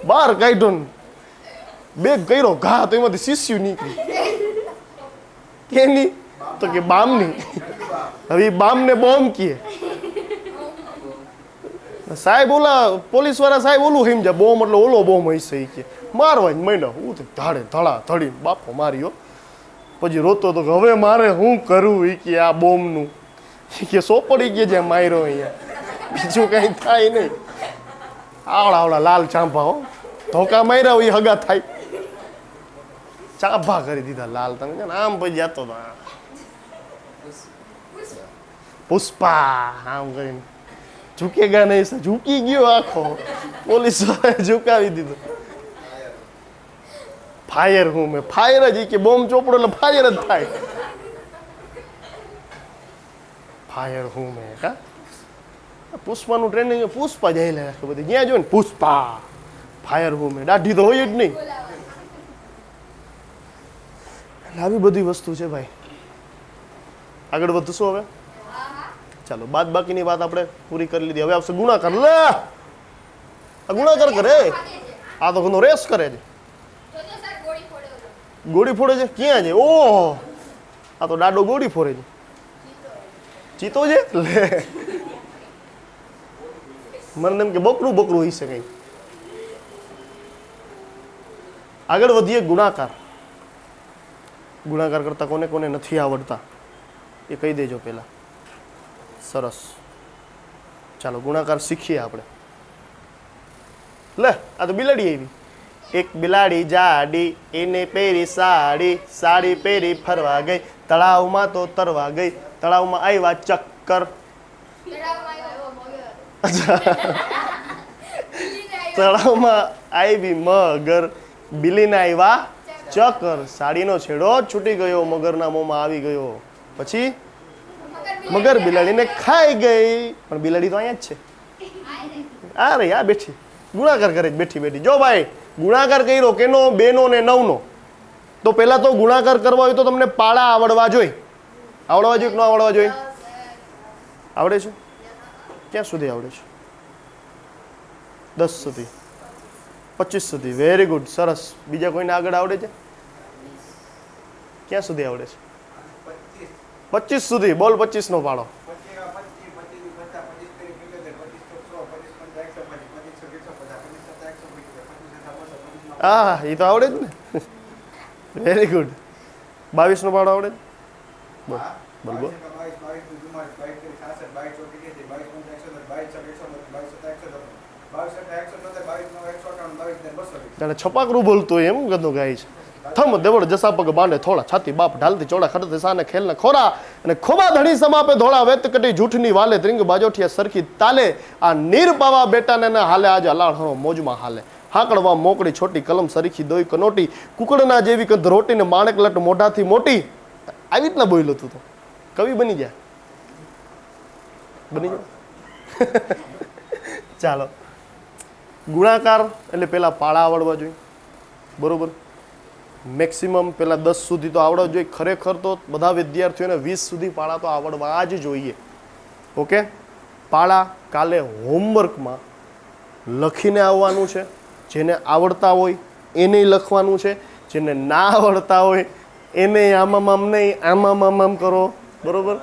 બહાર કાઢ્યો ને બેગ કર્યો ઘા તો એમાંથી શીશ્યું નીકળી. કેની તો કે બામની. હવે એ બામને બોમ્બ કીએ. સાહેબ ઓલા પોલીસ વાળા સાહેબ ઓલું સમજ્યા બોમ્બ એટલે ઓલો બોમ્બ હશે કે મારવા જ માંડ્યો. હું તો ધાડે ધડા ધડી બાપો માર્યો. પછી રોતો તો કે હવે મારે શું કરવું એ કે આ બોમ્બનું કે સોપડી કે જ્યાં માર્યો અહીંયા બીજું કંઈ થાય નહીં. આવડા લાલ ચાંપા હો ધોકા માર્યા હોય એ હગા થાય. ચાંપા કરી દીધા લાલ. તમે આમ પછી જતો હતો પુષ્પા આમ કરીને ઝૂકેગા નહીં. ઝૂકી ગયો આખો. પોલીસ વાળાએ ઝુકાવી દીધો. ફાયર હું મેં ફાયર જ કે બોમ્બ ચોપડો એટલે ફાયર જ થાય. ફાયર હું મેં કા પુષ્પાનું ટ્રેનિંગ પુષ્પા જાય લે બધી ક્યાં જો ને પુષ્પા ફાયર હું મેં દાઢી તો હોય જ નહીં. આવી બધી વસ્તુ છે ભાઈ. આગળ વધશું હવે. ચાલો બાદ બાકીની વાત આપણે પૂરી કરી લીધી. હવે આવશે ગુણાકાર. લે આ ગુણાકાર કરે આ તો ઘણો રેસ કરે છે. ગોળી ફોડે છે ક્યાં છે? ઓહ આ તો દાડો ગોળી ફોડે છે. ચીતો છે લે મને એમ કે બકરું હોય છે કઈ. આગળ વધીએ ગુણાકાર. ગુણાકાર કરતા કોને કોને નથી આવડતા એ કહી દેજો પેલા. સરસ ચાલો ગુણાકાર શીખીએ આપણે. લે આ તો બિલાડી આવી. એક બિલાડી જાડી એને પહેરી સાડી, સાડી પહેરી ફરવા ગઈ, તળાવમાં તો તરવા ગઈ, તળાવમાં આવ્યા ચક્કર. તળાવમાં આવી મગર, બિલીને આવ્યા ચક્કર. સાડીનો છેડો છૂટી ગયો, મગરના મોંમાં આવી ગયો. પછી મગર બિલાડીને ખાઈ ગઈ. પણ બિલાડી તો અહીંયા જ છે. આ રહી આ બેઠી ગુણાકાર કરે બેઠી બેઠી. જો ભાઈ ગુણાકાર કર્યો કેનો? 2 નો ને 9 નો. તો પહેલા તો ગુણાકાર કરવા હોય તો તમને પાળા આવડવા જોઈએ. આવડવા જોઈએ કે ન આવડવા જોઈએ? આવડે છે? ક્યાં સુધી આવડે છે? 10 સુધી 25 સુધી. વેરી ગુડ સરસ. બીજા કોઈને આગળ આવડે છે? ક્યાં સુધી આવડે છે? 25 સુધી. બોલ 25 નો પાડો. હા એ તો આવડે જ ને. Very good. 22 નો પાડો આવડે? બોલ બોલ બોલ. તને છપાકરું બોલતું હોય એમ ગંદો ગાય છે. થમ દેવડ જસા પગ બાંડે થોડા, છાતી બાપ ઢાલતી ચોડા, ખડતે સાને ખેલને ખોરા, અને ખોબા ધણી સમાપે ધોળા, વેત કટી જૂઠની વાલે, ત્રિંગ બાજોઠિયા સરખી તાલે, આ નીર પાવા બેટાને ના હાલે, આજે અલાળહણો મોજમાં હાલે, હાકડવા મોકડી છોટી, કલમ સરીખી દોઈ કનોટી, કુકડના જેવી કંધ રોટીને માણેક લટ મોઢાથી મોટી. આવી રીતના બોલ્યો તું તો કવિ બની ગયા. બની ગયા. ચાલો ગુણાકાર એટલે પેલા પાળા આવડવા જોઈએ. બરોબર. મેક્સિમમ પેલા 10 સુધી તો આવડવા જોઈએ. ખરેખર તો બધા વિદ્યાર્થીઓને 20 સુધી પાળા તો આવડવા જ જોઈએ. ઓકે. પાળા કાલે હોમવર્કમાં લખીને આવવાનું છે. જેને આવડતા હોય એને લખવાનું છે, જેને ના આવડતા હોય એને આમામ આમ નહીં આમામ આમ કરો. બરોબર.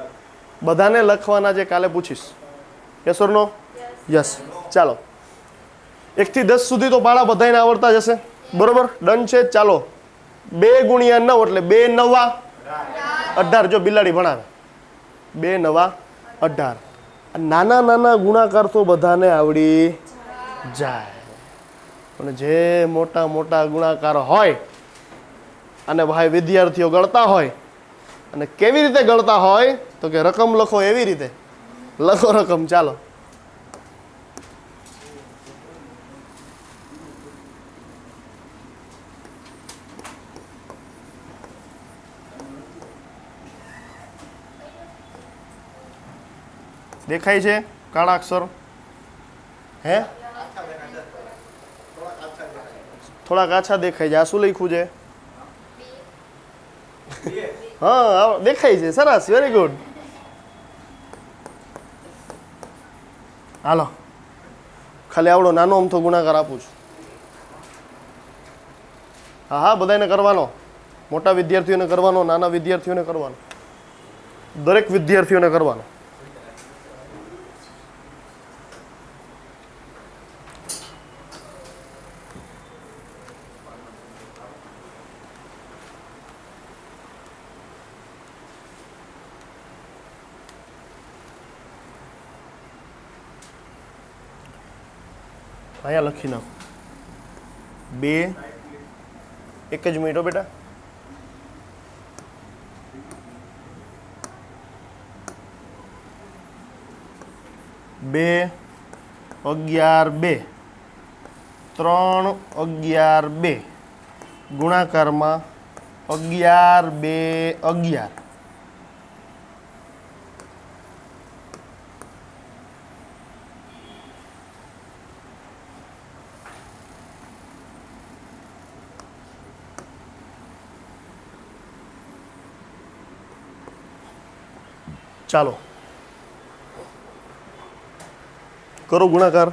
બધાને લખવાના છે. કાલે પૂછીશ. Yes or no? યસ. ચાલો 1 થી 10 સુધી તો પાળા બધાને આવડતા જ હશે. બરોબર. ડન છે. ચાલો 2 ગુણ્યા 9 એટલે 2 નવા 18. જો બિલાડી ભણાવે 2 નવા 18. નાના નાના ગુણાકાર તો બધાને આવડી જાય. પણ જે મોટા મોટા ગુણાકાર હોય અને ભાઈ વિદ્યાર્થીઓ ગણતા હોય, અને કેવી રીતે ગણતા હોય તો કે રકમ લખો એવી રીતે લખો રકમ. ચાલો દેખાય છે કાળા અક્ષર? હે, થોડાક આછા દેખાય છે. આ શું લખ્યું છે? હા, દેખાય છે. સરસ, વેરી ગુડ. હાલો, ખાલી આવડો નાનો અમથો ગુણાકાર આપું છું. હા હા, બધાને કરવાનો. મોટા વિદ્યાર્થીઓને કરવાનો, નાના વિદ્યાર્થીઓને કરવાનો, દરેક વિદ્યાર્થીઓને કરવાનો. અહીંયા લખી નાખો 2. એક જ મિનિટ હો બેટા. 2 11 2 3 11 2 ગુણાકારમાં 11 2 11. ચાલો કરો ગુણાકાર.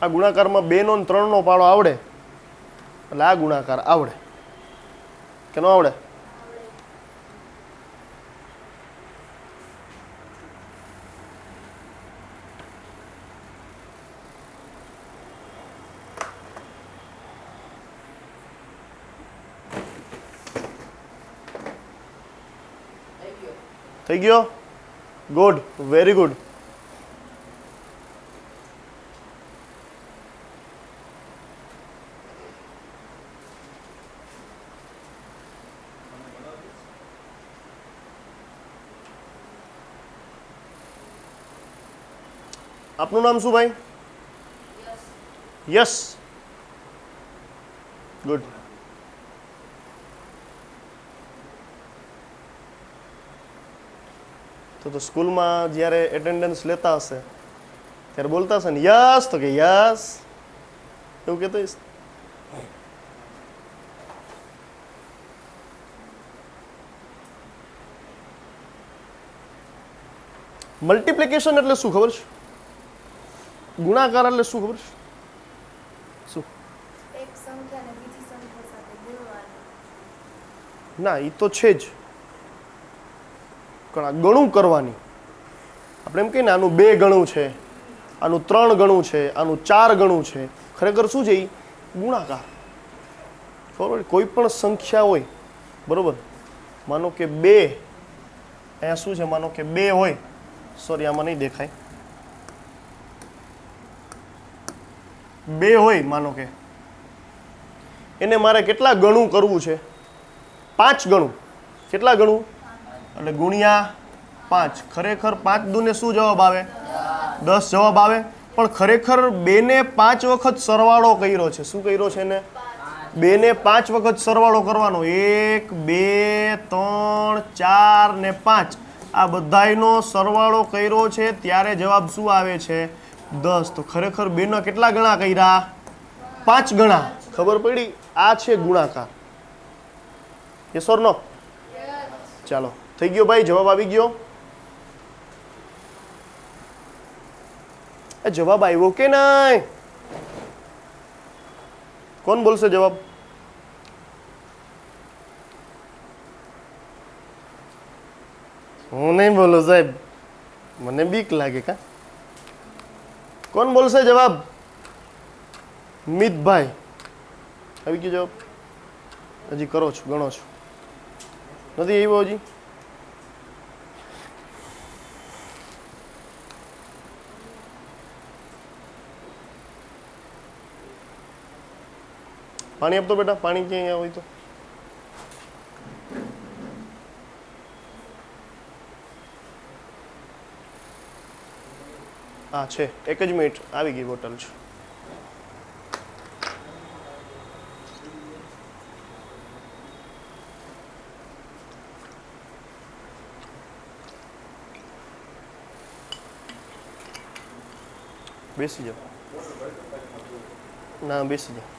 આ ગુણાકારમાં 2 નો 3 નો પાડો આવડે એટલે આ ગુણાકાર આવડે કે ન આવડે? થઈ ગયો? Good, very good. આપનું નામ શું ભાઈ? યસ. ગુડ. તો સ્કૂલમાં જ્યારે એટેન્ડન્સ લેતા હશે ત્યારે બોલતા હશે ને યસ, તો કે યસ એવું કહેતો હશે. મલ્ટિપ્લિકેશન એટલે શું ખબર છે? ગુણાકાર એટલે શું ખબર છે? શું? એક સંખ્યાને બીજી સંખ્યા સાથે ગુણવાનું. ના, એ તો છે જ. ગણું કરવાની. આપણે એમ કહીએ ને આનું 2 ગણું છે, આનું 3 ગણું છે, આનું 4 ગણું છે. ખરેખર શું છે? એ ગુણાકાર. બરોબર. કોઈ પણ સંખ્યા હોય, બરોબર, માનો કે 2, અહીંયા શું છે? માનો કે 2 હોય, સોરી આમાં નહીં દેખાય, 2 હોય માનો કે, એને મારે કેટલા ગણું કરવું છે? 5 ગણું. કેટલા ગણું? એટલે ગુણ્યા 5. ખરેખર 5 દુને શું જવાબ આવે? 10 જવાબ આવે. પણ ખરેખર 2 ને 5 વખત સરવાળો કર્યો છે. શું કર્યો છે એને? 2 ને 5 વખત સરવાળો કરવાનો. 1 2 3 4 ને 5 આ બધાયનો સરવાળો કર્યો છે ત્યારે જવાબ શું આવે છે? 10. તો ખરેખર 2 ના કેટલા ગણા કર્યા? 5 ગણા. ખબર પડી? આ છે ગુણાકાર. Yes or no? ચાલો, થઈ ગયો ભાઈ? જવાબ આવી ગયો? જવાબ આવ્યો કે નહીં? કોણ બોલશે જવાબ? હું નહીં બોલું સાહેબ, મને બીક લાગે. કા કોણ બોલશે જવાબ? મિતભાઈ આવી ગયો જવાબ? હજી કરો છો, ગણો છો? નથી આવ્યો હજી? પાણી આપતો બેટા, પાણી ક્યાં હોય તો. હા છે, એક જ મિનિટ, આવી ગઈ બોટલ છે. બેસી જાઓ. ના બેસી જાઓ.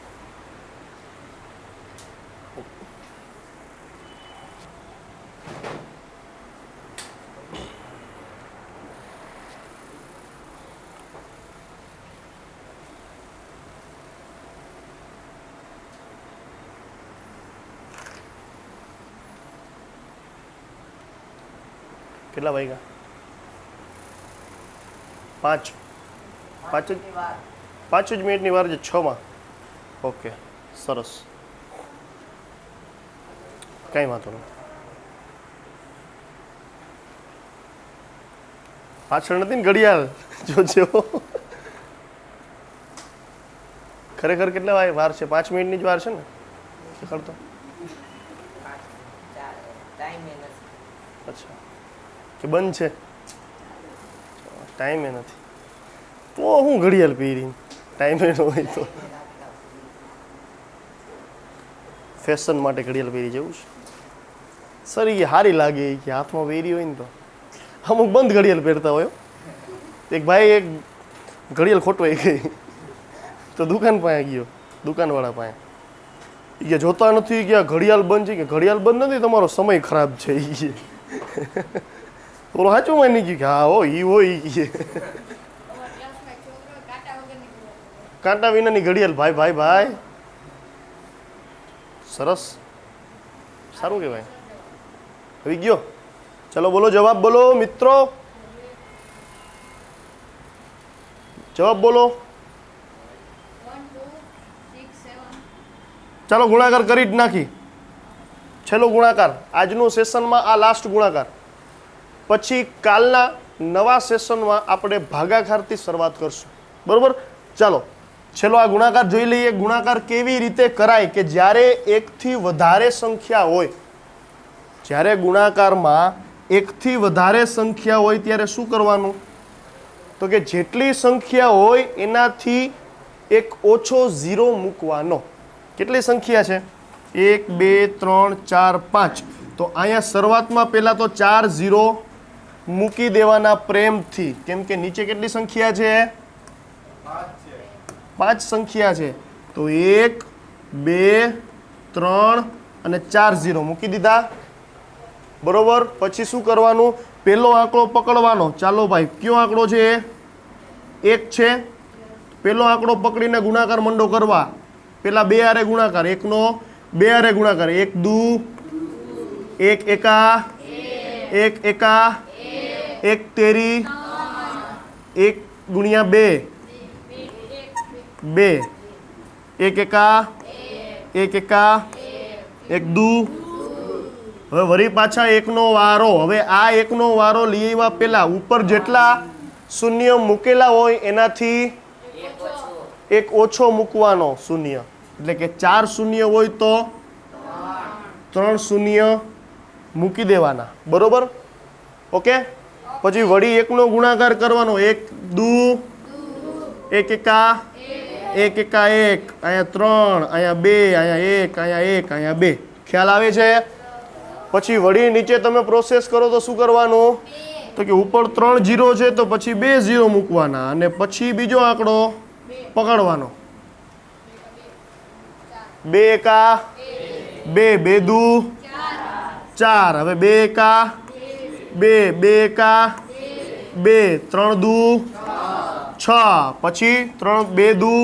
કેટલા વાગ્યા? 5 જ મિનિટની વાર છે. 6 માં. ઓકે, સરસ, કંઈ વાંધો નહીં. પાછળ નથી ને ઘડિયાળ? જોજો. ખરેખર કેટલા વાર છે? 5 મિનિટની જ વાર છે ને? કરતો અચ્છા, કે બંધ છે? ટાઈમે નથી તો હું ઘડિયાળ પહેરી, ટાઈમે ન હોય તો. ફેશન માટે ઘડિયાળ પહેરી જવું છે સર, એ સારી લાગે કે હાથમાં પહેરી હોય ને તો. અમુક બંધ ઘડિયાળ પહેરતા હોય. એક ભાઈ એક ઘડિયાળ ખોટવાઈ ગઈ તો દુકાન પાસે ગયો, દુકાનવાળા પાસે. એ કે જોતા નથી કે આ ઘડિયાળ બંધ છે. કે ઘડિયાળ બંધ નથી, તમારો સમય ખરાબ છે. એ કે બોલો સાચું માની ગયું કે હા હો એ હોય. કાંટા વિનાની ઘડિયાળ, ભાઈ ભાઈ ભાઈ, સરસ, સારું કહેવાય. આવી ગયો? ચલો બોલો, જવાબ બોલો મિત્રો, જવાબ બોલો. ચાલો ગુણાકાર કરી જ નાખી. છેલ્લો ગુણાકાર આજનું સેશનમાં, આ લાસ્ટ ગુણાકાર. પછી કાલના નવા સેશનમાં આપણે ભાગાકારથી શરૂઆત કરશું. બરોબર? ચાલો છેલ્લો આ ગુણાકાર જોઈ લઈએ. ગુણાકાર કેવી રીતે કરાય કે જ્યારે એકથી વધારે સંખ્યા હોય, જ્યારે ગુણાકારમાં એકથી વધારે સંખ્યા હોય ત્યારે શું કરવાનું? તો કે જેટલી સંખ્યા હોય એનાથી એક ઓછો ઝીરો મૂકવાનો. કેટલી સંખ્યા છે? 1 2 3 4 5. તો અહીંયા શરૂઆતમાં પહેલાં તો 4 ઝીરો મૂકી દેવાના પ્રેમથી, કેમ કે નીચે કેટલી સંખ્યા છે? 5 સંખ્યા છે. તો 1 2 3 અને 4 ઝીરો મૂકી દીધા. બરોબર? પછી શું કરવાનું? પહેલો આંકડો પકડવાનો. ચાલો ભાઈ, કયો આંકડો છે? 1 છે. પહેલો આંકડો પકડીને ગુણાકાર મંડો કરવા. પેલા 2 હારે ગુણાકાર, 1 નો 2 હારે ગુણાકાર. 1 દુ 1 એકા 1 એકા 1 તેરી 1 ગુણ્યા 2 2 1 એકા 1 એકા 1 દુ. હવે વળી પાછા 1 નો વારો. હવે આ 1 નો વારો લઈ આવ્યા પહેલા ઉપર જેટલા શૂન્ય મૂકેલા હોય એનાથી એક ઓછો મૂકવાનો શૂન્ય. એટલે કે 4 શૂન્ય હોય તો 3 શૂન્ય મૂકી દેવાના. બરોબર? ઓકે. પછી વળી 1 નો ગુણાકાર કરવાનો. 1 દુ 1 એકા 1 એકા 1, અહીંયા 3, અહીંયા 2, અહીંયા 1, અહીંયા 1, અહીંયા 2. ખ્યાલ આવે છે? પછી વળી નીચે તમે પ્રોસેસ કરો તો શું કરવાનું? તો કે ઉપર 3 ઝીરો છે તો પછી 2 ઝીરો મૂકવાના અને પછી બીજો આંકડો પકડવાનો. 2 એકા 2, 2 દુ 4. હવે 2 એકા 2, 2 એકા 2, 3 દુ 6. પછી 2 દુ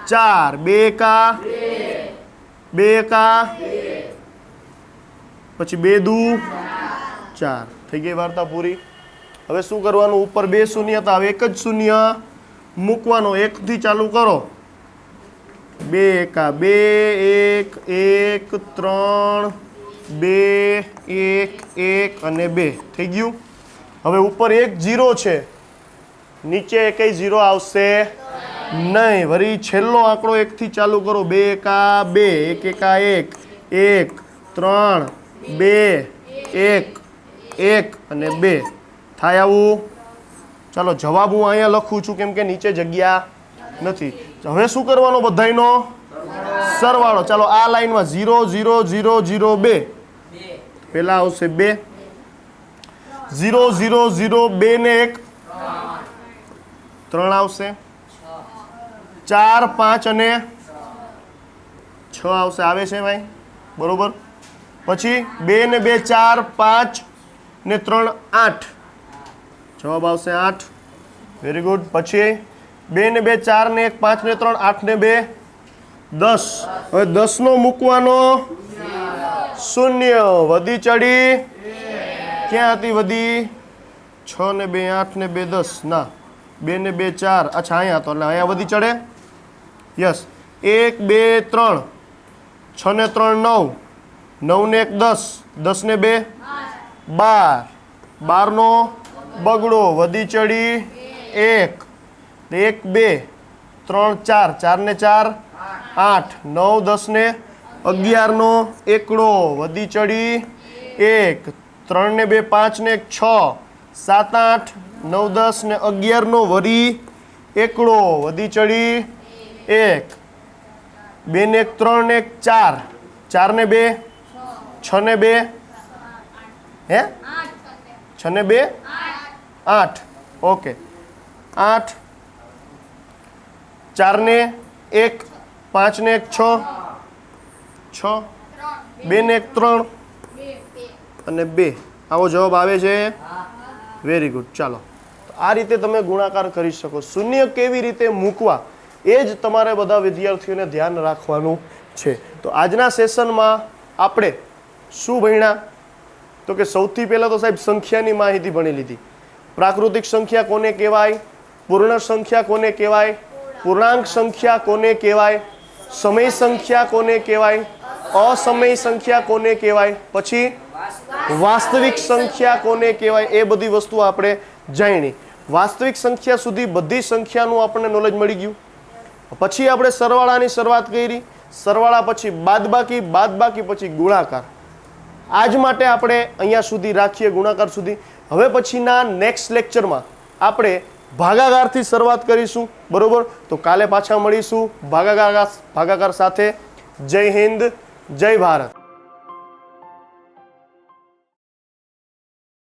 4, 2 એકા 2 એકા પછી 2 દુ 4. થઈ ગઈ વાર્તા પૂરી. હવે શું કરવાનું? ઉપર 2 શૂન્ય હતા, હવે એક જ શૂન્ય મૂકવાનો. 1 થી ચાલુ કરો. 2 એકા 2 1 1 3 2 1 1 અને 2 થઈ ગયું. હવે ઉપર એક 0 છે, નીચે એકય 0 આવશે નહીં. વળી છેલ્લો આંકડો 1 થી ચાલુ કરો. 2 એકા 2, 1 એકા 1, 1 3 2 1 1 અને 2 થાય આવું. ચાલો જવાબ હું અહીંયા લખું છું કેમ કે નીચે જગ્યા નથી. હવે શું કરવાનો બધાયનો સરવાળો. ચાલો આ લાઈનમાં 0 0 0 0 2 પહેલા આવશે 2, 0 0 0 2 ને 1 3 આવશે, 4 5 અને 6 આવશે. આવે છે ભાઈ બરોબર. પછી 2 ને 2 4, 5 ને 3 8, જવાબ આવશે 8. Very good. પછી 2 ને 2 4 ને 1 5 ને 3 8 ને 2 10. હવે 10 નો મૂકવાનો 0. વધી ચડી ક્યાં હતી વધી? 6 ને 2 8 ને 2 10. ના 2 ને 2 4, અચ્છા અહીંયા તો એટલે અહીંયા વધી ચડે. યસ. 1 2 3, 6 ને 3 9, 9 ને 1 10, 10 ને 2 12. 12 નો બગડો વધી ચડી 1, 1 2 3 4, 4 ને 4 8, 9 10 ને 11 નો એકડો વધી ચડી 1, 3 ને 2 5 ને 1 6, 7 8 9 10 ને 11 નો વરી એકડો વધી ચડી 1, 2 ને 1 3 ને 1 4, 4 ને 2 6 ને 2 હે 6 ને 2 8. ઓકે 8, 4 ને 1 5 ને 1 6, 6 2 ને 1 3 અને 2. આવો જવાબ આવે છે. Very good. ચાલો આ રીતે તમે ગુણાકાર કરી શકો. શૂન્ય કેવી રીતે મૂકવા એ જ તમારે બધા વિદ્યાર્થીઓને ધ્યાન રાખવાનું છે. તો આજના સેશનમાં આપણે શું ભણ્યા? તો કે સૌથી પહેલાં તો સાહેબ સંખ્યાની માહિતી ભણી લીધી. પ્રાકૃતિક સંખ્યા કોને કહેવાય, પૂર્ણ સંખ્યા કોને કહેવાય, પૂર્ણાંક સંખ્યા કોને કહેવાય, સમય સંખ્યા કોને કહેવાય, અસમય સંખ્યા કોને કહેવાય, પછી વાસ્તવિક સંખ્યા કોને કહેવાય, એ બધી વસ્તુ આપણે જાણી. વાસ્તવિક સંખ્યા સુધી બધી સંખ્યાનું આપણને નોલેજ મળી ગયું. પછી આપણે સરવાળાની શરૂઆત કરી. સરવાળા પછી બાદબાકી, બાદબાકી પછી ગુણાકાર. આજ માટે આપણે અહીંયા સુધી રાખીએ, ગુણાકાર સુધી. હવે પછીના નેક્સ્ટ લેક્ચરમાં આપણે ભાગાકારથી શરૂઆત કરીશું. બરોબર? તો કાલે પાછા મળીશું ભાગાકાર સાથે. જય હિન્દ, જય ભારત.